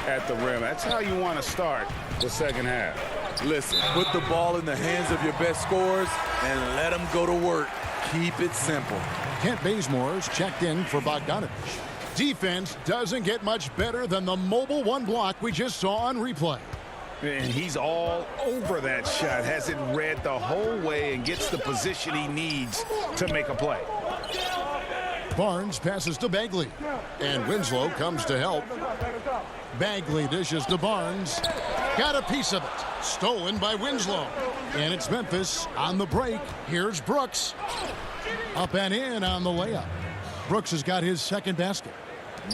at the rim. That's how you want to start the second half. Listen, put the ball in the hands of your best scorers and let them go to work. Keep it simple. Kent Bazemore's checked in for Bogdanovich. Defense doesn't get much better than the mobile one block we just saw on replay. And he's all over that shot, has it read the whole way and gets the position he needs to make a play. Barnes passes to Bagley. And Winslow comes to help. Bagley dishes to Barnes. Got a piece of it. Stolen by Winslow. And it's Memphis on the break. Here's Brooks. Up and in on the layup. Brooks has got his second basket.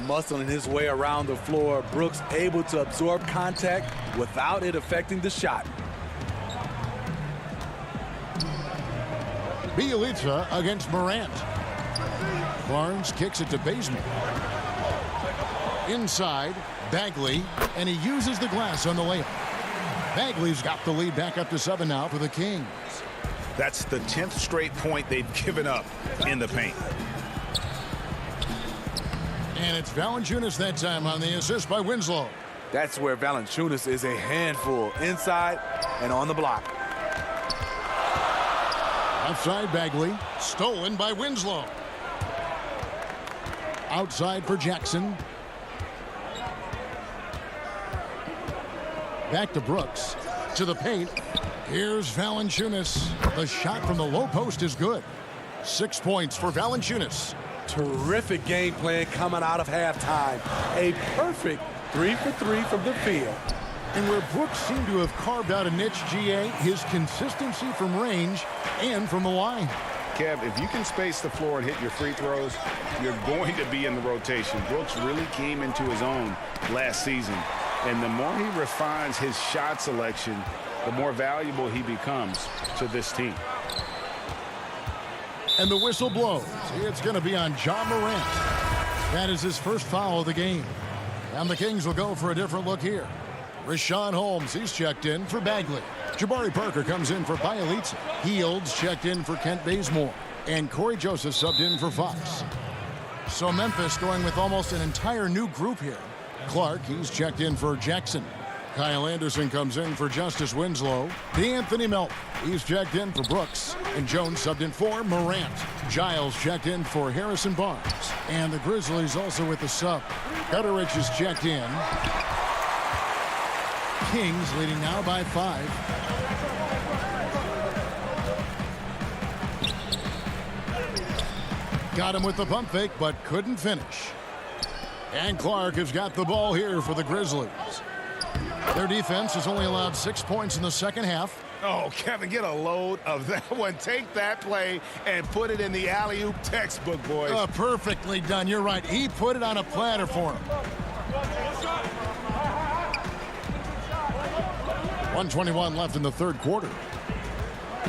Muscling his way around the floor. Brooks able to absorb contact without it affecting the shot. Bjelica against Morant. Barnes kicks it to Bazemore. Inside, Bagley, and he uses the glass on the layup. Bagley's got the lead back up to 7 now for the Kings. That's the 10th straight point they've given up in the paint. And it's Valanciunas that time on the assist by Winslow. That's where Valanciunas is a handful, inside and on the block. Outside Bagley, stolen by Winslow. Outside for Jackson. Back to Brooks. To the paint. Here's Valanciunas. The shot from the low post is good. 6 points for Valanciunas. Terrific game plan coming out of halftime. A perfect 3 for 3 from the field. And where Brooks seemed to have carved out a niche, GA, his consistency from range and from the line. Kev, if you can space the floor and hit your free throws, you're going to be in the rotation. Brooks really came into his own last season. And the more he refines his shot selection, the more valuable he becomes to this team. And the whistle blows. It's going to be on John Morant. That is his first foul of the game. And the Kings will go for a different look here. Rashawn Holmes, he's checked in for Bagley. Jabari Parker comes in for Bielitsa. Fields checked in for Kent Bazemore. And Corey Joseph subbed in for Fox. So Memphis going with almost an entire new group here. Clark, he's checked in for Jackson. Kyle Anderson comes in for Justice Winslow. D'Anthony Melton, he's checked in for Brooks. And Jones subbed in for Morant. Giles checked in for Harrison Barnes. And the Grizzlies also with the sub. Gutterich is checked in. Kings leading now by 5. Got him with the pump fake, but couldn't finish. And Clark has got the ball here for the Grizzlies. Their defense has only allowed 6 points in the second half. Oh, Kevin, get a load of that one. Take that play and put it in the alley-oop textbook, boys. Perfectly done. You're right. He put it on a platter for him. 1:21 left in the third quarter.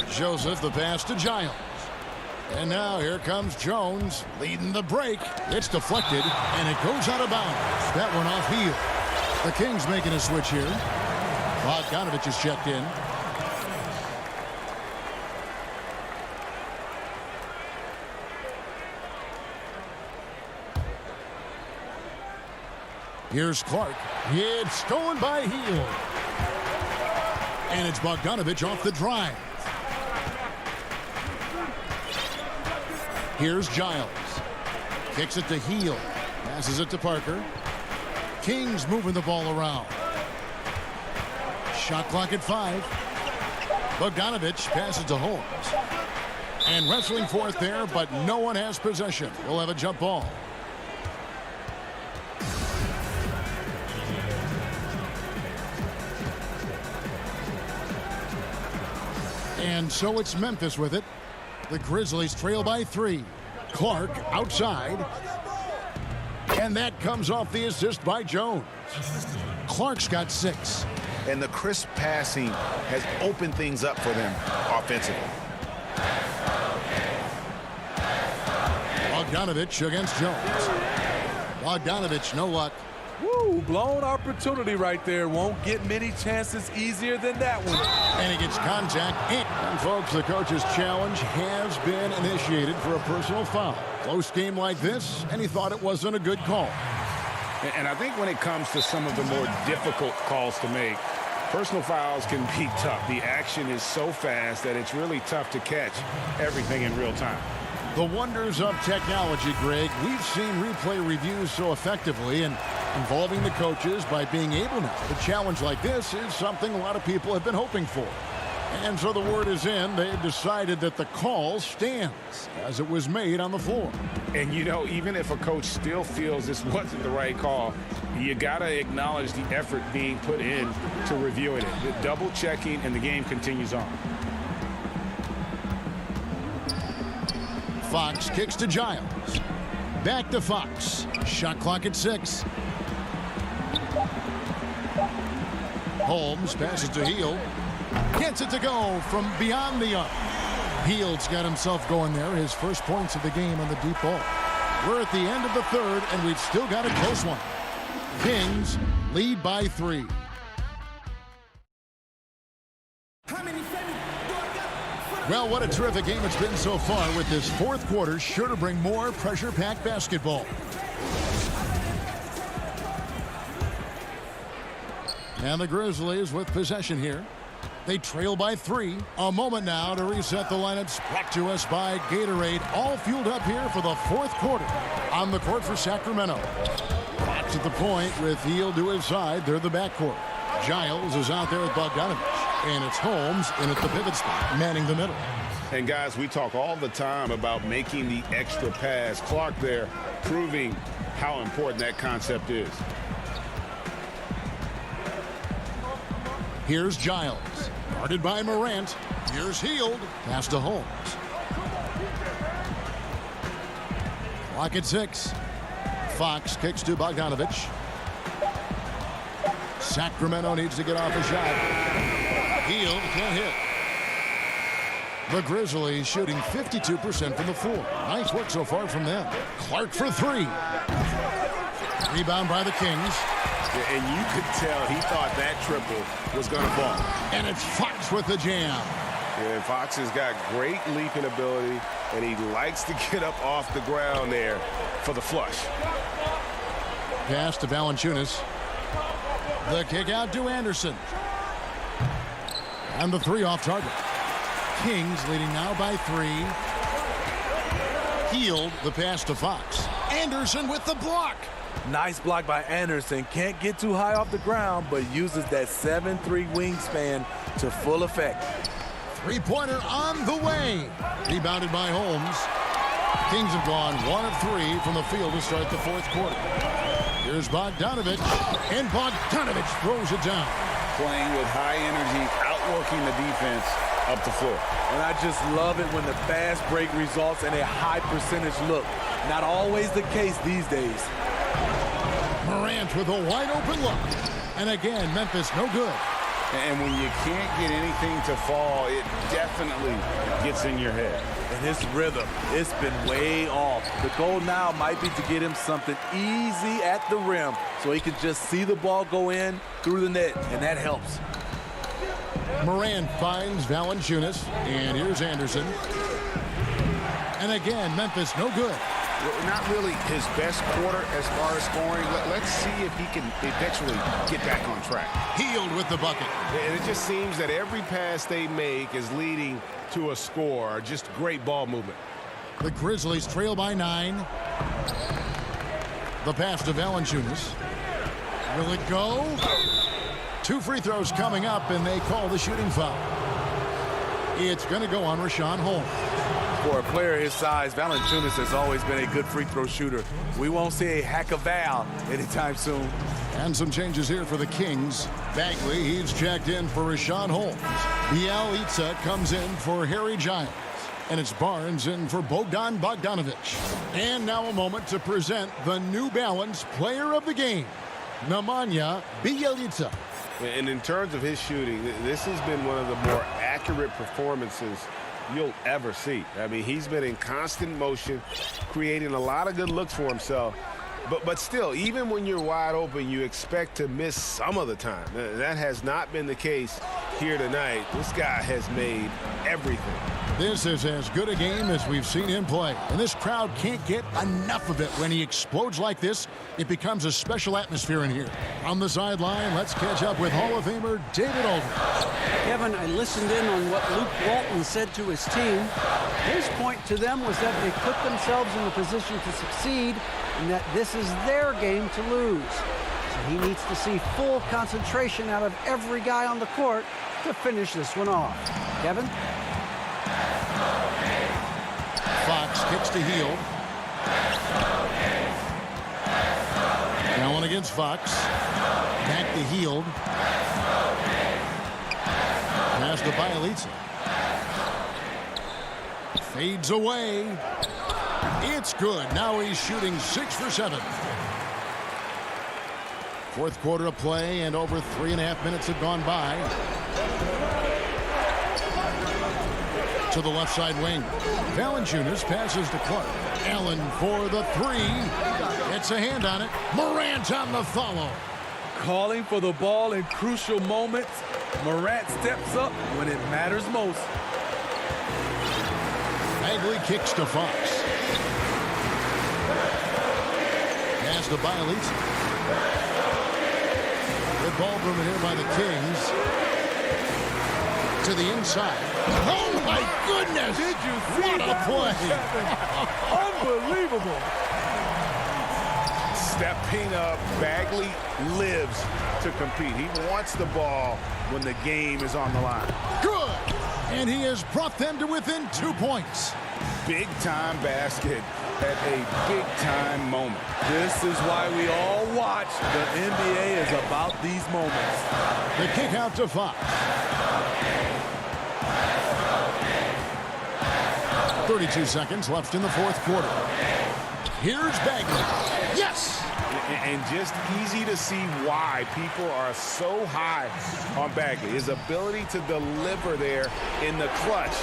Joseph, the pass to Giles. And now here comes Jones leading the break. It's deflected, and it goes out of bounds. That one off heel. The Kings making a switch here. Bogdanovich is checked in. Here's Clark. It's stolen by Hield. And it's Bogdanovich off the drive. Here's Giles. Kicks it to Hield. Passes it to Parker. Kings moving the ball around. Shot clock at 5. Bogdanovich passes to Holmes. And wrestling for it there, but no one has possession. We'll have a jump ball. And so it's Memphis with it. The Grizzlies trail by 3. Clark outside. And that comes off the assist by Jones. Clark's got 6. And the crisp passing has opened things up for them offensively. Bogdanovich against Jones. Bogdanovich, no luck. Woo, blown opportunity right there. Won't get many chances easier than that one. And he gets contact. And folks, the coach's challenge has been initiated for a personal foul. Close game like this, and he thought it wasn't a good call. And I think when it comes to some of the more difficult calls to make, personal fouls can be tough. The action is so fast that it's really tough to catch everything in real time. The wonders of technology, Greg. We've seen replay reviews so effectively, and involving the coaches by being able now to challenge like this is something a lot of people have been hoping for. And so the word is in. They've decided that the call stands as it was made on the floor. And, you know, even if a coach still feels this wasn't the right call, you got to acknowledge the effort being put in to reviewing it. The double checking, and the game continues on. Fox kicks to Giles. Back to Fox. Shot clock at 6. Holmes passes to Hield. Gets it to go from beyond the arc. Hield's got himself going there. His first points of the game on the deep ball. We're at the end of the third, and we've still got a close one. Kings lead by 3. Well, what a terrific game it's been so far, with this fourth quarter sure to bring more pressure-packed basketball. And the Grizzlies with possession here. They trail by 3. A moment now to reset the lineups. Brought to us by Gatorade. All fueled up here for the fourth quarter. On the court for Sacramento. Fox at the point with Hield to his side. They're the backcourt. Giles is out there with Bogdanovich. And it's Holmes in at the pivot spot, manning the middle. And guys, we talk all the time about making the extra pass. Clark there proving how important that concept is. Here's Giles, guarded by Morant. Here's Hield, pass to Holmes. Clock at 6. Fox kicks to Bogdanovich. Sacramento needs to get off a shot. Hield can't hit. The Grizzlies shooting 52% from the floor. Nice work so far from them. Clark for 3. Rebound by the Kings. And you could tell he thought that triple was going to fall. And it's Fox with the jam. And Fox has got great leaping ability, and he likes to get up off the ground there for the flush. Pass to Valanciunas. The kick out to Anderson. And the 3 off target. Kings leading now by 3. Hield, the pass to Fox. Anderson with the block. Nice block by Anderson. Can't get too high off the ground, but uses that 7'3" wingspan to full effect. Three-pointer on the way. Rebounded by Holmes. Kings have gone 1 of 3 from the field to start the fourth quarter. Here's Bogdanovich, and Bogdanovich throws it down. Playing with high energy, outworking the defense up the floor. And I just love it when the fast break results in a high percentage look. Not always the case these days. Morant with a wide open look. And again, Memphis no good. And when you can't get anything to fall, it definitely gets in your head. And his rhythm, it's been way off. The goal now might be to get him something easy at the rim so he can just see the ball go in through the net, and that helps. Morant finds Valanciunas, and here's Anderson. And again, Memphis no good. Not really his best quarter as far as scoring. Let's see if he can eventually get back on track. Hield with the bucket. And it just seems that every pass they make is leading to a score. Just great ball movement. The Grizzlies trail by 9. The pass to Valanciunas. Will it go? 2 free throws coming up, and they call the shooting foul. It's going to go on Rashawn Holmes. For a player his size, Valanciunas has always been a good free throw shooter. We won't see a hack of Val anytime soon. And some changes here for the Kings. Bagley, he's checked in for Rashawn Holmes. Bielitsa comes in for Harry Giles. And it's Barnes in for Bogdan Bogdanovich. And now a moment to present the New Balance Player of the Game, Nemanja Bielitsa. And in terms of his shooting, this has been one of the more accurate performances you'll ever see. I mean, he's been in constant motion, creating a lot of good looks for himself. But still, even when you're wide open, you expect to miss some of the time. That has not been the case here tonight. This guy has made everything. This is as good a game as we've seen him play. And this crowd can't get enough of it. When he explodes like this, it becomes a special atmosphere in here. On the sideline, let's catch up with Hall of Famer David Aldridge. Kevin, I listened in on what Luke Walton said to his team. His point to them was that they put themselves in a position to succeed and that this is their game to lose. So he needs to see full concentration out of every guy on the court to finish this one off. Kevin? Fox kicks to Hield. Now one against Fox. Back to Hield. Pass to Bielitsa. Fades away. It's good. Now he's shooting 6 for 7. Fourth quarter of play, and over 3.5 minutes have gone by. To the left side wing. Valanciunas passes to Clark. Allen for the 3. It's a hand on it. Morant on the follow. Calling for the ball in crucial moments. Morant steps up when it matters most. Bagley kicks to Fox. Pass to Bialitz. Good ball movement here by the Kings. To the inside. Oh, my goodness! Did you see what a that play? Unbelievable. Stepping up, Bagley lives to compete. He wants the ball when the game is on the line. Good! And he has brought them to within 2 points. Big-time basket at a big-time moment. This is why we all watch. The NBA is about these moments. The kick out to Fox. 32 seconds left in the fourth quarter. Here's Bagley. Yes! And just easy to see why people are so high on Bagley. His ability to deliver there in the clutch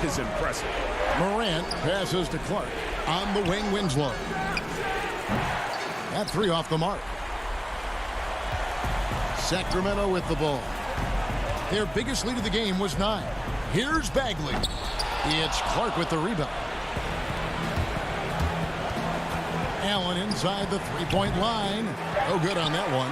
is impressive. Morant passes to Clark. On the wing, Winslow. That three off the mark. Sacramento with the ball. Their biggest lead of the game was 9. Here's Bagley. It's Clark with the rebound. Allen inside the three-point line. No good on that one.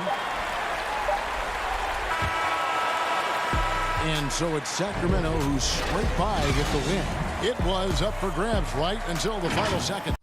And so it's Sacramento who scraped by with the win. It was up for grabs right until the final second.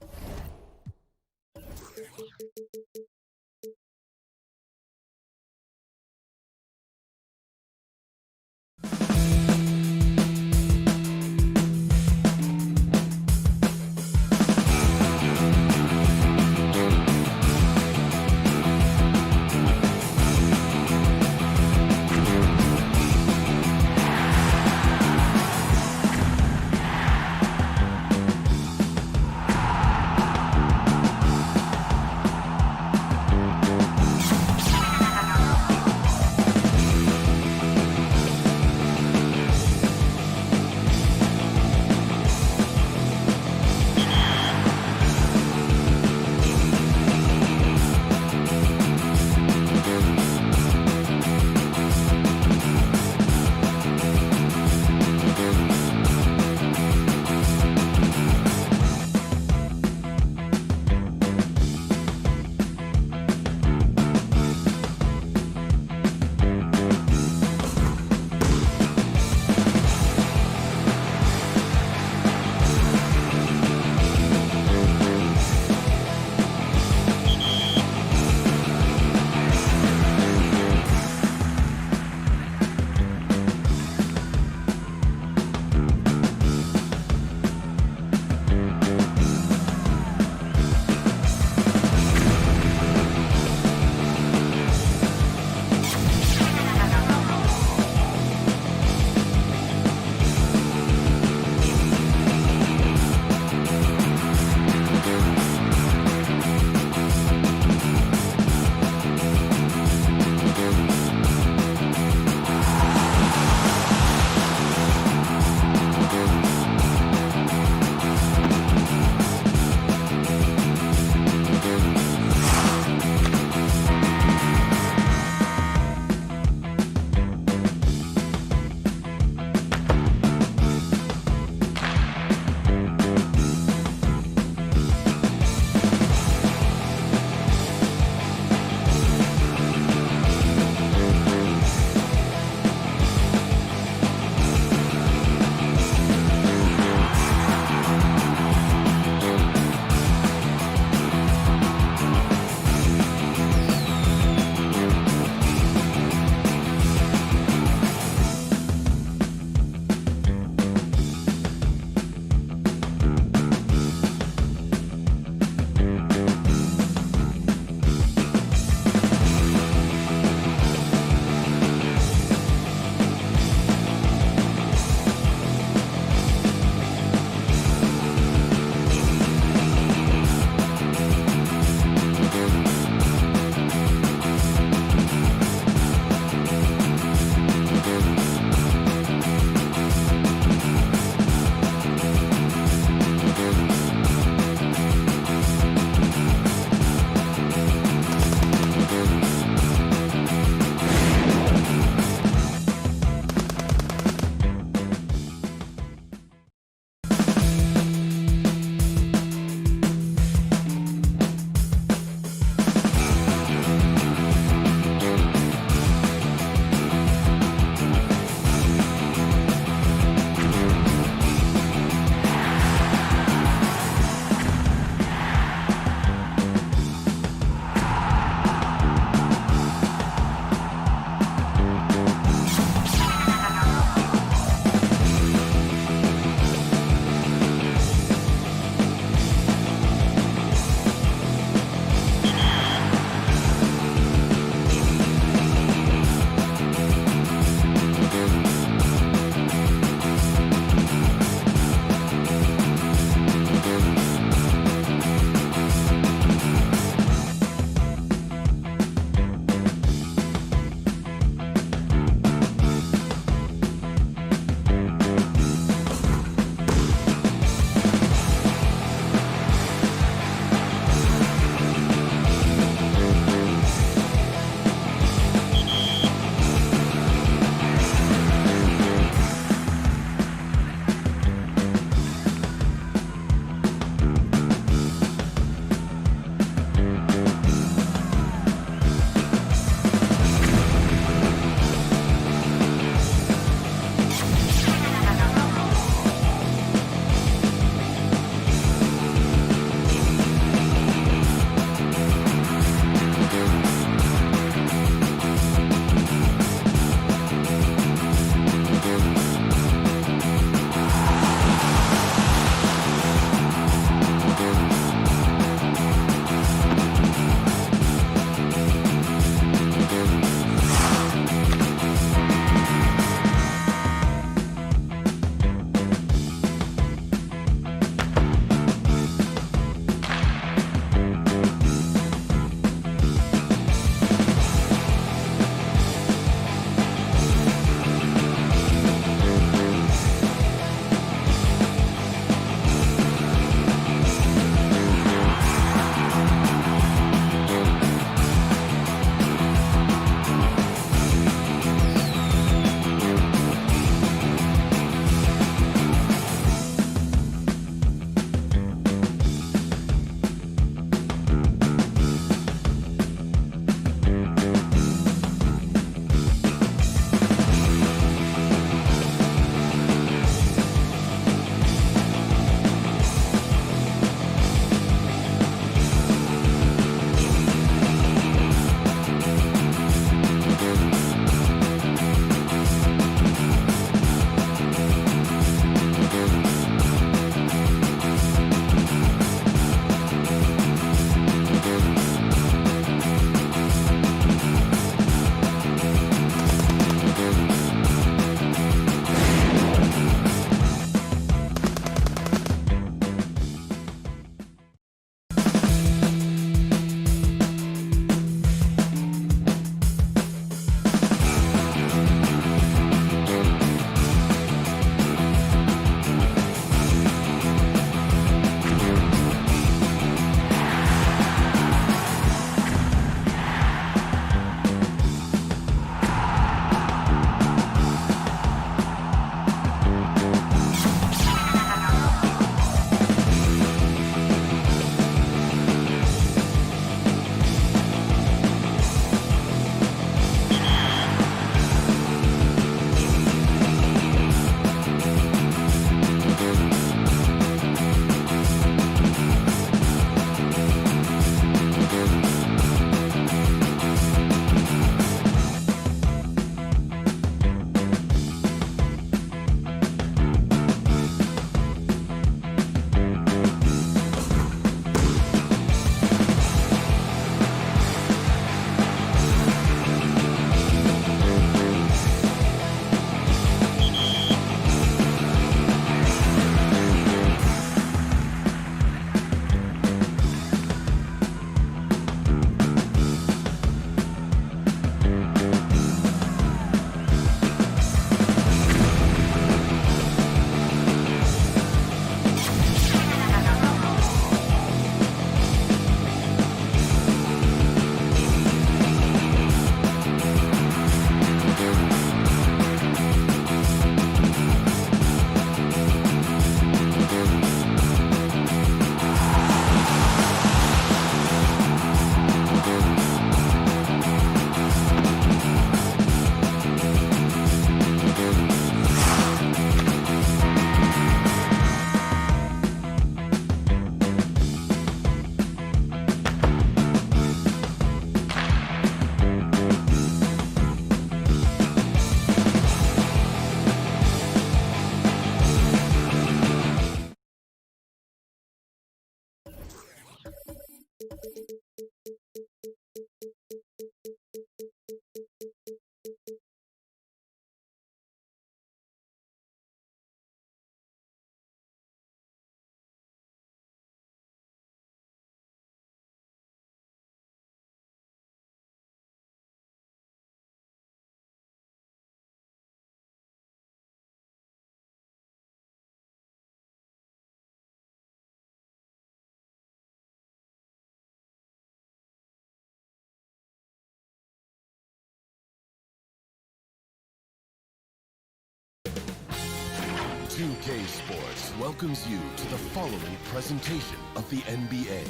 2K Sports welcomes you to the following presentation of the NBA.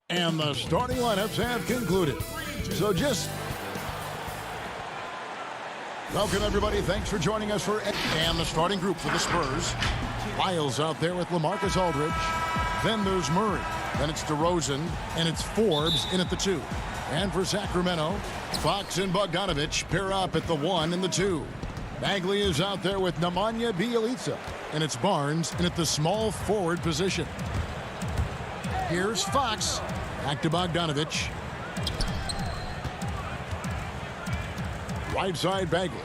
And the starting lineups have concluded. So just welcome, everybody. Thanks for joining us for and the starting group for the Spurs. Lyles out there with LaMarcus Aldridge. Then there's Murray. Then it's DeRozan. And it's Forbes in at the 2. And for Sacramento, Fox and Bogdanovich pair up at the 1 and the 2. Bagley is out there with Nemanja Bjelica. And it's Barnes in at the small forward position. Here's Fox. Back to Bogdanovich. Right side Bagley.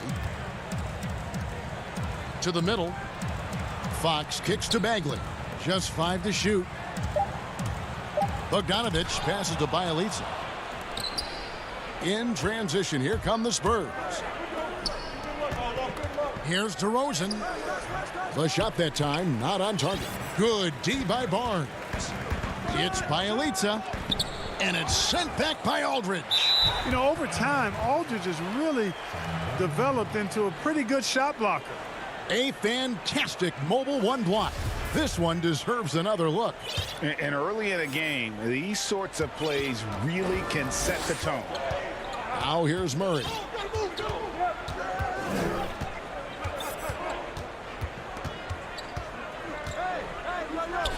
To the middle. Fox kicks to Bagley. Just 5 to shoot. Bogdanovich passes to Bjelica. In transition, here come the Spurs. Here's DeRozan. The shot that time, not on target. Good D by Barnes. It's Bjelica, and it's sent back by Aldridge. You know, over time, Aldridge has really developed into a pretty good shot blocker. A fantastic mobile 1 block. This one deserves another look. And early in a game, these sorts of plays really can set the tone. Now here's Murray.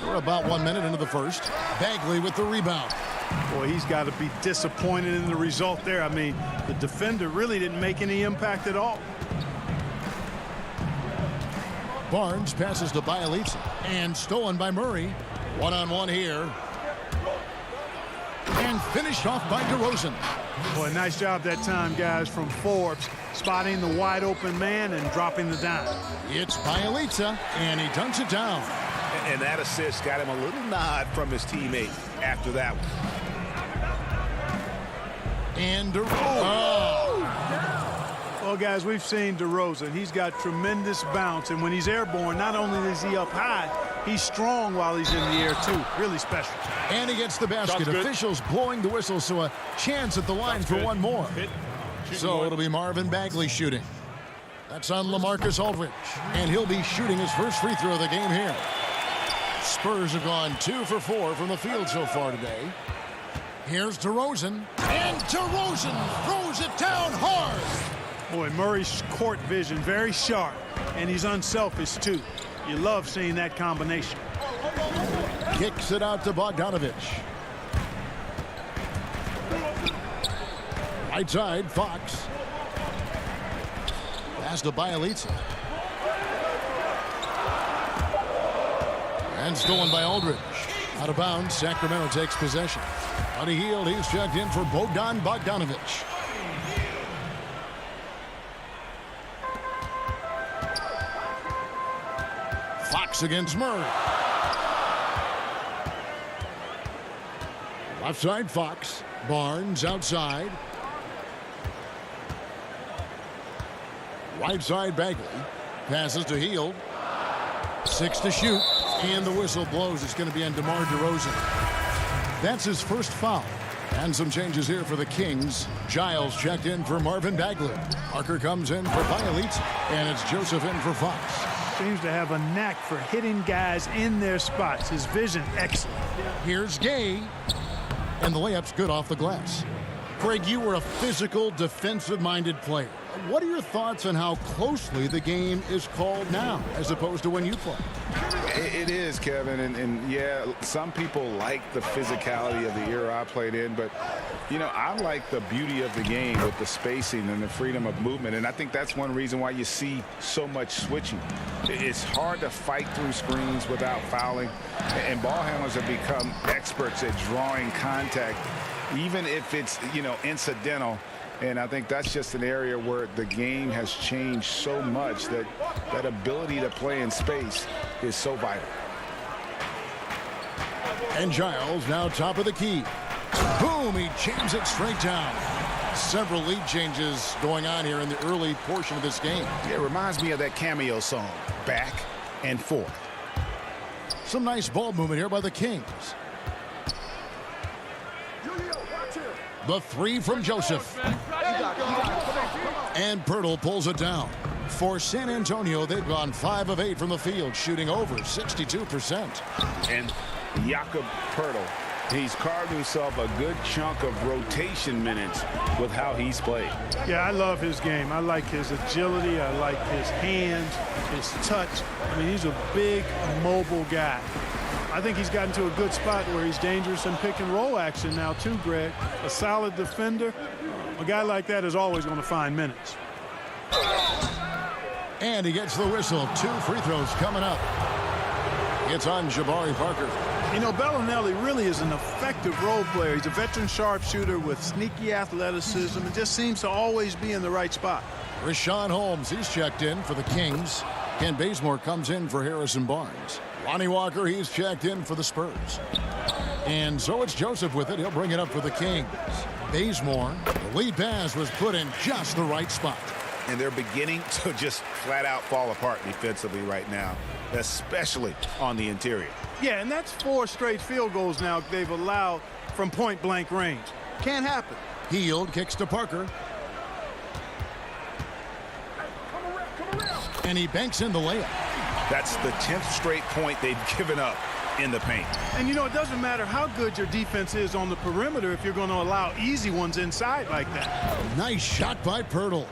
We're about 1 minute into the first. Bagley with the rebound. Boy, he's got to be disappointed in the result there. I mean, the defender really didn't make any impact at all. Barnes passes to Bjelica and stolen by Murray. One-on-one here. And finished off by DeRozan. Boy, nice job that time, guys, from Forbes, spotting the wide open man and dropping the dime. It's Bjelica, and he dunks it down. And that assist got him a little nod from his teammate after that one. And DeRozan. Well, guys, we've seen DeRozan. He's got tremendous bounce, and when he's airborne, not only is he up high, he's strong while he's in the air, too. Really special. And he gets the basket. Officials blowing the whistle, so a chance at the line for one more. So it'll be Marvin Bagley shooting. That's on LaMarcus Aldridge, and he'll be shooting his first free throw of the game here. Spurs have gone 2 for 4 from the field so far today. Here's DeRozan, and DeRozan throws it down hard. Boy, Murray's court vision very sharp, and he's unselfish too. You love seeing that combination. Kicks it out to Bogdanovich. Right side, Fox. Pass to Bjelica. And stolen by Aldridge. Out of bounds, Sacramento takes possession. On a heel, he's checked in for Bogdanovich. Fox against Murray. Left side, Fox. Barnes outside. Right side, Bagley. Passes to Hield. 6 to shoot. And the whistle blows. It's going to be on DeMar DeRozan. That's his first foul. And some changes here for the Kings. Giles checked in for Marvin Bagley. Parker comes in for Bjelica. And it's Joseph in for Fox. Seems to have a knack for hitting guys in their spots. His vision, excellent. Here's Gay. And the layup's good off the glass. Craig, you were a physical, defensive-minded player. What are your thoughts on how closely the game is called now as opposed to when you played? It is, Kevin, and yeah, some people like the physicality of the era I played in, but, you know, I like the beauty of the game with the spacing and the freedom of movement, and I think that's one reason why you see so much switching. It's hard to fight through screens without fouling, and ball handlers have become experts at drawing contact, even if it's, you know, incidental. And I think that's just an area where the game has changed so much that that ability to play in space is so vital. And Giles now top of the key. Boom, he jams it straight down. Several lead changes going on here in the early portion of this game. It reminds me of that cameo song, Back and Forth. Some nice ball movement here by the Kings. The 3 from Joseph. And Pirtle pulls it down. For San Antonio, they've gone 5 of 8 from the field, shooting over 62%. And Jakob Pirtle, he's carved himself a good chunk of rotation minutes with how he's played. Yeah, I love his game. I like his agility. I like his hands, his touch. I mean, he's a big, mobile guy. I think he's gotten to a good spot where he's dangerous in pick and roll action now too, Greg. A solid defender. A guy like that is always going to find minutes. And he gets the whistle. 2 free throws coming up. It's on Jabari Parker. You know, Bellinelli really is an effective role player. He's a veteran sharpshooter with sneaky athleticism and just seems to always be in the right spot. Rashawn Holmes, he's checked in for the Kings. Ken Bazemore comes in for Harrison Barnes. Lonnie Walker, he's checked in for the Spurs. And so it's Joseph with it. He'll bring it up for the Kings. Bazemore, the lead pass was put in just the right spot. And they're beginning to just flat out fall apart defensively right now, especially on the interior. Yeah, and that's 4 straight field goals now they've allowed from point-blank range. Can't happen. Hield kicks to Parker. And he banks in the layup. That's the 10th straight point they've given up in the paint. And, you know, it doesn't matter how good your defense is on the perimeter if you're going to allow easy ones inside like that. Nice shot by Pirtle.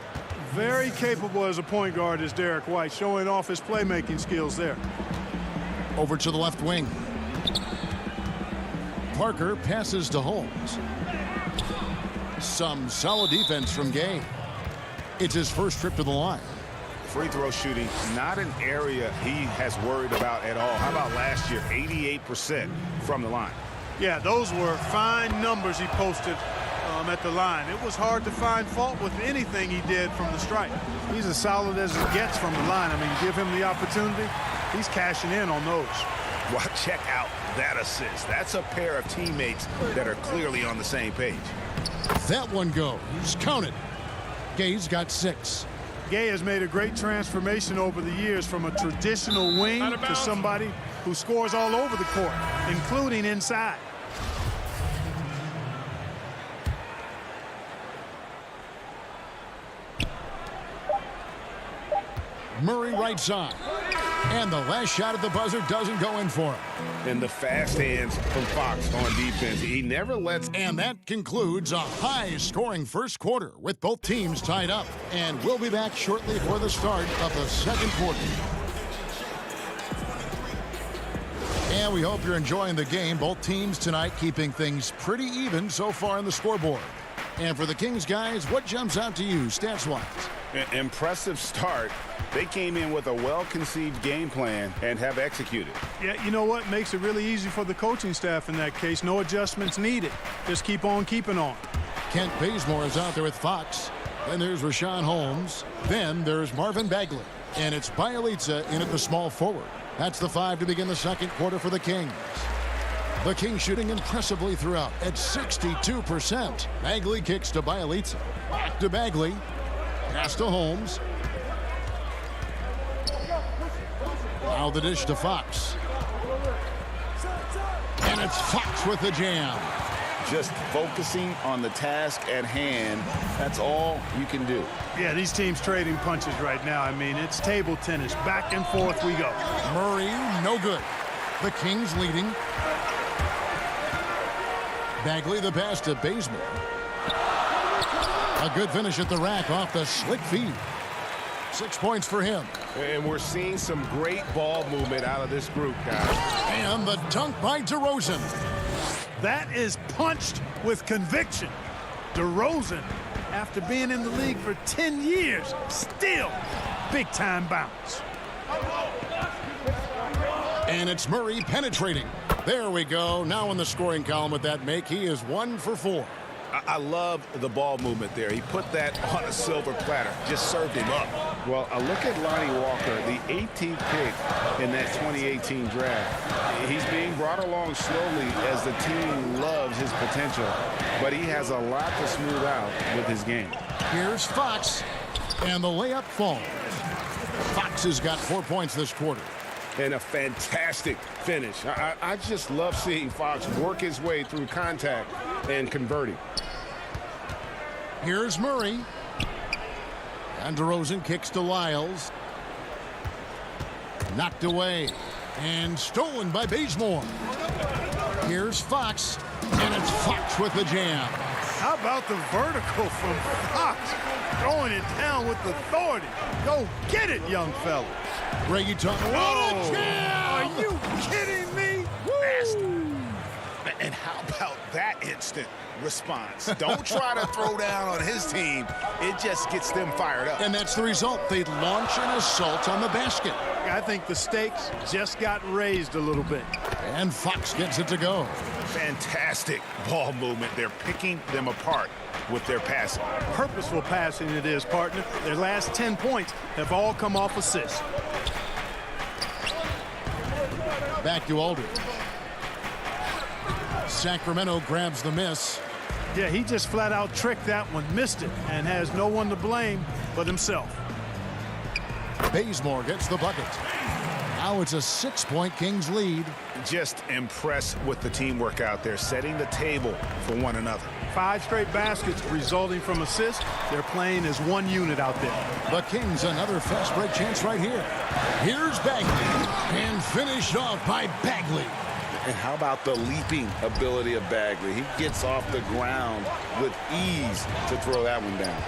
Very capable as a point guard is Derek White, showing off his playmaking skills there. Over to the left wing. Parker passes to Holmes. Some solid defense from Gay. It's his first trip to the line. Free throw shooting, not an area he has worried about at all. How about last year, 88% from the line? Yeah, those were fine numbers he posted at the line. It was hard to find fault with anything he did from the stripe. He's as solid as it gets from the line. I mean, give him the opportunity, he's cashing in on those. Well, check out that assist. That's a pair of teammates that are clearly on the same page. That one goes. Counted. Gay's got 6. Gay has made a great transformation over the years from a traditional wing to somebody who scores all over the court, including inside. Murray right side. And the last shot at the buzzer doesn't go in for him. And the fast hands from Fox on defense. He never lets. And that concludes a high-scoring first quarter with both teams tied up. And we'll be back shortly for the start of the second quarter. And we hope you're enjoying the game. Both teams tonight keeping things pretty even so far on the scoreboard. And for the Kings guys, what jumps out to you stats-wise? Impressive start. They came in with a well-conceived game plan and have executed. Yeah, you know what? Makes it really easy for the coaching staff in that case. No adjustments needed. Just keep on keeping on. Kent Bazemore is out there with Fox. Then there's Rashawn Holmes. Then there's Marvin Bagley. And it's Bielitsa in at the small forward. That's the 5 to begin the second quarter for the Kings. The Kings shooting impressively throughout at 62%. Bagley kicks to Bielitsa. Back to Bagley. Pass to Holmes. Now the dish to Fox. And it's Fox with the jam. Just focusing on the task at hand. That's all you can do. Yeah, these teams trading punches right now. I mean, it's table tennis. Back and forth we go. Murray, no good. The Kings leading. Bagley the pass to Bazemore. A good finish at the rack off the slick feed. 6 points for him. And we're seeing some great ball movement out of this group, guys. And the dunk by DeRozan. That is punched with conviction. DeRozan, after being in the league for 10 years, still big-time bounce. And it's Murray penetrating. There we go. Now in the scoring column with that make, he is 1 for 4. I love the ball movement there. He put that on a silver platter, just served him up. Well, a look at Lonnie Walker, the 18th pick in that 2018 draft. He's being brought along slowly as the team loves his potential, but he has a lot to smooth out with his game. Here's Fox, and the layup falls. Fox has got 4 points this quarter. And a fantastic finish. I just love seeing Fox work his way through contact and converting. Here's Murray. And DeRozan kicks to Lyles. Knocked away. And stolen by Bazemore. Here's Fox. And it's Fox with the jam. How about the vertical from Fox? Throwing it down with authority. Go get it, young fella. Reggie Thompson. What a jam! Are you kidding me? Nasty. And how about that instant response? Don't try to throw down on his team. It just gets them fired up. And that's the result. They launch an assault on the basket. I think the stakes just got raised a little bit. And Fox gets it to go. Fantastic ball movement. They're picking them apart with their passing. Purposeful passing it is, partner. Their last 10 points have all come off assists. Back to Aldridge. Sacramento grabs the miss. Yeah, he just flat out tricked that one, missed it, and has no one to blame but himself. Bazemore gets the bucket. Now it's a 6-point Kings lead. Just impressed with the teamwork out there, setting the table for one another. 5 straight baskets resulting from assists. They're playing as one unit out there. The Kings another fast break chance right here. Here's Bagley. And finished off by Bagley. And how about the leaping ability of Bagley? He gets off the ground with ease to throw that one down.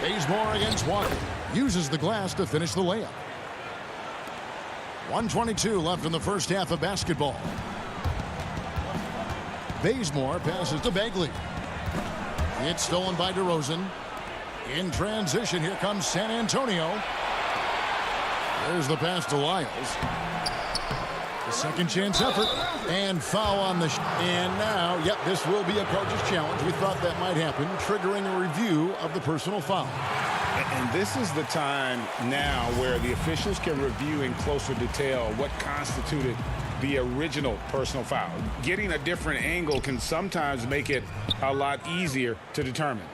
Bazemore against Walker. Uses the glass to finish the layup. 1:22 left in the first half of basketball. Bazemore passes to Bagley. It's stolen by DeRozan. In transition, here comes San Antonio. There's the pass to Lyles. The second chance effort. And foul on the and now, yep, this will be a coach's challenge. We thought that might happen, triggering a review of the personal foul. And this is the time now where the officials can review in closer detail what constituted the original personal foul. Getting a different angle can sometimes make it a lot easier to determine.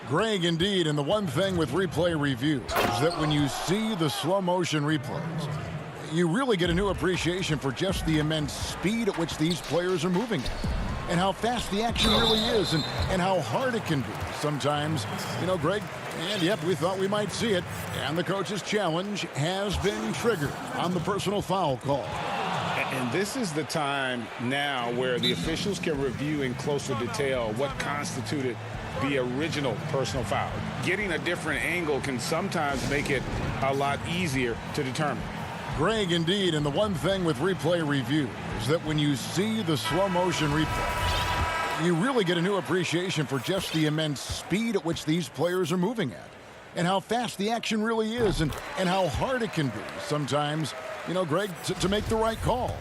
Greg, indeed, and the one thing with replay review is that when you see the slow motion replays, you really get a new appreciation for just the immense speed at which these players are moving at, and how fast the action really is, and how hard it can be. Sometimes, you know, Greg, and yep, we thought we might see it, and the coach's challenge has been triggered on the personal foul call. And this is the time now where the officials can review in closer detail what constituted the original personal foul. Getting a different angle can sometimes make it a lot easier to determine. Greg, indeed, and the one thing with replay review is that when you see the slow motion replay, you really get a new appreciation for just the immense speed at which these players are moving at, and how fast the action really is, and how hard it can be sometimes, you know, Greg, to make the right call.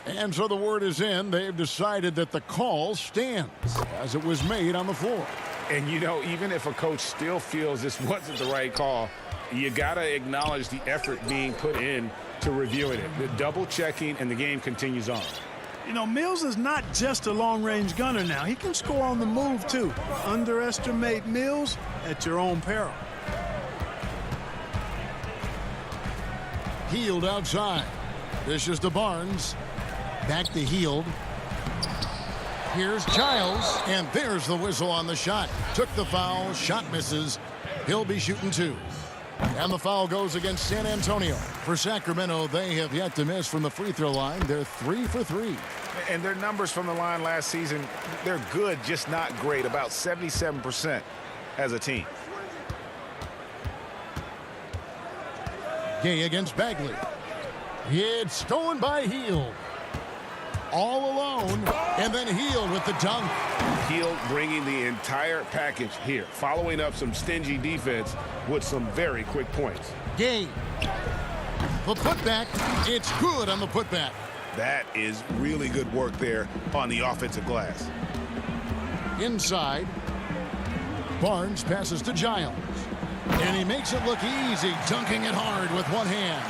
And so the word is in. They've decided that the call stands as it was made on the floor. And, you know, even if a coach still feels this wasn't the right call, you got to acknowledge the effort being put in to reviewing it. The double checking, and the game continues on. You know, Mills is not just a long-range gunner now. He can score on the move, too. Underestimate Mills at your own peril. Hield outside. Dishes to Barnes. Back to Hield. Here's Giles, and there's the whistle on the shot. Took the foul, shot misses. He'll be shooting 2. And the foul goes against San Antonio. For Sacramento, they have yet to miss from the free throw line. They're 3 for 3. And their numbers from the line last season, they're good, just not great. About 77% as a team. Gay against Bagley. It's stolen by Hield. All alone, and then Hield with the dunk. Hield bringing the entire package here, following up some stingy defense with some very quick points. Gay. The putback, it's good on the putback. That is really good work there on the offensive glass. Inside, Barnes passes to Giles, and he makes it look easy, dunking it hard with one hand.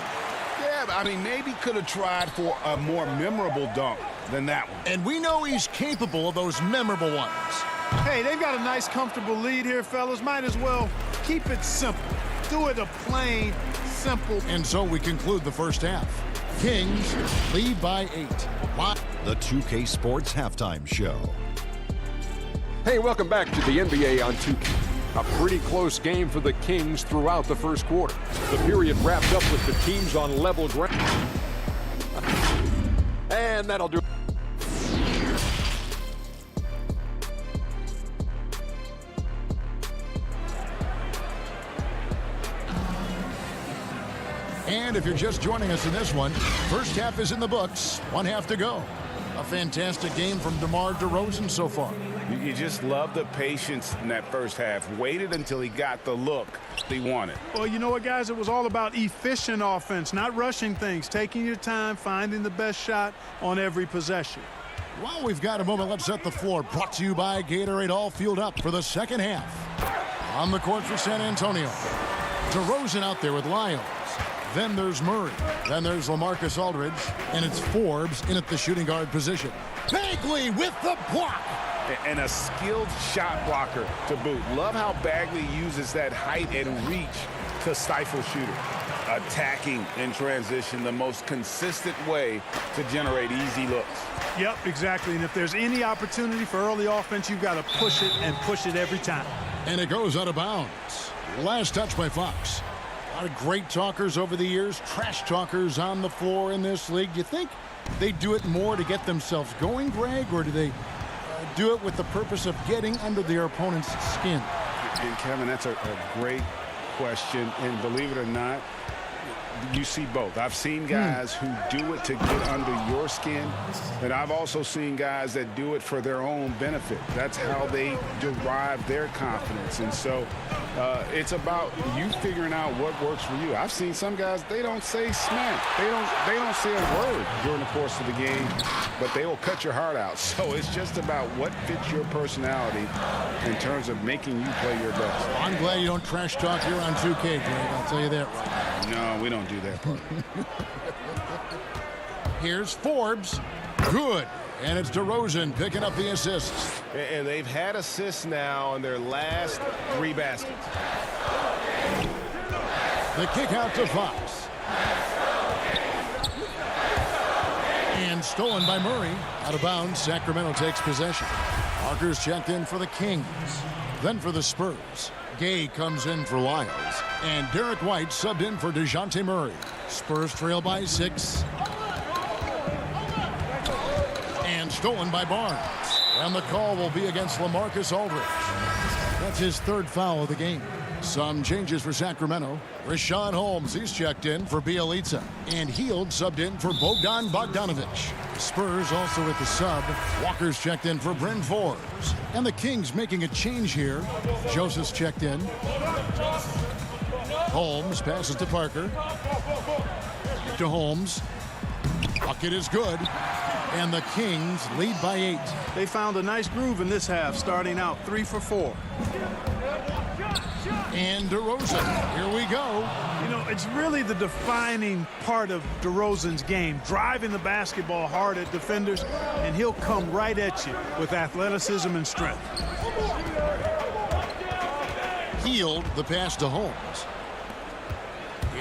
Yeah, I mean, maybe could have tried for a more memorable dunk than that one. And we know he's capable of those memorable ones. Hey, they've got a nice, comfortable lead here, fellas. Might as well keep it simple. Do it a plain, simple. And so we conclude the first half. Kings lead by 8. The 2K Sports Halftime Show. Hey, welcome back to the NBA on 2K. A pretty close game for the Kings throughout the first quarter. The period wrapped up with the teams on level ground. And that'll do it. And if you're just joining us in this one, first half is in the books. 1 half to go. A fantastic game from DeMar DeRozan so far. You just love the patience in that first half. Waited until he got the look he wanted. Well, you know what, guys? It was all about efficient offense, not rushing things, taking your time, finding the best shot on every possession. While we've got a moment, let's set the floor. Brought to you by Gatorade, all fueled up for the second half. On the court for San Antonio. DeRozan out there with Lyles. Then there's Murray. Then there's LaMarcus Aldridge. And it's Forbes in at the shooting guard position. Bagley with the block. And a skilled shot blocker to boot. Love how Bagley uses that height and reach to stifle shooters. Attacking in transition, the most consistent way to generate easy looks. Yep, exactly. And if there's any opportunity for early offense, you've got to push it and push it every time. And it goes out of bounds. Last touch by Fox. A lot of great talkers over the years, trash talkers on the floor in this league. Do you think they do it more to get themselves going, Greg, or do they do it with the purpose of getting under their opponent's skin? And Kevin, that's a great question. And believe it or not, you see both. I've seen guys who do it to get under your skin, and I've also seen guys that do it for their own benefit. That's how they derive their confidence. And so it's about you figuring out what works for you. I've seen some guys, they don't say smack. They don't say a word during the course of the game, but they will cut your heart out. So it's just about what fits your personality in terms of making you play your best. I'm glad you don't trash talk here on 2K, Greg. I'll tell you that right now. No, we don't do that part. Here's Forbes. Good. And it's DeRozan picking up the assists. And they've had assists now in their last 3 baskets. The kick out to Fox. And stolen by Murray. Out of bounds, Sacramento takes possession. Parker's checked in for the Kings. Then for the Spurs. Gay comes in for Lyles. And Derek White subbed in for DeJounte Murray. Spurs trail by 6. And stolen by Barnes. And the call will be against LaMarcus Aldridge. That's his 3rd foul of the game. Some changes for Sacramento. Rashawn Holmes, he's checked in for Bielitsa. And Hield subbed in for Bogdan Bogdanovic. Spurs also with the sub. Walker's checked in for Bryn Forbes. And the Kings making a change here. Joseph's checked in. Holmes passes to Parker. To Holmes. Bucket is good. And the Kings lead by 8. They found a nice groove in this half, starting out 3 for 4. And DeRozan, here we go. You know, it's really the defining part of DeRozan's game, driving the basketball hard at defenders, and he'll come right at you with athleticism and strength. Hield the pass to Holmes.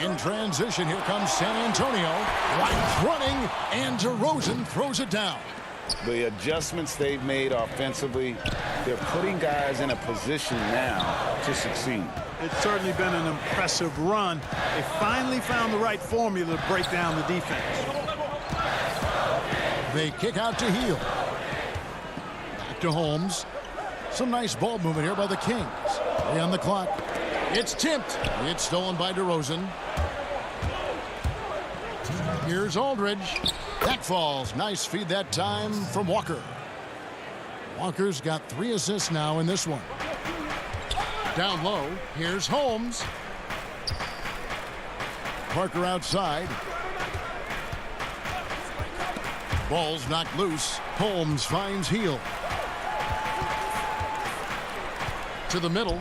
In transition, here comes San Antonio. White running, and DeRozan throws it down. The adjustments they've made offensively, they're putting guys in a position now to succeed. It's certainly been an impressive run. They finally found the right formula to break down the defense. They kick out to Hield. Back to Holmes. Some nice ball movement here by the Kings. 3 on the clock. It's tipped. It's stolen by DeRozan. Here's Aldridge. That falls. Nice feed that time from Walker. Walker's got 3 assists now in this one. Down low. Here's Holmes. Parker outside. Ball's knocked loose. Holmes finds Hield. To the middle.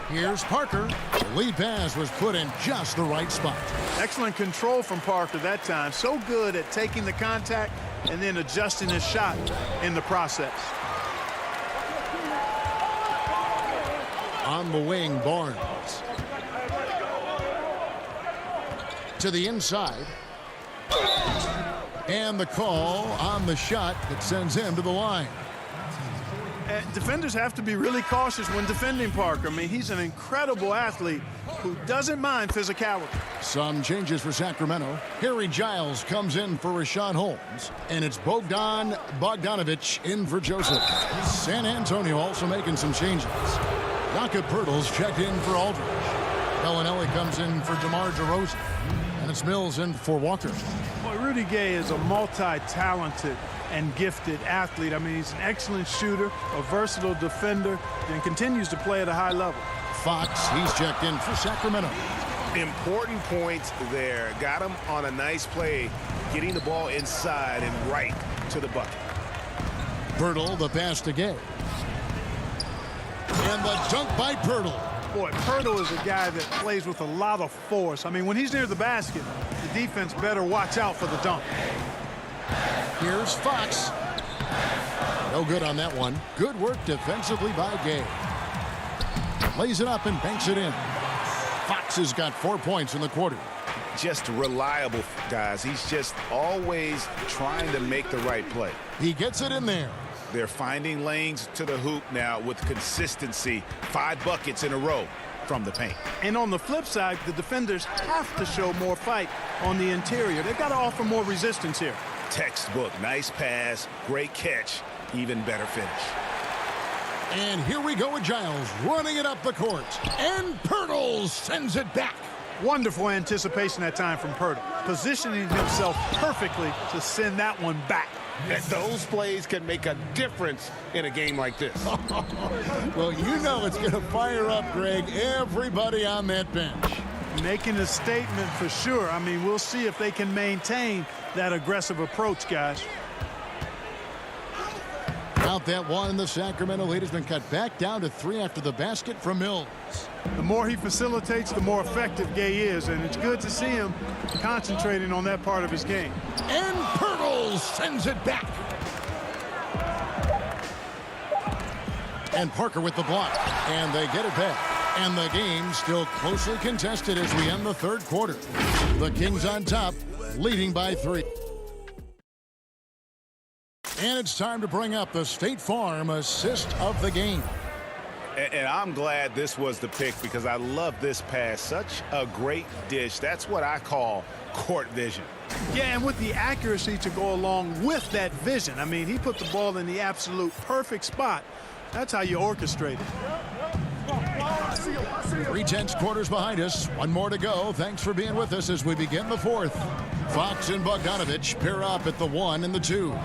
Here's Parker. The lead pass was put in just the right spot. Excellent control from Parker that time. So good at taking the contact and then adjusting his shot in the process. On the wing, Barnes. To the inside. And the call on the shot that sends him to the line. Defenders have to be really cautious when defending Parker. I mean, he's an incredible athlete who doesn't mind physicality. Some changes for Sacramento. Harry Giles comes in for Rashawn Holmes, and it's Bogdan Bogdanovic in for Joseph. San Antonio also making some changes. Jakob Poeltl's checked in for Aldridge. Bellinelli comes in for DeMar DeRozan, and it's Mills in for Walker. Boy, Rudy Gay is a multi-talented and gifted athlete. I mean, he's an excellent shooter, a versatile defender, and continues to play at a high level. Fox, he's checked in for Sacramento. Important points there. Got him on a nice play, getting the ball inside and right to the bucket. Poeltl, the pass to Gay. And the dunk by Poeltl. Boy, Poeltl is a guy that plays with a lot of force. I mean, when he's near the basket, the defense better watch out for the dunk. Here's Fox. No good on that one. Good work defensively by Gay. Lays it up and banks it in. Fox has got 4 points in the quarter. Just reliable, guys. He's just always trying to make the right play. He gets it in there. They're finding lanes to the hoop now with consistency. 5 buckets in a row from the paint. And on the flip side, the defenders have to show more fight on the interior. They've got to offer more resistance here. Textbook. Nice pass. Great catch. Even better finish. And here we go with Giles running it up the court. And Poeltl sends it back. Wonderful anticipation that time from Poeltl. Positioning himself perfectly to send that one back. Those plays can make a difference in a game like this. Well, you know it's going to fire up, Greg, everybody on that bench. Making a statement for sure. I mean, we'll see if they can maintain that aggressive approach, guys. Out that one, the Sacramento lead has been cut back down to 3 after the basket from Mills. The more he facilitates, the more effective Gay is, and it's good to see him concentrating on that part of his game. And Poeltl sends it back. And Parker with the block, and they get it back. And the game still closely contested as we end the third quarter. The Kings on top, leading by 3. And it's time to bring up the State Farm assist of the game. And I'm glad this was the pick because I love this pass. Such a great dish. That's what I call court vision. Yeah, and with the accuracy to go along with that vision. I mean, he put the ball in the absolute perfect spot. That's how you orchestrate it. 3/10 quarters behind us. One more to go. Thanks for being with us as we begin the fourth. Fox and Bogdanovic pair up at the 1 and the 2.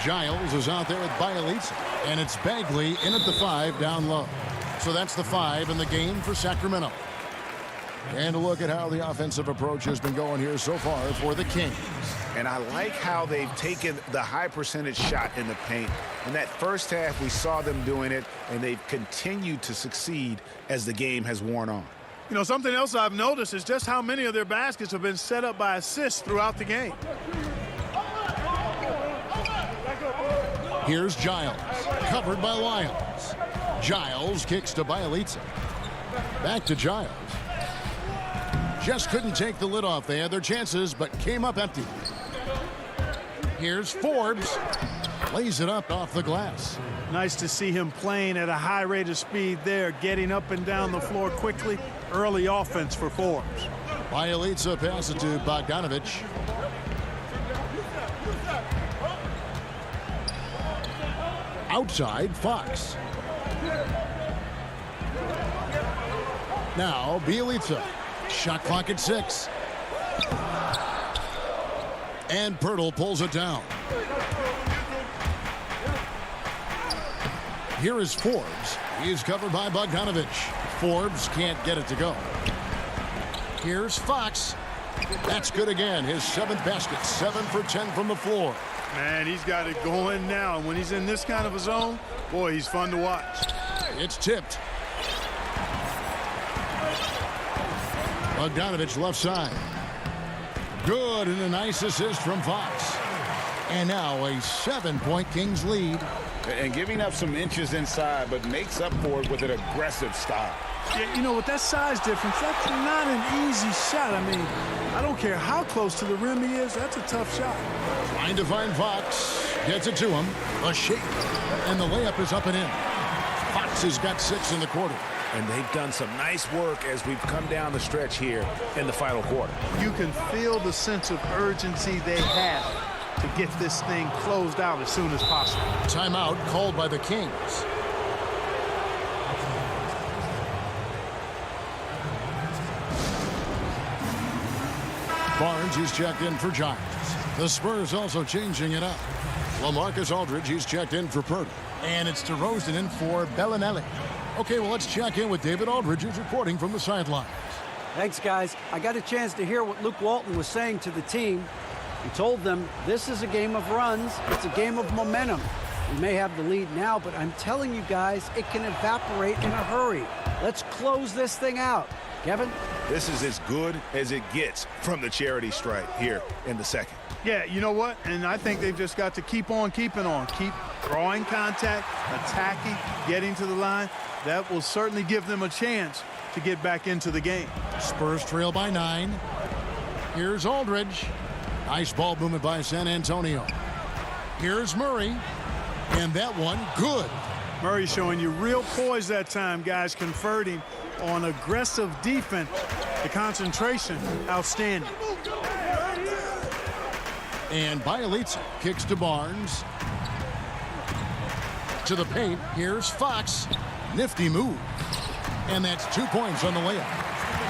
Giles is out there with Bielitsa, and it's Bagley in at the 5 down low. So that's the 5 in the game for Sacramento. And a look at how the offensive approach has been going here so far for the Kings. And I like how they've taken the high percentage shot in the paint. In that first half, we saw them doing it, and they've continued to succeed as the game has worn on. You know, something else I've noticed is just how many of their baskets have been set up by assists throughout the game. Here's Giles, covered by Lyles. Giles kicks to Bielitsa. Back to Giles. Just couldn't take the lid off. They had their chances, but came up empty. Here's Forbes. Lays it up off the glass. Nice to see him playing at a high rate of speed there, getting up and down the floor quickly. Early offense for Forbes. Bielitsa passes it to Bogdanovic. Outside, Fox. Now, Bielitsa. Shot clock at 6. And Poeltl pulls it down. Here is Forbes. He's covered by Bogdanovic. Forbes can't get it to go. Here's Fox. That's good again. His 7th basket. 7 for 10 from the floor. Man, he's got it going now. When he's in this kind of a zone, boy, he's fun to watch. It's tipped. Bogdanovic left side. Good, and a nice assist from Fox. And now a 7-point Kings lead. And giving up some inches inside, but makes up for it with an aggressive stop. Yeah, you know, with that size difference, that's not an easy shot. I mean, I don't care how close to the rim he is. That's a tough shot. Trying to find Fox. Gets it to him. A shake. And the layup is up and in. Fox has got 6 in the quarter. And they've done some nice work as we've come down the stretch here in the final quarter. You can feel the sense of urgency they have to get this thing closed out as soon as possible. Timeout called by the Kings. Barnes is checked in for Giants. The Spurs also changing it up. LaMarcus Aldridge, he's checked in for Purdy. And it's DeRozan in for Bellinelli. Okay, well, let's check in with David Aldridge, who's reporting from the sidelines. Thanks, guys. I got a chance to hear what Luke Walton was saying to the team. He told them this is a game of runs. It's a game of momentum. We may have the lead now, but I'm telling you guys, it can evaporate in a hurry. Let's close this thing out. Kevin? This is as good as it gets from the charity stripe here in the second. Yeah, you know what? And I think they've just got to keep on keeping on. Keep drawing contact, attacking, getting to the line. That will certainly give them a chance to get back into the game. Spurs trail by 9. Here's Aldridge. Nice ball movement by San Antonio. Here's Murray. And that one, good. Murray showing you real poise that time, guys, converting on aggressive defense. The concentration, outstanding. And Bielitsa kicks to Barnes. To the paint, here's Fox. Nifty move. And that's 2 points on the layup.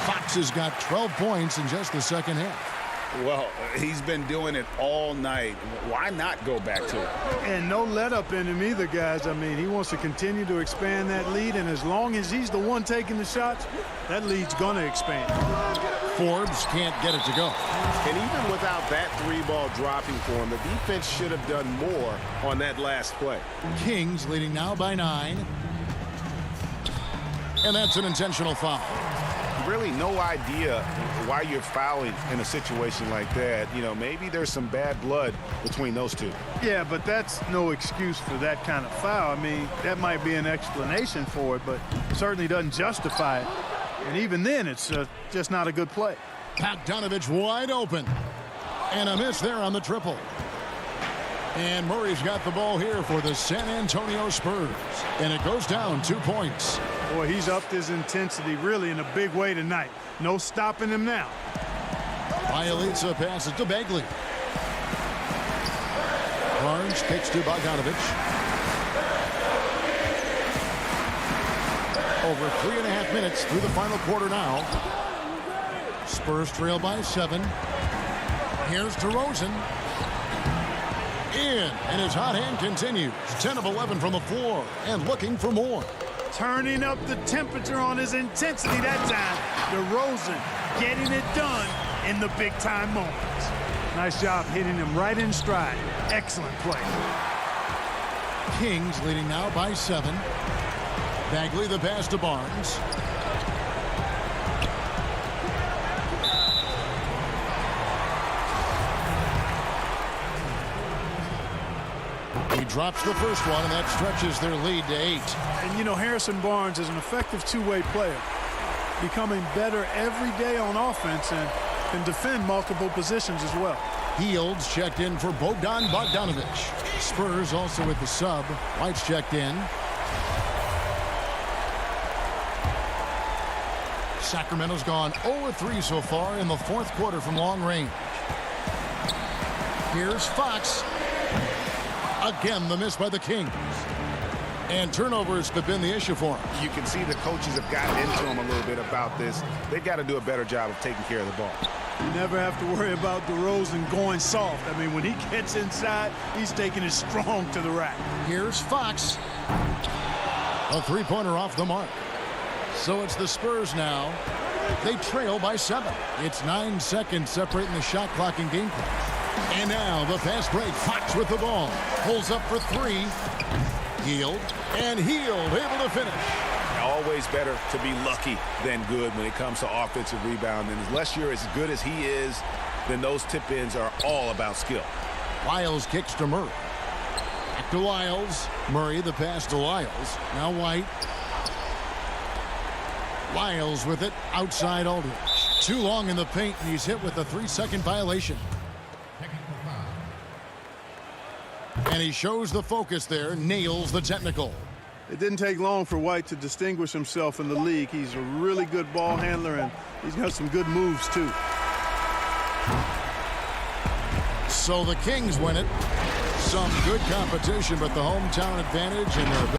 Fox has got 12 points in just the second half. Well, he's been doing it all night. Why not go back to it? And no let up in him either, guys. I mean, he wants to continue to expand that lead, and as long as he's the one taking the shots, that lead's going to expand. Forbes can't get it to go. And even without that 3-ball dropping for him, the defense should have done more on that last play. Kings leading now by 9. And that's an intentional foul. Really no idea why you're fouling in a situation like that. You know, maybe there's some bad blood between those two. Yeah, but that's no excuse for that kind of foul. I mean, that might be an explanation for it, but certainly doesn't justify it. And even then, it's just not a good play. Bogdanovich wide open. And a miss there on the triple. And Murray's got the ball here for the San Antonio Spurs. And it goes down 2 points. Boy, he's upped his intensity really in a big way tonight. No stopping him now. Bielitsa passes to Bagley. Barnes kicks to Bogdanovich. Over 3.5 minutes through the final quarter now. Spurs trail by 7. Here's DeRozan. In, and his hot hand continues. 10 of 11 from the floor, and looking for more. Turning up the temperature on his intensity that time. DeRozan getting it done in the big-time moments. Nice job hitting him right in stride. Excellent play. Kings leading now by 7. Bagley the pass to Barnes. He drops the first one, and that stretches their lead to 8. And, you know, Harrison Barnes is an effective two-way player, becoming better every day on offense and can defend multiple positions as well. Fields checked in for Bogdan Bogdanovich. Spurs also with the sub. White's checked in. Sacramento's gone 0-3 so far in the fourth quarter from long range. Here's Fox. Again, the miss by the Kings. And turnovers have been the issue for him. You can see the coaches have gotten into him a little bit about this. They've got to do a better job of taking care of the ball. You never have to worry about DeRozan going soft. I mean, when he gets inside, he's taking it strong to the rack. Here's Fox. A three-pointer off the mark. So it's the Spurs now. They trail by 7. It's 9 seconds separating the shot clock and game clock. And now the fast break. Fox with the ball. Pulls up for 3. Healed. And Healed able to finish. Always better to be lucky than good when it comes to offensive rebound. And unless you're as good as he is, then those tip-ins are all about skill. Lyles kicks to Murray. Back to Lyles. Murray the pass to Lyles. Now White. Lyles with it outside Aldridge. Too long in the paint, and he's hit with a 3-second violation. And he shows the focus there, nails the technical. It didn't take long for White to distinguish himself in the league. He's a really good ball handler, and he's got some good moves, too. So the Kings win it. Some good competition, but the hometown advantage and their